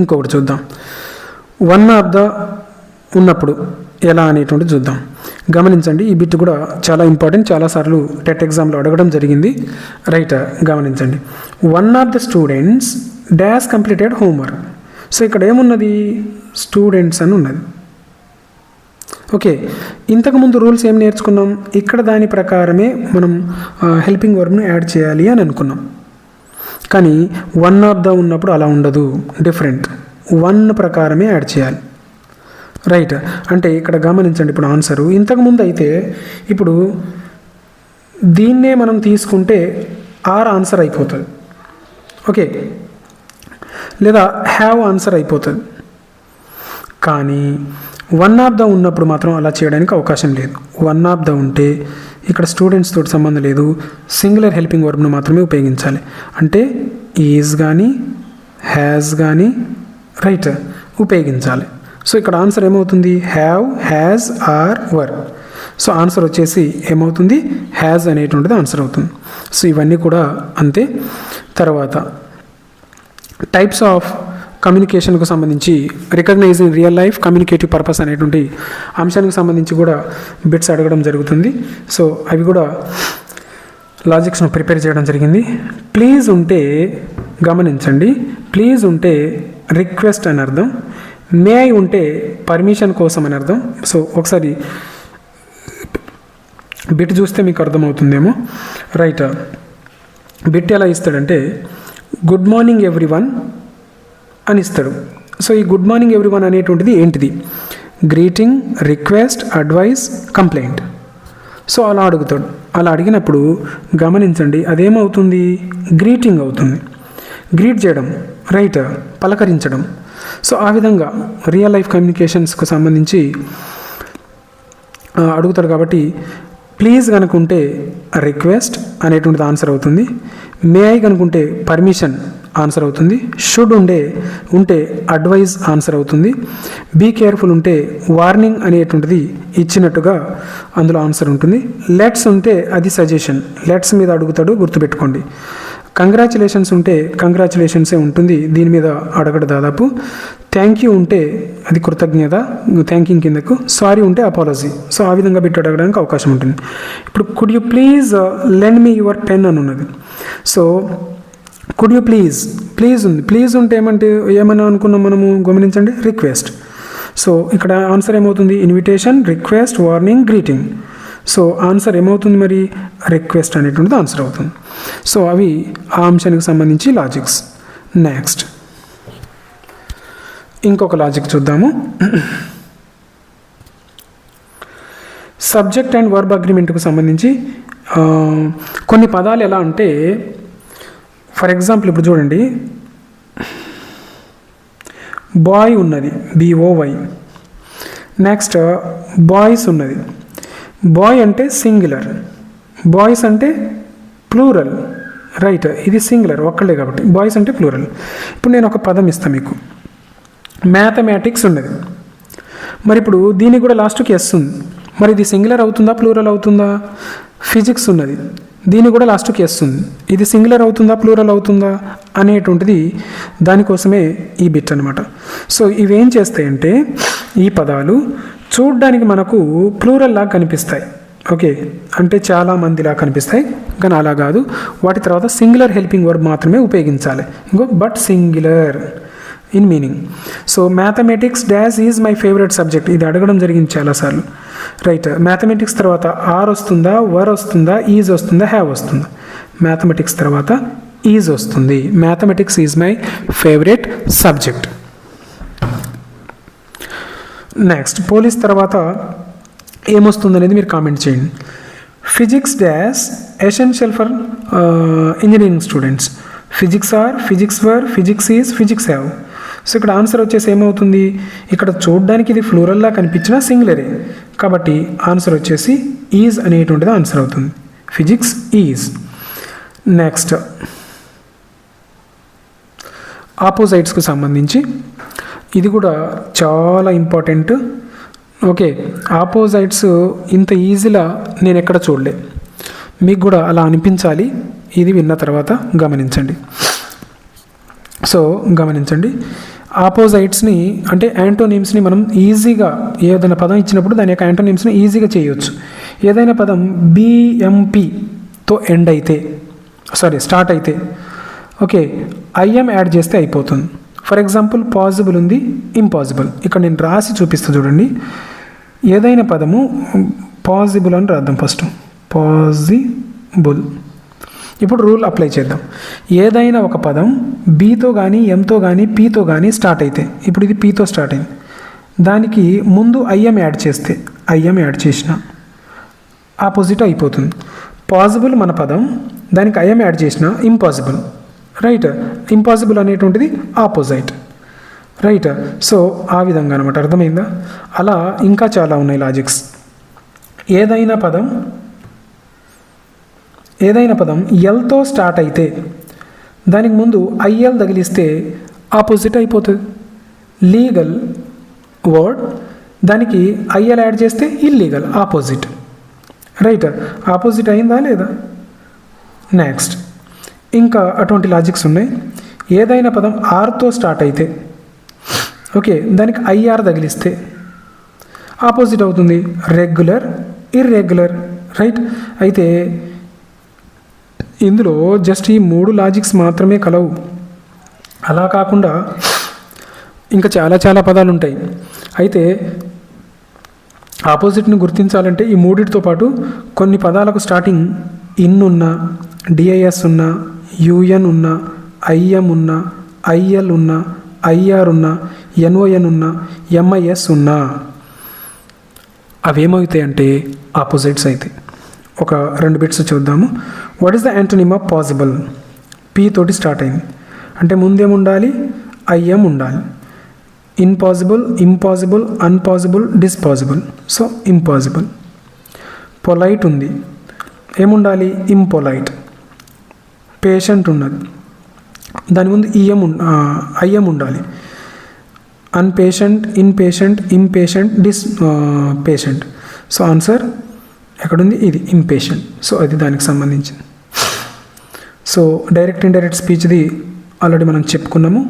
ఇంకొకటి చూద్దాం. వన్ ఆఫ్ ద ఉన్నప్పుడు ఎలా అనేటువంటిది చూద్దాం. గమనించండి, ఈ బిట్ కూడా చాలా ఇంపార్టెంట్, చాలాసార్లు టెట్ ఎగ్జామ్లో అడగడం జరిగింది. రైట్, గమనించండి. One of the students dash completed homework. So ఇక్కడ ఏమున్నది, స్టూడెంట్స్ అని ఉన్నది. ఓకే, ఇంతకుముందు రూల్స్ ఏం నేర్చుకున్నాం, ఇక్కడ దాని ప్రకారమే మనం హెల్పింగ్ వర్బ్ను యాడ్ చేయాలి అని అనుకున్నాం. కానీ వన్ ఆఫ్ ద ఉన్నప్పుడు అలా ఉండదు, డిఫరెంట్, వన్ ప్రకారమే యాడ్ చేయాలి. రైట్, అంటే ఇక్కడ గమనించండి, ఇప్పుడు ఆన్సరు ఇంతకుముందు అయితే ఇప్పుడు దీన్నే మనం తీసుకుంటే ఆర్ ఆన్సర్ అయిపోతుంది. ఓకే, లేదా హ్యావ్ ఆన్సర్ అయిపోతుంది. కానీ వన్ ఆఫ్ ద ఉన్నప్పుడు మాత్రం అలా చేయడానికి అవకాశం లేదు. వన్ ఆఫ్ ద ఉంటే ఇక్కడ స్టూడెంట్స్ తోటి సంబంధం లేదు, సింగులర్ హెల్పింగ్ వర్బ్ను మాత్రమే ఉపయోగించాలి. అంటే ఈజ్ కానీ హ్యాజ్ కానీ రైట్ ఉపయోగించాలి. సో ఇక్కడ ఆన్సర్ ఏమవుతుంది, have, has, are, were. So answer వచ్చేసి ఏమవుతుంది, హ్యాజ్ అనేటువంటిది ఆన్సర్ అవుతుంది. సో ఇవన్నీ కూడా అంతే. తర్వాత టైప్స్ ఆఫ్ కమ్యూనికేషన్కు సంబంధించి recognising real life communicative purpose అనేటువంటి అంశానికి సంబంధించి కూడా బిట్స్ అడగడం జరుగుతుంది. సో అవి కూడా లాజిక్స్ను ప్రిపేర్ చేయడం జరిగింది. ప్లీజ్ ఉంటే గమనించండి, ప్లీజ్ ఉంటే రిక్వెస్ట్ అని అర్థం, మే ఐ ఉంటే పర్మిషన్ కోసం అని అర్థం. సో ఒకసారి బిట్ చూస్తే మీకు అర్థమవుతుందేమో. రైట్, బిట్ ఎలా ఇస్తాడంటే గుడ్ మార్నింగ్ ఎవ్రీవన్ అని ఇస్తాడు. సో ఈ గుడ్ మార్నింగ్ ఎవ్రీవన్ అనేటువంటిది ఏంటిది, greeting, request, advice, complaint. So అలా అడుగుతాడు. అలా అడిగినప్పుడు గమనించండి, అదేమవుతుంది, గ్రీటింగ్ అవుతుంది. గ్రీట్ చేయడం, రైట్, పలకరించడం. సో ఆ విధంగా రియల్ లైఫ్ కమ్యూనికేషన్స్కు సంబంధించి అడుగుతాడు. కాబట్టి ప్లీజ్ కనుకుంటే రిక్వెస్ట్ అనేటువంటిది ఆన్సర్ అవుతుంది. మే ఐ కనుకుంటే పర్మిషన్ ఆన్సర్ అవుతుంది. షుడ్ ఉంటే అడ్వైజ్ ఆన్సర్ అవుతుంది. బీ కేర్ఫుల్ ఉంటే వార్నింగ్ అనేటువంటిది ఇచ్చినట్టుగా అందులో ఆన్సర్ ఉంటుంది. లెట్స్ ఉంటే అది సజెషన్, లెట్స్ మీద అడుగుతాడు, గుర్తుపెట్టుకోండి. కంగ్రాచులేషన్స్ ఉంటే కంగ్రాచులేషన్సే ఉంటుంది, దీని మీద అడగడు దాదాపు. థ్యాంక్ యూ ఉంటే అది కృతజ్ఞత, థ్యాంకింగ్ కిందకు. సారీ ఉంటే అపాలజీ. సో ఆ విధంగా బిట్ అడగడానికి అవకాశం ఉంటుంది. ఇప్పుడు could you please lend me your pen అని ఉన్నది. సో కుడ్ యూ ప్లీజ్ ఉంది. ప్లీజ్ ఉంటే ఏమన్నా అనుకున్నాం మనము, గమనించండి, రిక్వెస్ట్. సో ఇక్కడ ఆన్సర్ ఏమవుతుంది, invitation, request, warning, greeting. So answer ఏమవుతుంది మరి, రిక్వెస్ట్ అనేటువంటిది ఆన్సర్ అవుతుంది. సో అవి ఆ అంశానికి సంబంధించి లాజిక్స్. నెక్స్ట్ ఇంకొక లాజిక్ చూద్దాము. సబ్జెక్ట్ అండ్ వర్బ్ అగ్రిమెంట్కు సంబంధించి కొన్ని పదాలు ఎలా అంటే, ఫర్ ఎగ్జాంపుల్ ఇప్పుడు చూడండి, బాయ్ ఉన్నది, BOY. నెక్స్ట్ బాయ్స్ ఉన్నది. బాయ్ అంటే సింగులర్, బాయ్స్ అంటే ప్లూరల్, రైట్? ఇది సింగులర్ ఒక్కళ్ళే కాబట్టి బాయ్స్ అంటే ప్లూరల్. ఇప్పుడు నేను ఒక పదం ఇస్తాను మీకు, మ్యాథమెటిక్స్ ఉన్నది. మరి ఇప్పుడు దీనికి కూడా లాస్ట్కి ఎస్ ఉంది. మరి ఇది సింగులర్ అవుతుందా ప్లూరల్ అవుతుందా? ఫిజిక్స్ ఉన్నది, దీనికి కూడా లాస్ట్కి ఎస్ ఉంది. ఇది సింగులర్ అవుతుందా ప్లూరల్ అవుతుందా అనేటువంటిది దానికోసమే ఈ బిట్ అనమాట. సో ఇవేం చేస్తాయంటే, ఈ పదాలు చూడ్డానికి మనకు ప్లూరల్ లాగా కనిపిస్తాయి, ఓకే, అంటే చాలా మందిలా కనిపిస్తాయి, కానీ అలా కాదు. వాటి తర్వాత సింగులర్ హెల్పింగ్ వర్బ్ మాత్రమే ఉపయోగించాలి. ఇంకో but singular in meaning. So mathematics dash is my favourite subject, ఇది అడగడం జరిగింది చాలాసార్లు, రైట్? మ్యాథమెటిక్స్ తర్వాత ఆర్ వస్తుందా, వర్ వస్తుందా, ఈజ్ వస్తుందా, హ్యావ్ వస్తుందా? మ్యాథమెటిక్స్ తర్వాత ఈజ్ వస్తుంది. Mathematics is my favourite subject. Next police తర్వాత ఏమొస్తుంది అనేది మీరు కామెంట్ చేయండి. Physics dash essential for engineering students. Physics or, physics were, physics is, physics have. So ఇక్కడ ఆన్సర్ వచ్చేసి ఏమవుతుంది, ఇక్కడ చూడడానికి ఇది ఫ్లూరల్లా కనిపించినా సింగులరే, కాబట్టి ఆన్సర్ వచ్చేసి ఈజ్ అనేటువంటిది ఆన్సర్ అవుతుంది. Physics is. నెక్స్ట్ ఆపోజైట్స్కు సంబంధించి ఇది కూడా చాలా ఇంపార్టెంట్, ఓకే. ఆపోజైట్స్ ఇంత ఈజీలా నేను ఎక్కడ చూడలే, మీకు కూడా అలా అనిపించాలి. ఇది విన్న తర్వాత గమనించండి. సో గమనించండి, ఆపోజైట్స్ని అంటే యాంటోనిమ్స్ని మనం ఈజీగా ఏదైనా పదం ఇచ్చినప్పుడు దాని యొక్క యాంటోనిమ్స్ని ఈజీగా చేయొచ్చు. ఏదైనా పదం BMPతో ఎండ్ అయితే, స్టార్ట్ అయితే, ఓకే, IM యాడ్ చేస్తే అయిపోతుంది. ఫర్ ఎగ్జాంపుల్ పాజిబుల్ ఉంది, ఇంపాసిబుల్. ఇక్కడ నేను రాసి చూపిస్తా చూడండి. ఏదైనా పదము పాజిబుల్ అని రాద్దాం ఫస్ట్, పాజిబుల్. ఇప్పుడు రూల్ అప్లై చేద్దాం. ఏదైనా ఒక పదం బీతో కానీ, ఎంతో కానీ, పీతో కానీ స్టార్ట్ అయితే, ఇప్పుడు ఇది పీతో స్టార్ట్ అయింది, దానికి ముందు IM యాడ్ చేస్తే, IM యాడ్ చేసిన ఆపోజిట్ అయిపోతుంది. పాజిబుల్ మన పదం, దానికి IM యాడ్ చేసిన ఇంపాసిబుల్, రైట్? ఇంపాసిబుల్ అనేటువంటిది ఆపోజైట్, రైట్? సో ఆ విధంగా అనమాట, అర్థమైందా? అలా ఇంకా చాలా ఉన్నాయి లాజిక్స్. ఏదైనా పదం ఎల్తో స్టార్ట్ అయితే దానికి ముందు IL తగిలిస్తే ఆపోజిట్ అయిపోతుంది. లీగల్ వర్డ్, దానికి IL యాడ్ చేస్తే ఇల్లీగల్, ఆపోజిట్, రైట్? ఆపోజిట్ అయిందా లేదా? నెక్స్ట్ ఇంకా అటువంటి లాజిక్స్ ఉన్నాయి. ఏదైనా పదం ఆర్తో స్టార్ట్ అయితే, ఓకే, దానికి IR తగిలిస్తే ఆపోజిట్ అవుతుంది, రెగ్యులర్, ఇర్రెగ్యులర్, రైట్? అయితే ఇందులో జస్ట్ ఈ 3 లాజిక్స్ మాత్రమే కలవు. అలా కాకుండా ఇంకా చాలా చాలా పదాలు ఉంటాయి. అయితే ఆపోజిట్ని గుర్తించాలంటే ఈ 3తో పాటు కొన్ని పదాలకు స్టార్టింగ్ ఇన్ ఉన్నా, DIS ఉన్నా, UN ఉన్నా, IM ఉన్నా, IL ఉన్నా, IR ఉన్నా, NON ఉన్నా, MIS ఉన్నా, అవేమవుతాయి అంటే ఆపోజిట్స్ అయితే. ఒక 2 బిట్స్ చూద్దాము. What is the antonym of possible? P తోటి స్టార్ట్ అయింది అంటే ముందేముండాలి, IM ఉండాలి. Impossible, impossible, unpossible, dispossible, so impossible. Polite ఉంది, ఏముండాలి, ఇంపొలైట్. పేషెంట్ ఉన్నది, దాని ముందు IM ఉండాలి. Unpatient, inpatient, impatient, patient. So answer ఎక్కడుంది, ఇది ఇంపేషెంట్. సో అది దానికి సంబంధించింది. సో డైరెక్ట్ ఇండైరెక్ట్ స్పీచ్ది ఆల్రెడీ మనం చెప్పుకున్నాము.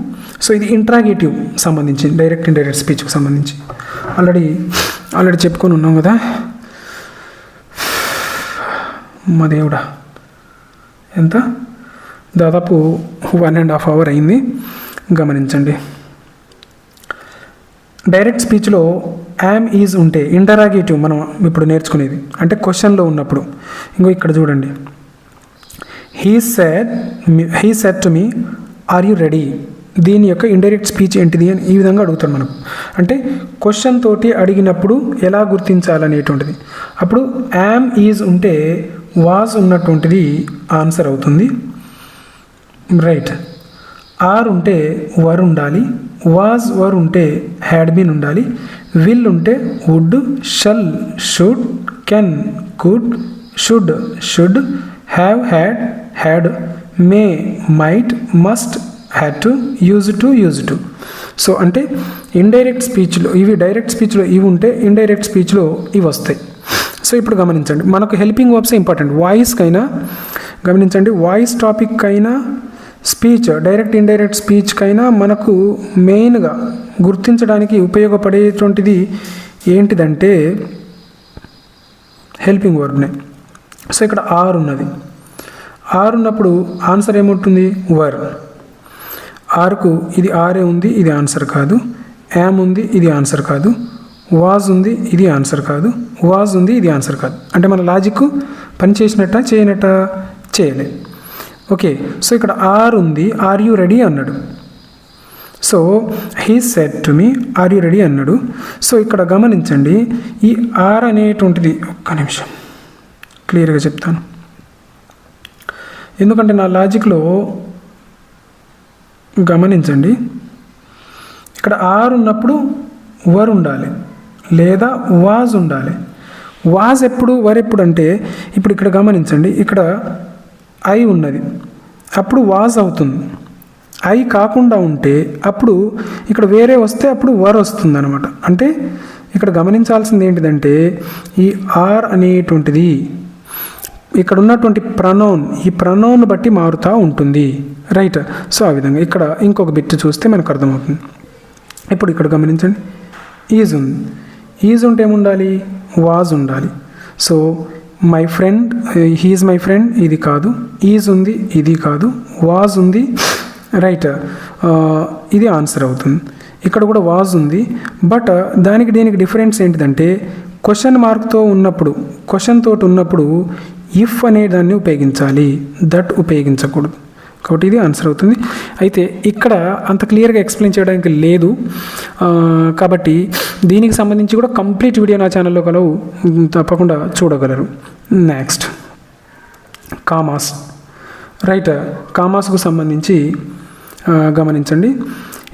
సో ఇది ఇంట్రాగేటివ్ సంబంధించి, డైరెక్ట్ ఇండైరెక్ట్ స్పీచ్కి సంబంధించి ఆల్రెడీ చెప్పుకొని ఉన్నాం కదా. మా దేవుడా, ఎంత దాదాపు 1.5 hours అయింది. గమనించండి, డైరెక్ట్ స్పీచ్లో యామ్, ఈజ్ ఉంటే ఇంటరాగేటివ్ మనం ఇప్పుడు నేర్చుకునేది, అంటే క్వశ్చన్లో ఉన్నప్పుడు. ఇంకో ఇక్కడ చూడండి, he said to me are you ready, దీని యొక్క ఇండైరెక్ట్ స్పీచ్ ఏంటిది అని ఈ విధంగా అడుగుతాడు మనకు. అంటే క్వశ్చన్ తోటి అడిగినప్పుడు ఎలా గుర్తించాలనేటువంటిది. అప్పుడు యామ్ ఈజ్ ఉంటే వాజ్ ఉన్నటువంటిది ఆన్సర్ అవుతుంది, రైట్. ఆర్ ఉంటే వర్ ఉండాలి, వాజ్ వర్ ఉంటే హ్యాడ్ బీన్ ఉండాలి, విల్ ఉంటే would, shall should, can could, should, have had, may might, must had to, use to. So అంటే ఇండైరెక్ట్ స్పీచ్లో ఇవి, డైరెక్ట్ స్పీచ్లో ఇవి ఉంటే ఇండైరెక్ట్ స్పీచ్లో ఇవి వస్తాయి. సో ఇప్పుడు గమనించండి, మనకు హెల్పింగ్ వర్బ్స్ ఇంపార్టెంట్. వాయిస్కైనా గమనించండి, వాయిస్ టాపిక్ అయినా స్పీచ్, డైరెక్ట్ ఇండైరెక్ట్ స్పీచ్కైనా మనకు మెయిన్గా గుర్తించడానికి ఉపయోగపడేటువంటిది ఏంటిదంటే హెల్పింగ్ వర్బ్నే. సో ఇక్కడ ఆర్ ఉన్నది, ఆర్ ఉన్నప్పుడు ఆన్సర్ ఏముంటుంది, వర్. ఆర్కు ఇది ఆరే ఉంది, ఇది ఆన్సర్ కాదు. యామ్ ఉంది, ఇది ఆన్సర్ కాదు. వాజ్ ఉంది, ఇది ఆన్సర్ కాదు. వాజ్ ఉంది, ఇది ఆన్సర్ కాదు. అంటే మన లాజిక్ పని చేసినట్ట చేయనట్ట, చేయలే. ఓకే, సో ఇక్కడ ఆర్ ఉంది, ఆర్ యూ రెడీ అన్నాడు. So he said to me are you ready అన్నాడు. సో ఇక్కడ గమనించండి, ఈ ఆర్ అనేటువంటిది, ఒక్క నిమిషం క్లియర్గా చెప్తాను, ఎందుకంటే నా లాజిక్లో గమనించండి, ఇక్కడ ఆర్ ఉన్నప్పుడు వర్ ఉండాలి లేదా వాజ్ ఉండాలి. వాజ్ ఎప్పుడు, వర్ ఎప్పుడు అంటే ఇప్పుడు ఇక్కడ గమనించండి, ఇక్కడ ఐ ఉన్నది, అప్పుడు వాజ్ అవుతుంది. ఐ కాకుండా ఉంటే అప్పుడు ఇక్కడ వేరే వస్తే అప్పుడు వర్ వస్తుంది అనమాట. అంటే ఇక్కడ గమనించాల్సింది ఏంటిదంటే ఈ ఆర్ అనేటువంటిది ఇక్కడ ఉన్నటువంటి ప్రనౌన్, ఈ ప్రనౌన్ బట్టి మారుతూ ఉంటుంది, రైట్. సో ఆ విధంగా ఇక్కడ ఇంకొక బిట్ చూస్తే మనకు అర్థమవుతుంది. ఇప్పుడు ఇక్కడ గమనించండి, ఈజ్ ఉంది, ఈజ్ ఉంటే ఏముండాలి, వాజ్ ఉండాలి. So my friend, he is my friend, ఇది కాదు. ఈజ్ ఉంది, ఇది కాదు. వాజ్ ఉంది, రైట్, ఇది ఆన్సర్ అవుతుంది. ఇక్కడ కూడా వాజ్ ఉంది, బట్ దానికి దీనికి డిఫరెన్స్ ఏంటిదంటే క్వశ్చన్ మార్క్తో ఉన్నప్పుడు, క్వశ్చన్ తోటి ఉన్నప్పుడు ఇఫ్ అనే దాన్ని ఉపయోగించాలి, దట్ ఉపయోగించకూడదు. కాబట్టి ఇది ఆన్సర్ అవుతుంది. అయితే ఇక్కడ అంత క్లియర్గా ఎక్స్ప్లెయిన్ చేయడానికి లేదు, కాబట్టి దీనికి సంబంధించి కూడా కంప్లీట్ వీడియో నా ఛానల్లో కలవు, తప్పకుండా చూడగలరు. Next commas, right. కామాస్కు సంబంధించి గమనించండి,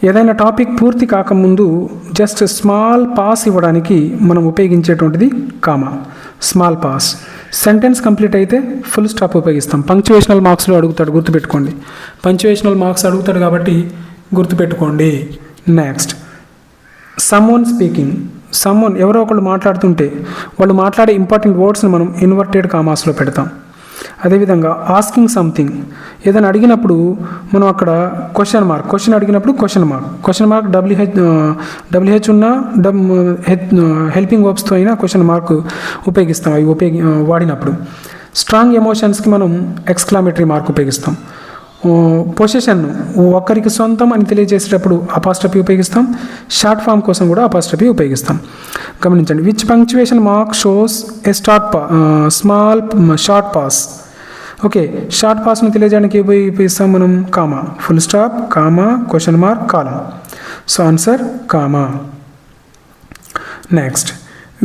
ఏదైనా టాపిక్ పూర్తి కాకముందు జస్ట్ స్మాల్ పాస్ ఇవ్వడానికి మనం ఉపయోగించేటువంటిది comma, small pause. Sentence complete అయితే ఫుల్ స్టాప్ ఉపయోగిస్తాం. పంక్చువేషనల్ మార్క్స్లో అడుగుతాడు, గుర్తుపెట్టుకోండి. పంక్చువేషనల్ మార్క్స్ అడుగుతాడు కాబట్టి గుర్తుపెట్టుకోండి. నెక్స్ట్ సమ్వన్ స్పీకింగ్, సమ్వన్ ఎవరో ఒకళ్ళు మాట్లాడుతుంటే వాళ్ళు మాట్లాడే ఇంపార్టెంట్ వర్డ్స్ని మనం ఇన్వర్టెడ్ కామాస్లో పెడతాం. అదేవిధంగా ఆస్కింగ్ సంథింగ్, ఏదైనా అడిగినప్పుడు మనం అక్కడ క్వశ్చన్ మార్క్, క్వశ్చన్ అడిగినప్పుడు క్వశ్చన్ మార్క్ డబ్ల్యూహెచ్ ఉన్న హెల్పింగ్ వర్బ్స్తో అయినా క్వశ్చన్ మార్క్ ఉపయోగిస్తాం. అవి వాడినప్పుడు స్ట్రాంగ్ ఎమోషన్స్కి మనం ఎక్స్క్లామేటరీ మార్క్ ఉపయోగిస్తాం. పొసెషన్ ఒక్కరికి సొంతం అని తెలియజేసేటప్పుడు అపాస్ట్రఫీ ఉపయోగిస్తాం. షార్ట్ ఫామ్ కోసం కూడా అపాస్ట్రఫీ ఉపయోగిస్తాం. గమనించండి, which punctuation mark shows a small short pause. Okay, short పాస్ను తెలియజేయడానికి ఉపయోగిస్తాం మనం comma, full stop, comma, question mark, colon. So answer comma. Next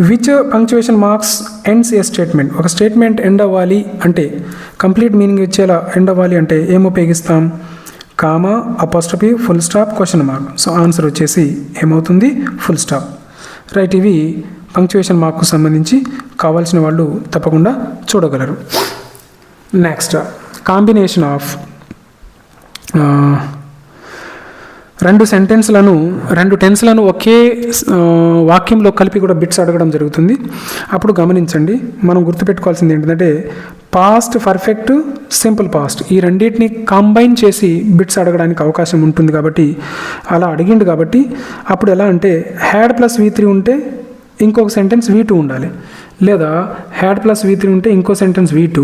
which punctuation marks ends a statement. ఒక స్టేట్మెంట్ ఎండ్ అవ్వాలి అంటే, కంప్లీట్ మీనింగ్ ఇచ్చేలా end అవ్వాలి అంటే ఏం ఉపయోగిస్తాం, comma, apostrophe, full stop, question mark. So answer వచ్చేసి ఏమవుతుంది, ఫుల్ స్టాప్, రైట్. ఇవి పంక్చువేషన్ మార్క్కు సంబంధించి కావాల్సిన వాళ్ళు తప్పకుండా చూడగలరు. నెక్స్ట్ కాంబినేషన్ ఆఫ్ రెండు సెంటెన్స్లను, రెండు టెన్స్లను ఒకే వాక్యంలో కలిపి కూడా బిట్స్ అడగడం జరుగుతుంది. అప్పుడు గమనించండి, మనం గుర్తుపెట్టుకోవాల్సింది ఏంటంటే పాస్ట్ పర్ఫెక్ట్, సింపుల్ పాస్ట్, ఈ రెండింటిని కంబైన్ చేసి బిట్స్ అడగడానికి అవకాశం ఉంటుంది. కాబట్టి అలా అడిగిండు కాబట్టి అప్పుడు ఎలా అంటే హ్యాడ్ ప్లస్ V3 ఉంటే ఇంకొక సెంటెన్స్ V2 ఉండాలి, లేదా హ్యాడ్ ప్లస్ V3 ఉంటే ఇంకో సెంటెన్స్ V2.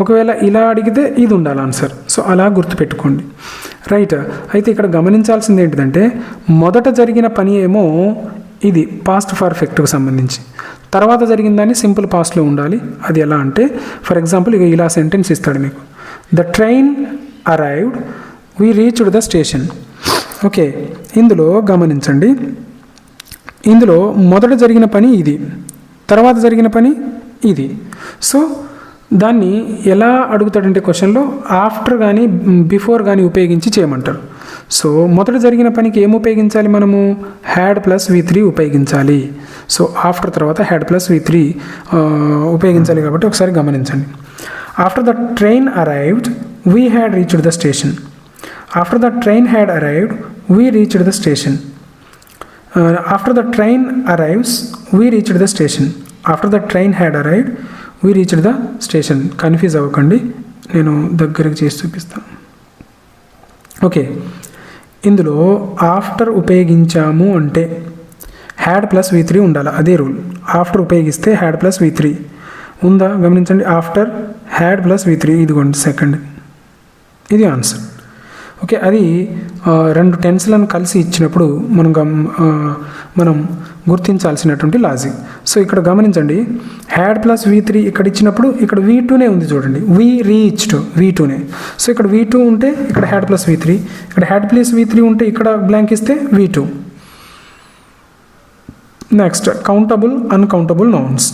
ఒకవేళ ఇలా అడిగితే ఇది ఉండాలి ఆన్సర్. సో అలా గుర్తుపెట్టుకోండి, రైట్. అయితే ఇక్కడ గమనించాల్సింది ఏంటిదంటే మొదట జరిగిన పని ఏమో ఇది పాస్ట్ పర్ఫెక్ట్కు సంబంధించి, తర్వాత జరిగిన దాన్ని సింపుల్ పాస్ట్లో ఉండాలి. అది ఎలా అంటే ఫర్ ఎగ్జాంపుల్ ఇలా సెంటెన్స్ ఇస్తాడు మీకు, the train arrived we reached the station. Okay, ఇందులో గమనించండి, ఇందులో మొదట జరిగిన పని ఇది, తర్వాత జరిగిన పని ఇది. సో దాన్ని ఎలా అడుగుతాడంటే క్వశ్చన్లో ఆఫ్టర్ కానీ బిఫోర్ కానీ ఉపయోగించి చేయమంటారు. సో మొదట జరిగిన పనికి ఏం ఉపయోగించాలి మనము? హ్యాడ్ ప్లస్ V3 ఉపయోగించాలి. సో ఆఫ్టర్ తర్వాత హ్యాడ్ ప్లస్ V3 ఉపయోగించాలి కాబట్టి ఒకసారి గమనించండి. After the train arrived we had reached the station. After the train had arrived we reached the station. After the train arrives we reached the station. After the train had arrived we reached the station. Confuse అవ్వకండి, నేను దగ్గరికి చేసి చూపిస్తాను. Okay, ఇందులో after ఉపయోగించాము అంటే had plus V3 ఉండాలి, అదే రూల్. ఆఫ్టర్ ఉపయోగిస్తే హ్యాడ్ ప్లస్ V3 ఉందా? గమనించండి, ఆఫ్టర్ హ్యాడ్ ప్లస్ V3, ఇదిగోండి సెకండ్, ఇది ఆన్సర్. ఓకే, అది రెండు టెన్స్లను కలిసి ఇచ్చినప్పుడు మనం గుర్తించాల్సినటువంటి లాజిక్. సో ఇక్కడ గమనించండి, హ్యాడ్ ప్లస్ V3 ఇక్కడ ఇచ్చినప్పుడు ఇక్కడ V2నే ఉంది చూడండి, వీ రీచ్డ్ V2నే. సో ఇక్కడ V2 ఉంటే ఇక్కడ హ్యాడ్ ప్లస్ V3, ఇక్కడ హ్యాడ్ ప్లస్ V3 ఉంటే ఇక్కడ బ్లాంక్ ఇస్తే V2. Next countable uncountable nouns.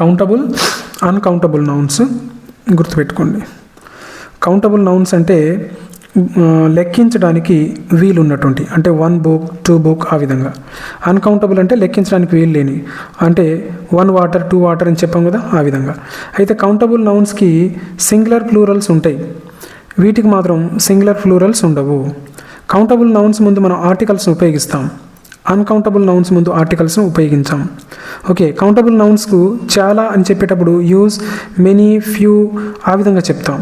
Countable uncountable nouns గుర్తుపెట్టుకోండి. కౌంటబుల్ నౌన్స్ అంటే లెక్కించడానికి వీలు ఉన్నటువంటి, అంటే 1 book 2 book ఆ విధంగా. అన్కౌంటబుల్ అంటే లెక్కించడానికి వీలు లేని, అంటే 1 water 2 water అని చెప్పాం కదా, ఆ విధంగా. అయితే కౌంటబుల్ నౌన్స్కి సింగులర్ ప్లూరల్స్ ఉంటాయి, వీటికి మాత్రం సింగులర్ ప్లూరల్స్ ఉండవు. కౌంటబుల్ నౌన్స్ ముందు మనం ఆర్టికల్స్ని ఉపయోగిస్తాం, అన్కౌంటబుల్ నౌన్స్ ముందు ఆర్టికల్స్ను ఉపయోగించాం. ఓకే, కౌంటబుల్ నౌన్స్కు చాలా అని చెప్పేటప్పుడు యూజ్, మెనీ, ఫ్యూ ఆ విధంగా చెప్తాం.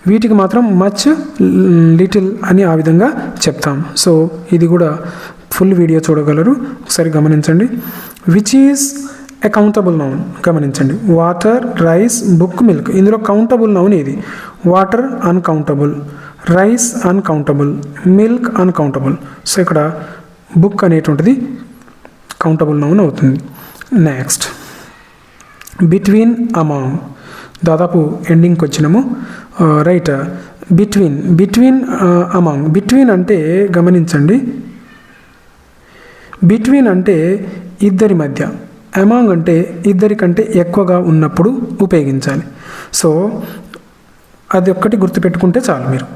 వీటికి మాత్రం మచ్, లిటిల్ అని ఆ విధంగా చెప్తాం. సో ఇది కూడా ఫుల్ వీడియో చూడగలరు, ఒకసారి గమనించండి. Which is a countable noun? గమనించండి, వాటర్, రైస్, బుక్, మిల్క్. ఇందులో కౌంటబుల్ నౌన్ ఏది? Water uncountable, rice uncountable, milk uncountable. So ఇక్కడ బుక్ అనేటువంటిది కౌంటబుల్ నౌన్ అవుతుంది. Next between, among. దాదాపు ఎండింగ్కి వచ్చినాము. Right, between among. బిట్వీన్ అంటే గమనించండి, బిట్వీన్ అంటే ఇద్దరి మధ్య, అమాంగ్ అంటే ఇద్దరి కంటే ఎక్కువగా ఉన్నప్పుడు ఉపయోగించాలి. సో అది ఒక్కటి గుర్తుపెట్టుకుంటే చాలు, మీరు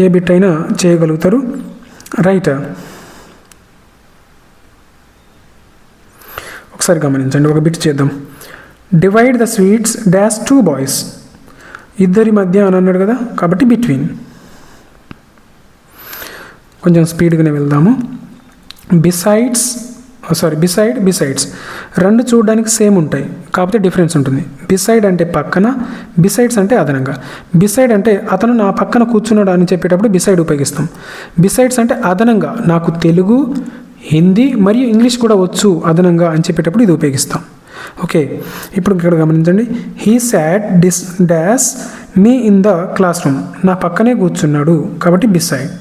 ఏ బిట్ అయినా చేయగలుగుతారు. రైట్, ఒకసారి గమనించండి, ఒక బిట్ చేద్దాం. Divide the sweets dash 2 boys. ఇద్దరి మధ్య అని అన్నాడు కదా, కాబట్టి బిట్వీన్. కొంచెం స్పీడ్గానే వెళ్దాము. బిసైడ్స్, బిసైడ్స్ రెండు చూడడానికి సేమ్ ఉంటాయి, కాకపోతే డిఫరెన్స్ ఉంటుంది. బిసైడ్ అంటే పక్కన, బిసైడ్స్ అంటే అదనంగా. బిసైడ్ అంటే అతను నా పక్కన కూర్చున్నాడు అని చెప్పేటప్పుడు బిసైడ్ ఉపయోగిస్తాం. బిసైడ్స్ అంటే అదనంగా, నాకు తెలుగు, హిందీ మరియు ఇంగ్లీష్ కూడా వచ్చు అదనంగా అని చెప్పేటప్పుడు ఇది ఉపయోగిస్తాం. ఓకే, ఇప్పుడు ఇక్కడ గమనించండి. He sat dash me in the classroom. నా పక్కనే కూర్చున్నాడు కాబట్టి beside.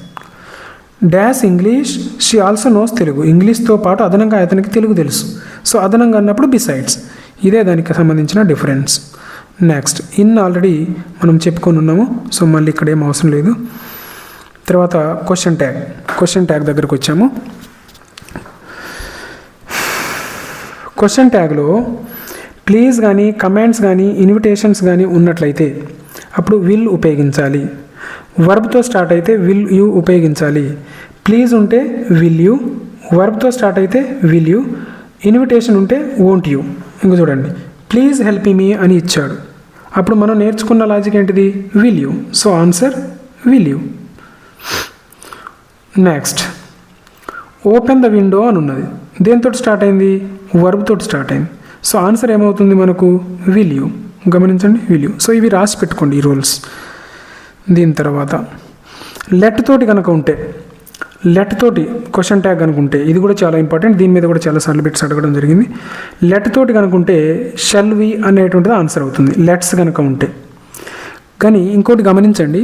Dash English, she also knows Telugu. ఇంగ్లీష్తో పాటు అదనంగా అతనికి తెలుగు తెలుసు. సో అదనంగా అన్నప్పుడు బిసైడ్స్. ఇదే దానికి సంబంధించిన డిఫరెన్స్. నెక్స్ట్ ఇన్ ఆల్రెడీ మనం చెప్పుకొని ఉన్నాము, సో మళ్ళీ ఇక్కడ ఏం అవసరం లేదు. తర్వాత క్వశ్చన్ ట్యాగ్ దగ్గరకు వచ్చాము. క్వశ్చన్ ట్యాగ్లో ప్లీజ్ కానీ, కమాండ్స్ కానీ, ఇన్విటేషన్స్ కానీ ఉన్నట్లయితే అప్పుడు విల్ ఉపయోగించాలి. వర్బ్తో స్టార్ట్ అయితే విల్ యూ ఉపయోగించాలి. ప్లీజ్ ఉంటే విల్ యూ, వర్బ్తో స్టార్ట్ అయితే విల్ యూ, ఇన్విటేషన్ ఉంటే వోంట్ యూ. ఇంక చూడండి, ప్లీజ్ హెల్ప్ మీ అని ఇచ్చాడు, అప్పుడు మనం నేర్చుకున్న లాజిక్ ఏంటిది? Will you. So answer will you. Next open the window అని ఉన్నది, దేంతో స్టార్ట్ అయింది? వర్బ్ తోటి స్టార్ట్ అయింది. సో ఆన్సర్ ఏమవుతుంది మనకు? Will you. గమనించండి, విల్ యూ. సో ఇవి రాసి పెట్టుకోండి ఈ రూల్స్. దీని తర్వాత లెట్ తోటి కనుక ఉంటే, లెట్ తోటి క్వశ్చన్ ట్యాగ్ కనుకుంటే, ఇది కూడా చాలా ఇంపార్టెంట్, దీని మీద కూడా చాలాసార్లు బిట్స్ అడగడం జరిగింది. లెట్ తోటి కనుకుంటే షల్ వి అనేటువంటిది ఆన్సర్ అవుతుంది, లెట్స్ కనుక ఉంటే. కానీ ఇంకోటి గమనించండి,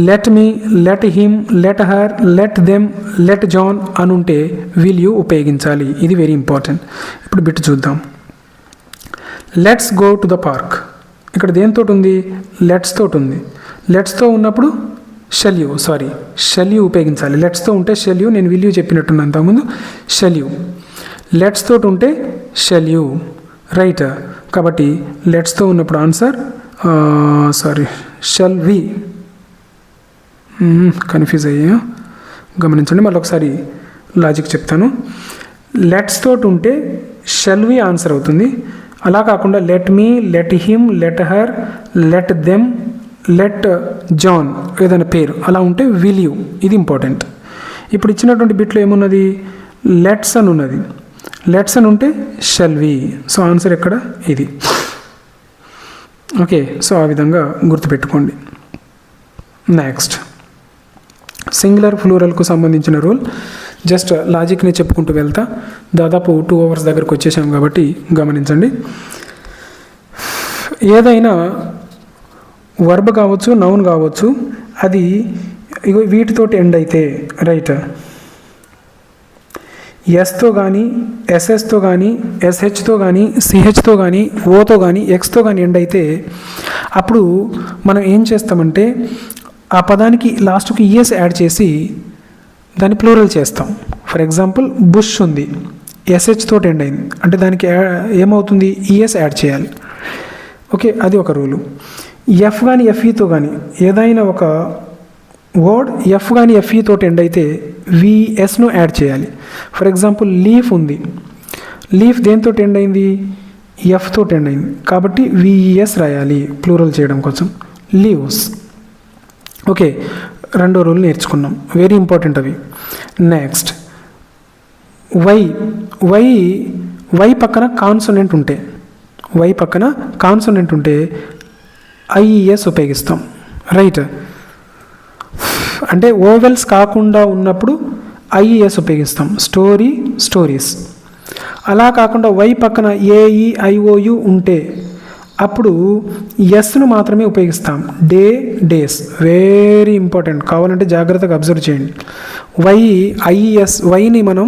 let me, let him, let her, let them, let John అని ఉంటే విల్ యూ ఉపయోగించాలి. ఇది వెరీ ఇంపార్టెంట్. ఇప్పుడు బిట్ చూద్దాం. Let's go to the park. ఇక్కడ దేనితోటి ఉంది? లెట్స్ తోటి ఉంది. లెట్స్తో ఉన్నప్పుడు షెల్ యూ ఉపయోగించాలి. లెట్స్తో ఉంటే షెల్ యూ, నేను విల్ యూ చెప్పినట్టున్నాను అంతకుముందు. Shell you. లెట్స్ తోటి ఉంటే షెల్ యూ, రైట్. కాబట్టి లెట్స్తో ఉన్నప్పుడు ఆన్సర్ షెల్ వి. కన్ఫ్యూజ్ అయ్యా, గమనించండి. మళ్ళీ ఒకసారి లాజిక్ చెప్తాను. లెట్స్ తోటి ఉంటే షెల్ వి ఆన్సర్ అవుతుంది. అలా కాకుండా let me, let him, let her, let them, let John ఏదైనా పేరు అలా ఉంటే విల్ యూ. ఇది ఇంపార్టెంట్. ఇప్పుడు ఇచ్చినటువంటి బిట్లో ఏమున్నది? లెట్స్ అని ఉన్నది. లెట్స్ అని ఉంటే షెల్ వి. సో ఆన్సర్ ఎక్కడ? ఇది. ఓకే, సో ఆ విధంగా గుర్తుపెట్టుకోండి. నెక్స్ట్ సింగులర్ ప్లూరల్కు సంబంధించిన రూల్. జస్ట్ లాజిక్ని చెప్పుకుంటూ వెళ్తా. దాదాపు 2 hours దగ్గరకు వచ్చేసాం కాబట్టి గమనించండి. ఏదైనా వర్బ్ కావచ్చు, నౌన్ కావచ్చు, అది వీటితోటి ఎండ్ అయితే, రైట్, ఎస్తో కానీ, ఎస్ఎస్తో కానీ, ఎస్హెచ్తో కానీ, సిహెచ్తో కానీ, ఓతో కానీ, ఎక్స్తో కానీ ఎండ్ అయితే అప్పుడు మనం ఏం చేస్తామంటే ఆ పదానికి లాస్ట్కి ఈఎస్ యాడ్ చేసి దాన్ని ప్లూరల్ చేస్తాం. ఫర్ ఎగ్జాంపుల్ బుష్ ఉంది, ఎస్హెచ్ తోటి ఎండ్ అయింది అంటే దానికి ఏమవుతుంది? ఈఎస్ యాడ్ చేయాలి. ఓకే, అది ఒక రూలు. ఎఫ్ కానీ ఎఫ్ఈతో కానీ ఏదైనా ఒక వర్డ్ ఎఫ్ కానీ ఎఫ్ఈ తోటి ఎండ్ అయితే విఎస్ను యాడ్ చేయాలి. ఫర్ ఎగ్జాంపుల్ లీఫ్ ఉంది, లీఫ్ దేంతో ఎండ్ అయింది? ఎఫ్ తోటి ఎండ్ అయింది కాబట్టి విఈఎస్ రాయాలి ప్లూరల్ చేయడం కోసం. లీవ్స్. ఓకే, రెండో రూల్ నేర్చుకున్నాం, వెరీ ఇంపార్టెంట్ అవి. నెక్స్ట్ వై పక్కన కాన్సోనెంట్ ఉంటే, ఐఈఎస్ ఉపయోగిస్తాం, రైట్. అంటే ఓవెల్స్ కాకుండా ఉన్నప్పుడు ఐఈఎస్ ఉపయోగిస్తాం. స్టోరీస్. అలా కాకుండా వై పక్కన ఏఈఐఓయు ఉంటే అప్పుడు ఎస్ను మాత్రమే ఉపయోగిస్తాం. డేస్. వెరీ ఇంపార్టెంట్, కావాలంటే జాగ్రత్తగా అబ్జర్వ్ చేయండి. ఐఈఎస్, వైని మనం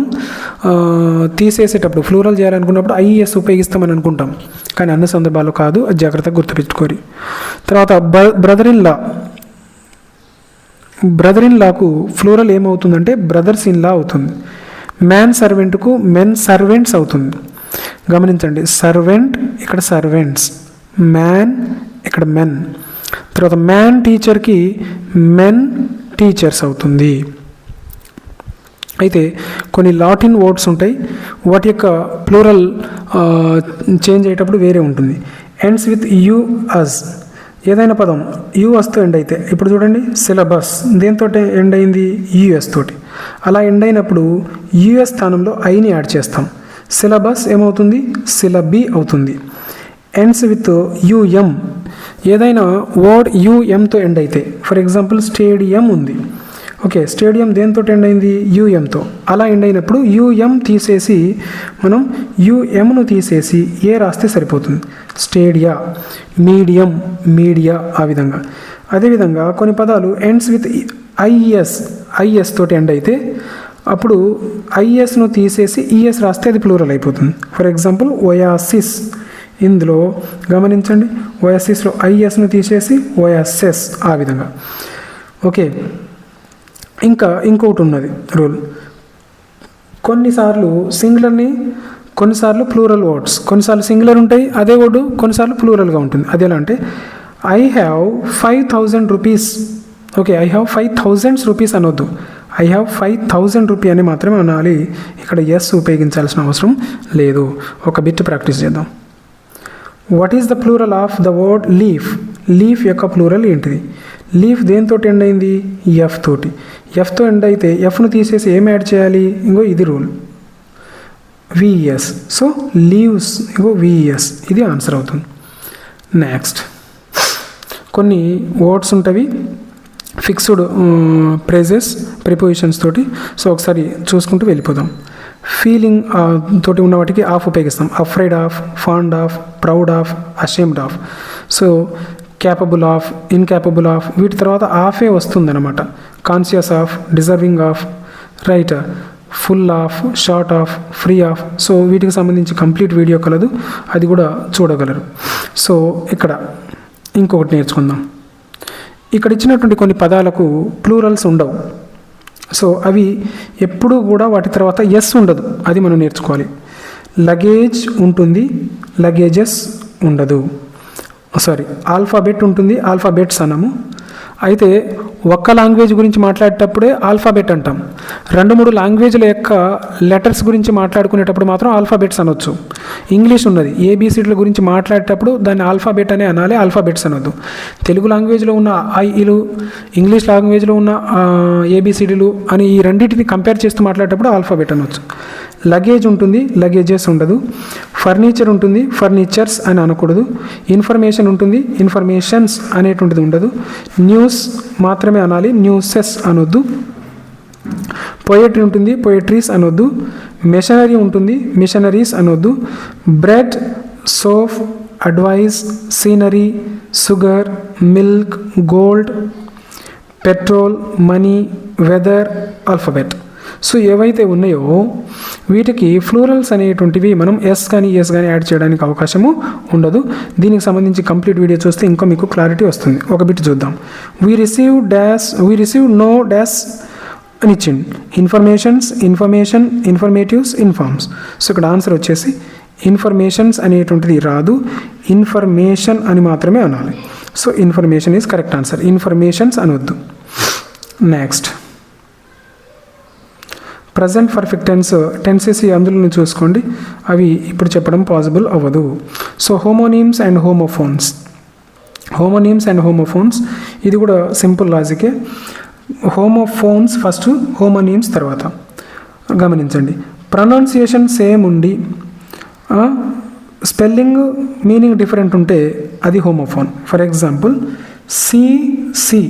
తీసేసేటప్పుడు ప్లూరల్ చేయాలనుకున్నప్పుడు ఐఈఎస్ ఉపయోగిస్తామని అనుకుంటాం, కానీ అన్ని సందర్భాల్లో కాదు. అది జాగ్రత్తగా గుర్తుపెట్టుకోరి. తర్వాత బ్రదర్ ఇన్ లాకు ప్లూరల్ ఏమవుతుందంటే బ్రదర్స్ ఇన్ లా అవుతుంది. మ్యాన్ సర్వెంట్కు మెన్ సర్వెంట్స్ అవుతుంది. గమనించండి, సర్వెంట్ ఇక్కడ సర్వెంట్స్, మ్యాన్ ఇక్కడ మెన్. తర్వాత మ్యాన్ టీచర్కి మెన్ టీచర్స్ అవుతుంది. అయితే కొన్ని లాటిన్ వర్డ్స్ ఉంటాయి, వాటి యొక్క ప్లూరల్ చేంజ్ అయ్యేటప్పుడు వేరే ఉంటుంది. ఎండ్స్ విత్ యు అస్. ఏదైనా పదం యుఎస్తో ఎండ్ అయితే, ఇప్పుడు చూడండి సిలబస్ దేంతో ఎండ్ అయింది? యుఎస్ తోటి. అలా ఎండ్ అయినప్పుడు యుఎస్ స్థానంలో ఐని యాడ్ చేస్తాం. సిలబస్ ఏమవుతుంది? సిలబీ అవుతుంది. Ends with UM. ఏదైనా వర్డ్ యుఎంతో ఎండ్ అయితే, ఫర్ ఎగ్జాంపుల్ స్టేడియం ఉంది. ఓకే, స్టేడియం దేంతో ఎండ్ అయింది? యుఎంతో. అలా ఎండ్ అయినప్పుడు యుఎం తీసేసి మనం యుఎంను తీసేసి ఏ రాస్తే సరిపోతుంది. స్టేడియా. మీడియా ఆ విధంగా. అదేవిధంగా కొన్ని పదాలు ఎండ్స్ విత్ ఐఎస్ తోటి ఎండ్ అయితే అప్పుడు ఐఎస్ను తీసేసి ఈఎస్ రాస్తే అది ప్లూరల్ అయిపోతుంది. For example oasis. ఇందులో గమనించండి, ఒయాసిస్లో ఐఎస్ను తీసేసి ఒయాసెస్ ఆ విధంగా. ఓకే, ఇంకొకటి ఉన్నది రూల్. కొన్నిసార్లు సింగులర్ని, కొన్నిసార్లు ప్లూరల్ వర్డ్స్, కొన్నిసార్లు సింగులర్ ఉంటాయి అదే వర్డ్, కొన్నిసార్లు ప్లూరల్గా ఉంటుంది. అది ఎలా అంటే I have 5,000 rupees. Okay, I have 5,000 rupees అనొద్దు, ఐ హ్యావ్ 5,000 రూపీ అని మాత్రమే అనాలి. ఇక్కడ ఎస్ ఉపయోగించాల్సిన అవసరం లేదు. ఒక బిట్ ప్రాక్టీస్ చేద్దాం. What is the plural of the word leaf? Leaf యొక్క ప్లూరల్ ఏంటిది? లీఫ్ దేంతో ఎండ్ అయింది? ఎఫ్ తోటి. ఎఫ్తో ఎండ్ అయితే ఎఫ్ను తీసేసి ఏం యాడ్ చేయాలి? ఇంకో ఇది రూల్, విఎస్. సో లీవ్స్, ఇంకో విఎస్. ఇది ఆన్సర్ అవుతుంది. నెక్స్ట్ కొన్ని వర్డ్స్ ఉంటవి ఫిక్స్డ్ ప్రైజెస్ ప్రిపోజిషన్స్ తోటి. సో ఒకసారి చూసుకుంటూ వెళ్ళిపోదాం. ఫీలింగ్ తోటి ఉన్న వాటికి ఆఫ్ ఉపయోగిస్తాం. Afraid of, fond of, proud of, ashamed of. So capable of, incapable of, వీటి తర్వాత ఆఫే వస్తుందన్నమాట. Conscious of, deserving of, right, full of, short of, free of. So వీటికి సంబంధించి కంప్లీట్ వీడియో కలదు, అది కూడా చూడగలరు. సో ఇక్కడ ఇంకొకటి నేర్చుకుందాం. ఇక్కడ ఇచ్చినటువంటి కొన్ని పదాలకు ప్లూరల్స్ ఉండవు. సో అవి ఎప్పుడూ కూడా వాటి తర్వాత ఎస్ ఉండదు, అది మనం నేర్చుకోవాలి. లగేజ్ ఉంటుంది, లగేజెస్ ఉండదు. ఆల్ఫాబెట్ ఉంటుంది, ఆల్ఫాబెట్స్ అనము. అయితే ఒక్క లాంగ్వేజ్ గురించి మాట్లాడేటప్పుడే ఆల్ఫాబెట్ అంటాం. 2-3 లాంగ్వేజ్ల యొక్క లెటర్స్ గురించి మాట్లాడుకునేటప్పుడు మాత్రం ఆల్ఫాబెట్స్ అనొచ్చు. ఇంగ్లీష్ ఉన్నది, ఏబిసిడీల గురించి మాట్లాడేటప్పుడు దాన్ని ఆల్ఫాబెట్ అనే అనాలి, ఆల్ఫాబెట్స్ అనొద్దు. తెలుగు లాంగ్వేజ్లో ఉన్న ఐఈలు, ఇంగ్లీష్ లాంగ్వేజ్లో ఉన్న ఏబిసిడీలు అని ఈ రెండింటిని కంపేర్ చేస్తూ మాట్లాడేటప్పుడు ఆల్ఫాబెట్ అనొచ్చు. లగేజ్ ఉంటుంది, లగేజెస్ ఉండదు. ఫర్నిచర్ ఉంటుంది, ఫర్నిచర్స్ అని అనకూడదు. ఇన్ఫర్మేషన్ ఉంటుంది, ఇన్ఫర్మేషన్స్ అనేటువంటిది ఉండదు. న్యూస్ మాత్రమే అనాలి, న్యూసెస్ అనొద్దు. పోయట్రీ ఉంటుంది, పోయట్రీస్ అనొద్దు. మెషనరీ ఉంటుంది, మిషనరీస్ అనొద్దు. Bread, soap, advice, scenery, sugar, milk, gold, petrol, money, weather, alphabet. So ఏవైతే ఉన్నాయో వీటికి ఫ్లూరల్స్ అనేటువంటివి మనం ఎస్ కానీ యాడ్ చేయడానికి అవకాశము ఉండదు. దీనికి సంబంధించి కంప్లీట్ వీడియో చూస్తే ఇంకా మీకు క్లారిటీ వస్తుంది. ఒక బిట్ చూద్దాం. వీ రిసీవ్ నో డాష్ అని ఇచ్చింది. Informations, information, informatives, informs. So ఇక్కడ ఆన్సర్ వచ్చేసి ఇన్ఫర్మేషన్స్ అనేటువంటిది రాదు, ఇన్ఫర్మేషన్ అని మాత్రమే అనాలి. So information is correct answer, informations అనొద్దు. నెక్స్ట్ ప్రజెంట్ పర్ఫెక్ట్ టెన్సెస్ అందులో చూసుకోండి, అవి ఇప్పుడు చెప్పడం పాసిబుల్ అవ్వదు. సో హోమోనిమ్స్ అండ్ హోమోఫోన్స్ ఇది కూడా సింపుల్ లాజికే. హోమోఫోన్స్ ఫస్ట్, హోమోనిమ్స్ తర్వాత. గమనించండి, ప్రొనౌన్సియేషన్ సేమ్ ఉండి స్పెల్లింగ్ మీనింగ్ డిఫరెంట్ ఉంటే అది హోమోఫోన్. ఫర్ ఎగ్జాంపుల్ సిసి,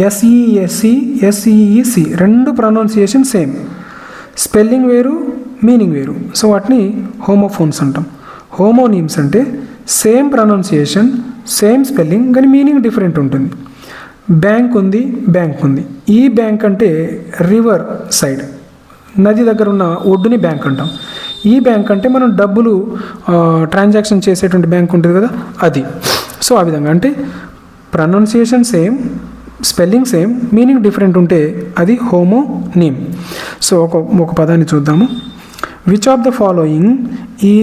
ఎస్ఈఎస్సి, ఎస్ఈఈసి రెండు ప్రొనౌన్సియేషన్ సేమ్, స్పెల్లింగ్ వేరు, మీనింగ్ వేరు. సో వాటిని హోమోఫోన్స్ అంటాం. హోమోనిమ్స్ అంటే సేమ్ ప్రొనౌన్సియేషన్, సేమ్ స్పెల్లింగ్, కానీ మీనింగ్ డిఫరెంట్ ఉంటుంది. బ్యాంక్ ఉంది, బ్యాంక్ ఉంది. ఈ బ్యాంక్ అంటే రివర్ సైడ్, నది దగ్గర ఉన్న ఒడ్డుని బ్యాంక్ అంటాం. ఈ బ్యాంక్ అంటే మనం డబ్బులు ట్రాన్సాక్షన్ చేసేటువంటి బ్యాంక్ ఉంటుంది కదా, అది. సో ఆ విధంగా అంటే pronunciation same, spelling same, meaning different ఉంటే అది హోమోనిమ్. సో ఒక పదాన్ని చూద్దాము. విచ్ ఆఫ్ ద ఫాలోయింగ్ ఈ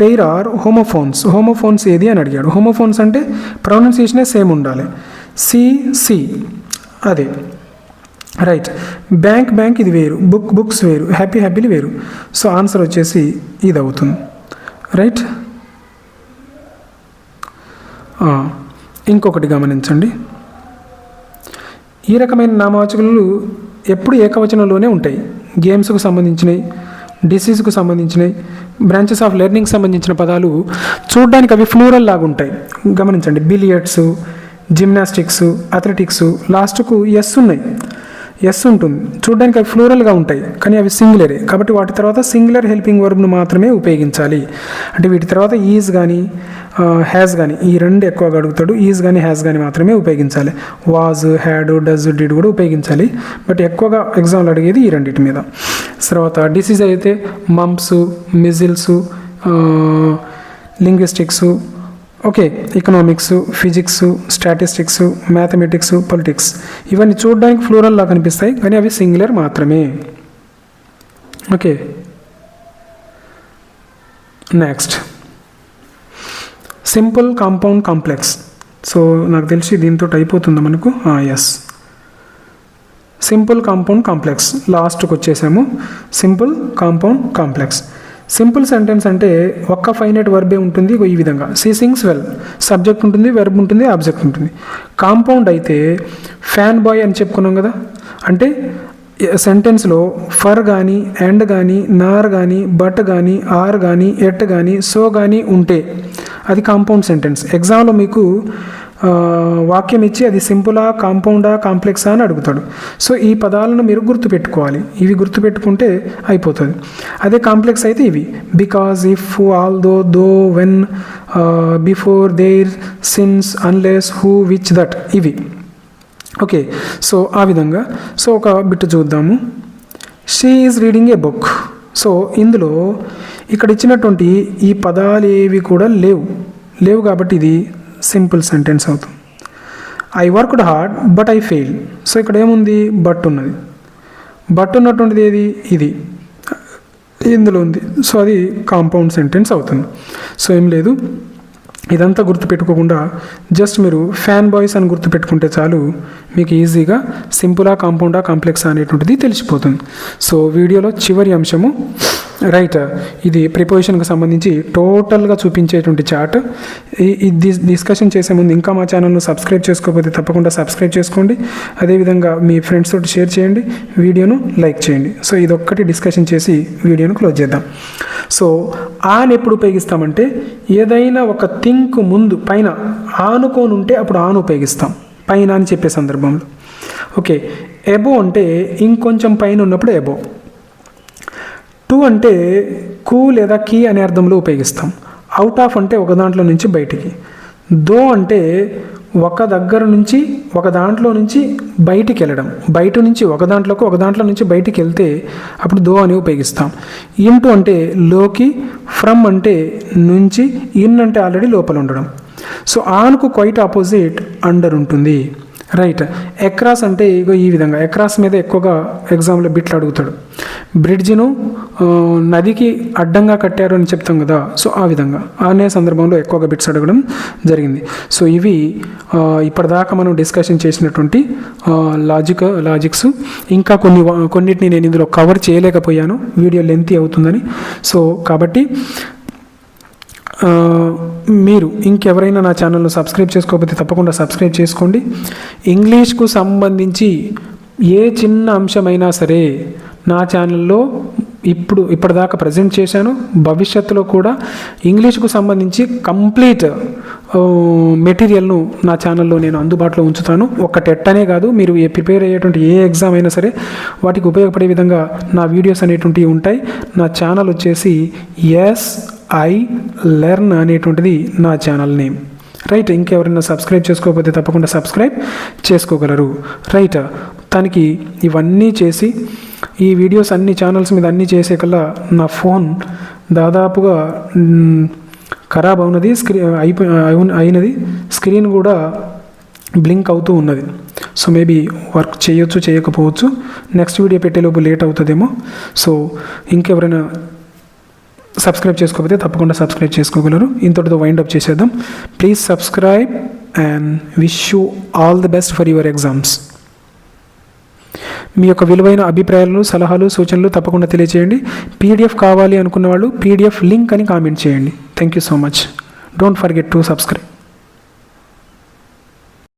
పెయిర్ ఆర్ హోమోఫోన్స్? హోమోఫోన్స్ ఏది అని అడిగాడు. హోమోఫోన్స్ అంటే ప్రొనౌన్సియేషనే సేమ్ ఉండాలి. సి అదే రైట్. బ్యాంక్ ఇది వేరు, బుక్స్ వేరు, హ్యాపీలు వేరు. సో ఆన్సర్ వచ్చేసి ఇది అవుతుంది. రైట్. ఇంకొకటి గమనించండి, ఈ రకమైన నామవాచకాలు ఎప్పుడు ఏకవచనంలోనే ఉంటాయి. గేమ్స్కు సంబంధించినవి, డిసీజ్కు సంబంధించినవి, బ్రాంచెస్ ఆఫ్ లెర్నింగ్ సంబంధించిన పదాలు చూడడానికి అవి ఫ్లూరల్ లాగా ఉంటాయి. గమనించండి, బిలియర్డ్స్, జిమ్నాస్టిక్స్, అథ్లెటిక్స్ లాస్ట్కు ఎస్ ఉన్నాయి, ఎస్ ఉంటుంది. చూడడానికి అవి ఫ్లూరల్గా ఉంటాయి, కానీ అవి సింగులరే. కాబట్టి వాటి తర్వాత సింగులర్ హెల్పింగ్ వర్బ్ను మాత్రమే ఉపయోగించాలి. అంటే వీటి తర్వాత ఈజ్ కానీ హ్యాజ్ కానీ ఈ రెండు ఎక్కువగా అడుగుతాడు. ఈజ్ కానీ హ్యాజ్ కానీ మాత్రమే ఉపయోగించాలి. వాజ్, హ్యాడ్, డజ్, డిడ్ కూడా ఉపయోగించాలి. బట్ ఎక్కువగా ఎగ్జామ్లో అడిగేది ఈ రెండింటి మీద. తర్వాత డిసీజ్ అయితే mumps, measles, linguistics, okay, economics, physics, statistics, mathematics, politics ఇవన్నీ చూడడానికి ఫ్లూరల్లా కనిపిస్తాయి, కానీ అవి సింగులర్ మాత్రమే. Okay. Next simple, compound, complex. So నాకు తెలిసి దీంతో అయిపోతుందా మనకు? ఎస్. సింపుల్, కాంపౌండ్, కాంప్లెక్స్ లాస్ట్కి వచ్చేసాము. Simple, compound, complex. Simple sentence అంటే ఒక్క ఫైనైట్ వర్బే ఉంటుంది. ఈ విధంగా సీ సింగ్స్ వెల్, సబ్జెక్ట్ ఉంటుంది, వెర్బ్ ఉంటుంది, ఆబ్జెక్ట్ ఉంటుంది. కాంపౌండ్ అయితే ఫ్యాన్ బాయ్ అని చెప్పుకున్నాం కదా, అంటే సెంటెన్స్లో ఫర్ కానీ, అండ్ కానీ, నార్ కానీ, బట్ కానీ, ఆర్ కానీ, ఎట్ కానీ, సో కానీ ఉంటే అది కాంపౌండ్ సెంటెన్స్. ఎగ్జామ్లో మీకు వాక్యం ఇచ్చి అది సింపులా, కాంపౌండా, కాంప్లెక్సా అని అడుగుతాడు. సో ఈ పదాలను మీరు గుర్తుపెట్టుకోవాలి. ఇవి గుర్తుపెట్టుకుంటే అయిపోతుంది. అదే కాంప్లెక్స్ అయితే ఇవి because, if, although, when, before, there, since, unless, who, which, that ఇవి. ఓకే. సో ఆ విధంగా. సో ఒక బిట్ చూద్దాము. She is reading a book. So ఇందులో ఇక్కడ ఇచ్చినటువంటి ఈ పదాలు ఏవి కూడా లేవు కాబట్టి ఇది సింపుల్ సెంటెన్స్ అవుతుంది. I worked hard but I fail. So ఇక్కడ ఏముంది, బట్ ఉన్నది. బట్ ఉన్నటువంటిది ఏది, ఇది ఇందులో ఉంది. సో అది కాంపౌండ్ సెంటెన్స్ అవుతుంది. సో ఏం లేదు, ఇదంతా గుర్తుపెట్టుకోకుండా జస్ట్ మీరు ఫ్యాన్ బాయ్స్ అని గుర్తుపెట్టుకుంటే చాలు, మీకు ఈజీగా సింపులా కాంపౌండా కాంప్లెక్సా అనేటువంటిది తెలిసిపోతుంది. సో వీడియోలో చివరి అంశము రైట్, ఇది ప్రిపోజిషన్కి సంబంధించి టోటల్గా చూపించేటువంటి చార్ట్. ఇది డిస్కషన్ చేసే ముందు ఇంకా మా ఛానల్ను సబ్స్క్రైబ్ చేసుకోకపోతే తప్పకుండా సబ్స్క్రైబ్ చేసుకోండి. అదేవిధంగా మీ ఫ్రెండ్స్ తోటి షేర్ చేయండి, వీడియోను లైక్ చేయండి. సో ఇదొక్కటి డిస్కషన్ చేసి వీడియోను క్లోజ్ చేద్దాం. సో ఆన్ ఎప్పుడు ఉపయోగిస్తామంటే ఏదైనా ఒక థింక్ ముందు పైన ఆనుకొని ఉంటే అప్పుడు ఆన్ ఉపయోగిస్తాం, పైన అని చెప్పే సందర్భంలో. ఓకే, ఎబో అంటే ఇంకొంచెం పైన ఉన్నప్పుడు ఎబో. టు అంటే కు లేదా కీ అనే అర్థంలో ఉపయోగిస్తాం. అవుట్ ఆఫ్ అంటే ఒక దాంట్లో నుంచి బయటికి. దో అంటే ఒక దగ్గర నుంచి ఒక దాంట్లో నుంచి బయటికి వెళ్ళడం, బయట నుంచి ఒక దాంట్లోకి ఒక దాంట్లో నుంచి బయటికి వెళ్తే అప్పుడు దో అని ఉపయోగిస్తాం. ఇంటూ అంటే లోకి, ఫ్రమ్ అంటే నుంచి, ఇన్ అంటే ఆల్రెడీ లోపల ఉండడం. సో ఆన్కు క్వైట్ ఆపోజిట్ అండర్ ఉంటుంది. రైట్, అక్రాస్ అంటే ఇగో ఈ విధంగా, అక్రాస్ మీద ఎక్కువగా ఎగ్జామ్లో బిట్లు అడుగుతాడు. బ్రిడ్జిను నదికి అడ్డంగా కట్టారు అని చెప్తాం కదా, సో ఆ విధంగా అనే సందర్భంలో ఎక్కువగా బిట్స్ అడగడం జరిగింది. సో ఇవి ఇప్పటిదాకా మనం డిస్కషన్ చేసినటువంటి లాజిక్స్. ఇంకా కొన్నిటిని నేను ఇందులో కవర్ చేయలేకపోయాను, వీడియో లెంతీ అవుతుందని. సో కాబట్టి మీరు ఇంకెవరైనా నా ఛానల్ను సబ్స్క్రైబ్ చేసుకోకపోతే తప్పకుండా సబ్స్క్రైబ్ చేసుకోండి. ఇంగ్లీష్కు సంబంధించి ఏ చిన్న అంశమైనా సరే నా ఛానల్లో ఇప్పటిదాకా ప్రజెంట్ చేశాను. భవిష్యత్తులో కూడా ఇంగ్లీష్కు సంబంధించి కంప్లీట్ మెటీరియల్ను నా ఛానల్లో నేను అందుబాటులో ఉంచుతాను. ఒక టెట్ అనే కాదు, మీరు ప్రిపేర్ అయ్యేటువంటి ఏ ఎగ్జామ్ అయినా సరే వాటికి ఉపయోగపడే విధంగా నా వీడియోస్ అనేటువంటివి ఉంటాయి. నా ఛానల్ వచ్చేసి SI Learn అనేటువంటిది నా ఛానల్ నేమ్. రైట్, ఇంకెవరైనా సబ్స్క్రైబ్ చేసుకోకపోతే తప్పకుండా సబ్స్క్రైబ్ చేసుకోగలరు. రైట్, తనకి ఇవన్నీ చేసి ఈ వీడియోస్ అన్ని ఛానల్స్ మీద అన్నీ చేసే కల్లా నా ఫోన్ దాదాపుగా ఖరాబ్ అవునది, అయినది, స్క్రీన్ కూడా బ్లింక్ అవుతూ ఉన్నది. సో మేబీ వర్క్ చేయొచ్చు చేయకపోవచ్చు, నెక్స్ట్ వీడియో పెట్టేలోపు లేట్ అవుతుందేమో. సో ఇంకెవరైనా సబ్స్క్రైబ్ చేసుకోకపోతే తప్పకుండా సబ్స్క్రైబ్ చేసుకోగలరు. ఇంతటితో వైండ్ అప్ చేసేద్దాం. Please subscribe and wish you all the best for your exams. మీ యొక్క విలువైన అభిప్రాయాలు, సలహాలు, సూచనలు తప్పకుండా తెలియజేయండి. PDF కావాలి అనుకున్న వాళ్ళు PDF లింక్ అని కామెంట్ చేయండి. Thank you so much. Don't forget to subscribe.